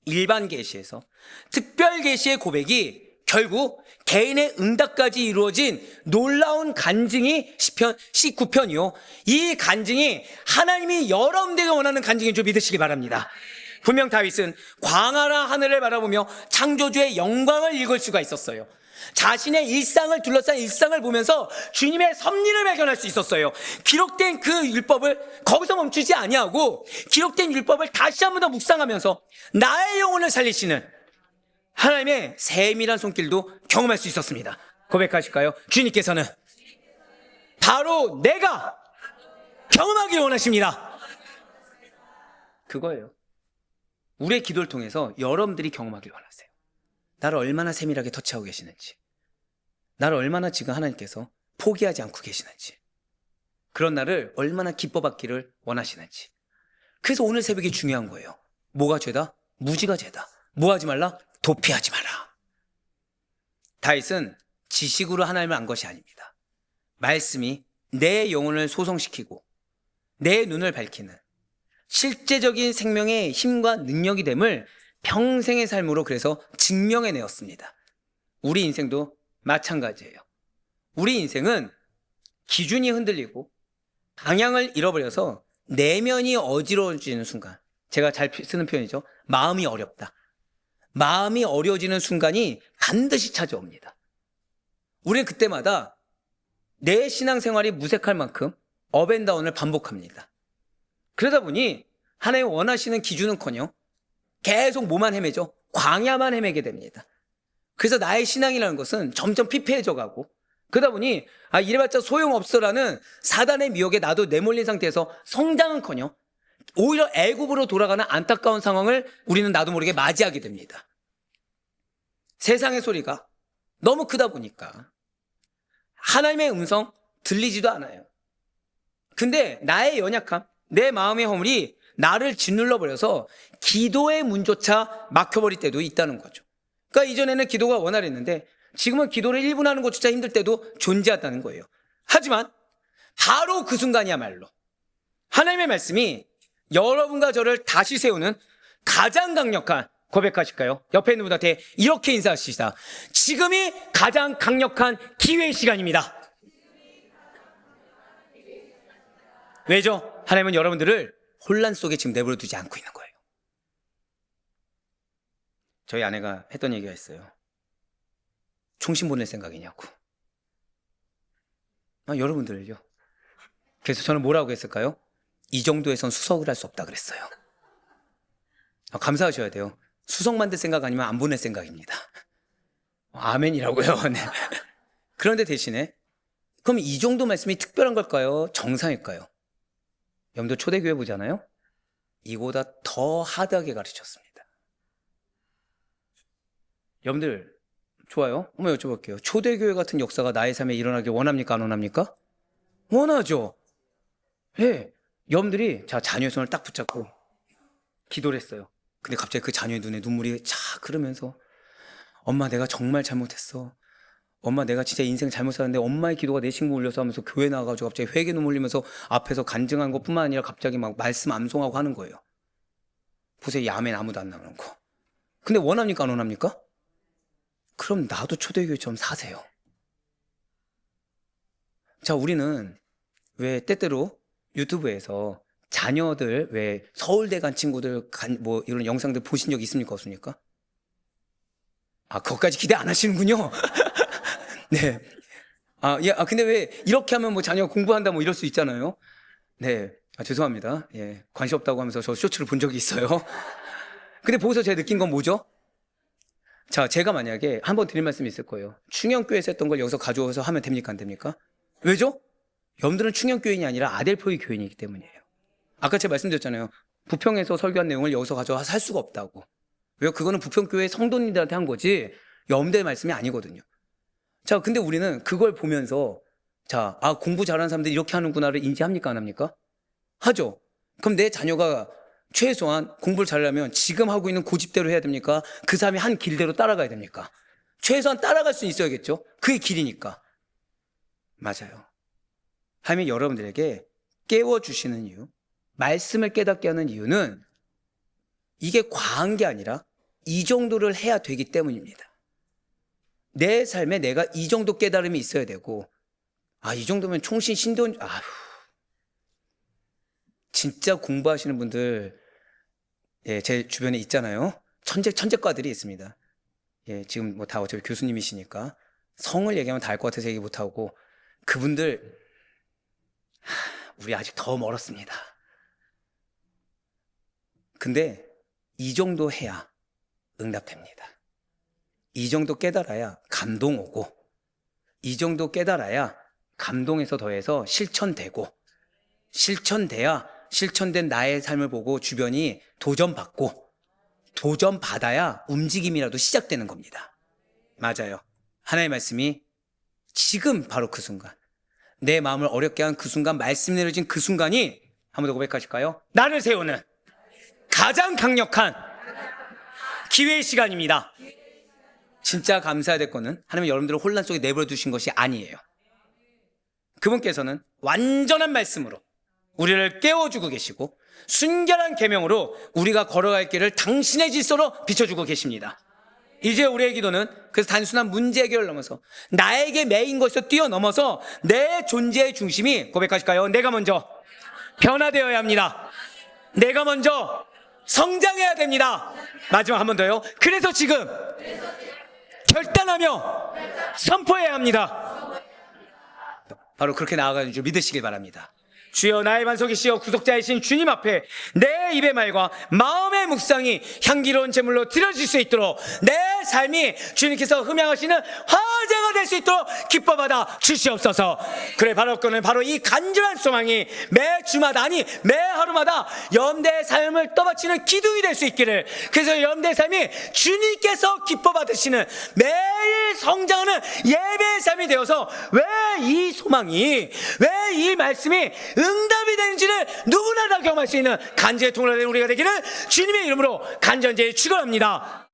일반 계시에서 특별 계시의 고백이 결국 개인의 응답까지 이루어진 놀라운 간증이 시편 19편이요. 이 간증이 하나님이 여러분들에게 원하는 간증인 줄 믿으시기 바랍니다. 분명 다윗은 광활한 하늘을 바라보며 창조주의 영광을 읽을 수가 있었어요. 자신의 일상을 둘러싼 일상을 보면서 주님의 섭리를 발견할 수 있었어요. 기록된 그 율법을 거기서 멈추지 아니하고 기록된 율법을 다시 한 번 더 묵상하면서 나의 영혼을 살리시는 하나님의 세밀한 손길도 경험할 수 있었습니다. 고백하실까요? 주님께서는 바로 내가 경험하길 원하십니다. 그거예요. 우리의 기도를 통해서 여러분들이 경험하길 원하세요. 나를 얼마나 세밀하게 터치하고 계시는지, 나를 얼마나 지금 하나님께서 포기하지 않고 계시는지, 그런 나를 얼마나 기뻐받기를 원하시는지. 그래서 오늘 새벽이 중요한 거예요. 뭐가 죄다? 무지가 죄다. 뭐 하지 말라? 도피하지 마라. 다윗은 지식으로 하나님을 안 것이 아닙니다. 말씀이 내 영혼을 소성시키고 내 눈을 밝히는 실제적인 생명의 힘과 능력이 됨을 평생의 삶으로 그래서 증명해내었습니다. 우리 인생도 마찬가지예요. 우리 인생은 기준이 흔들리고 방향을 잃어버려서 내면이 어지러워지는 순간, 제가 잘 쓰는 표현이죠. 마음이 어렵다. 마음이 어려워지는 순간이 반드시 찾아옵니다. 우리는 그때마다 내 신앙생활이 무색할 만큼 업앤다운을 반복합니다. 그러다 보니 하나님 원하시는 기준은커녕 계속 뭐만 헤매죠? 광야만 헤매게 됩니다. 그래서 나의 신앙이라는 것은 점점 피폐해져 가고, 그러다 보니 이래봤자 소용없어라는 사단의 미혹에 나도 내몰린 상태에서 성장은커녕 오히려 애굽으로 돌아가는 안타까운 상황을 우리는 나도 모르게 맞이하게 됩니다. 세상의 소리가 너무 크다 보니까 하나님의 음성 들리지도 않아요. 근데 나의 연약함, 내 마음의 허물이 나를 짓눌러 버려서 기도의 문조차 막혀버릴 때도 있다는 거죠. 그러니까 이전에는 기도가 원활했는데 지금은 기도를 1분 하는 것조차 힘들 때도 존재한다는 거예요. 하지만 바로 그 순간이야말로 하나님의 말씀이 여러분과 저를 다시 세우는 가장 강력한, 고백하실까요? 옆에 있는 분한테 이렇게 인사하시다. 지금이 가장 강력한 기회의 시간입니다. 왜죠? 하나님은 여러분들을 혼란 속에 지금 내버려 두지 않고 있는 거예요. 저희 아내가 했던 얘기가 있어요. 총신 보낼 생각이냐고. 여러분들요. 그래서 저는 뭐라고 했을까요? 이 정도에선 수석을 할 수 없다 그랬어요. 감사하셔야 돼요. 수석 만들 생각 아니면 안 보낼 생각입니다. 아멘이라고요. 네. 그런데 대신에 그럼 이 정도 말씀이 특별한 걸까요? 정상일까요? 여러분들 초대교회 보잖아요. 이보다 더 하드하게 가르쳤습니다. 여러분들 좋아요? 한번 여쭤볼게요. 초대교회 같은 역사가 나의 삶에 일어나길 원합니까? 안 원합니까? 원하죠. 예. 여러분들이 자녀의 손을 딱 붙잡고 기도를 했어요. 근데 갑자기 그 자녀의 눈에 눈물이 착 흐르면서 엄마 내가 정말 잘못했어. 엄마 내가 진짜 인생 잘못 살았는데 엄마의 기도가 내 심금 울려서 하면서 교회 나가가지고 갑자기 회개 눈물 흘리면서 앞에서 간증한 것뿐만 아니라 갑자기 막 말씀 암송하고 하는 거예요. 보세요. 이 아멘 아무도 안 나오는 거. 근데 원합니까? 안 원합니까? 그럼 나도 초대교회처럼 사세요. 자, 우리는 왜 때때로 유튜브에서 자녀들 왜 서울대 간 친구들 뭐 이런 영상들 보신 적 있습니까? 없습니까? 그것까지 기대 안 하시는군요. 네. 근데 왜 이렇게 하면 뭐 자녀가 공부한다 뭐 이럴 수 있잖아요. 네. 죄송합니다. 예. 관심 없다고 하면서 저 쇼츠를 본 적이 있어요. 근데 보고서 제가 느낀 건 뭐죠? 자, 제가 만약에 한번 드릴 말씀이 있을 거예요. 충영교회에서 했던 걸 여기서 가져와서 하면 됩니까? 안 됩니까? 왜죠? 여러분들은 충영교인이 아니라 아델포의 교인이기 때문이에요. 아까 제가 말씀드렸잖아요. 부평에서 설교한 내용을 여기서 가져와서 할 수가 없다고. 왜요? 그거는 부평교회 성도님들한테 한 거지 여러분들의 말씀이 아니거든요. 자, 근데 우리는 그걸 보면서 공부 잘하는 사람들이 이렇게 하는구나를 인지합니까? 안 합니까? 하죠. 그럼 내 자녀가 최소한 공부를 잘하려면 지금 하고 있는 고집대로 해야 됩니까? 그 사람이 한 길대로 따라가야 됩니까? 최소한 따라갈 수 있어야겠죠? 그게 길이니까. 맞아요. 하나님이 여러분들에게 깨워주시는 이유, 말씀을 깨닫게 하는 이유는 이게 과한 게 아니라 이 정도를 해야 되기 때문입니다. 내 삶에 내가 이 정도 깨달음이 있어야 되고, 이 정도면 총신 신돈, 진짜 공부하시는 분들, 예, 제 주변에 있잖아요. 천재과들이 있습니다. 예, 지금 뭐 다 어차피 교수님이시니까 성을 얘기하면 다 알 것 같아서 얘기 못하고, 그분들, 우리 아직 더 멀었습니다. 근데 이 정도 해야 응답됩니다. 이 정도 깨달아야 감동 오고, 이 정도 깨달아야 감동에서 더해서 실천되고, 실천돼야 실천된 나의 삶을 보고 주변이 도전받고, 도전받아야 움직임이라도 시작되는 겁니다. 맞아요. 하나님의 말씀이 지금 바로 그 순간, 내 마음을 어렵게 한 그 순간, 말씀이 내려진 그 순간이, 한 번 더 고백하실까요? 나를 세우는 가장 강력한 기회의 시간입니다. 진짜 감사해야 될 거는 하나님 여러분들을 혼란 속에 내버려 두신 것이 아니에요. 그분께서는 완전한 말씀으로 우리를 깨워주고 계시고 순결한 계명으로 우리가 걸어갈 길을 당신의 질서로 비춰주고 계십니다. 이제 우리의 기도는 그래서 단순한 문제 해결을 넘어서 나에게 매인 것에서 뛰어넘어서 내 존재의 중심이 고백하실까요? 내가 먼저 변화되어야 합니다. 내가 먼저 성장해야 됩니다. 마지막 한 번 더요. 그래서 지금 결단하며 선포해야 합니다. 바로 그렇게 나아가는 줄 믿으시길 바랍니다. 주여 나의 반석이시여 구속자이신 주님 앞에 내 입의 말과 마음의 묵상이 향기로운 제물로 드려질 수 있도록 내 삶이 주님께서 흠양하시는 화제가 될 수 있도록 기뻐받아 주시옵소서. 그래 바로 그는 바로 이 간절한 소망이 매 주마다 아니 매 하루마다 염대의 삶을 떠받치는 기둥이 될 수 있기를. 그래서 염대의 삶이 주님께서 기뻐받으시는 매일 성장하는 예배의 삶이 되어서 왜 이 소망이 왜 이 말씀이 응답이 되는지를 누구나 다 경험할 수 있는 간절히 통로된 우리가 되기를 주님의 이름으로 간절히 축원합니다.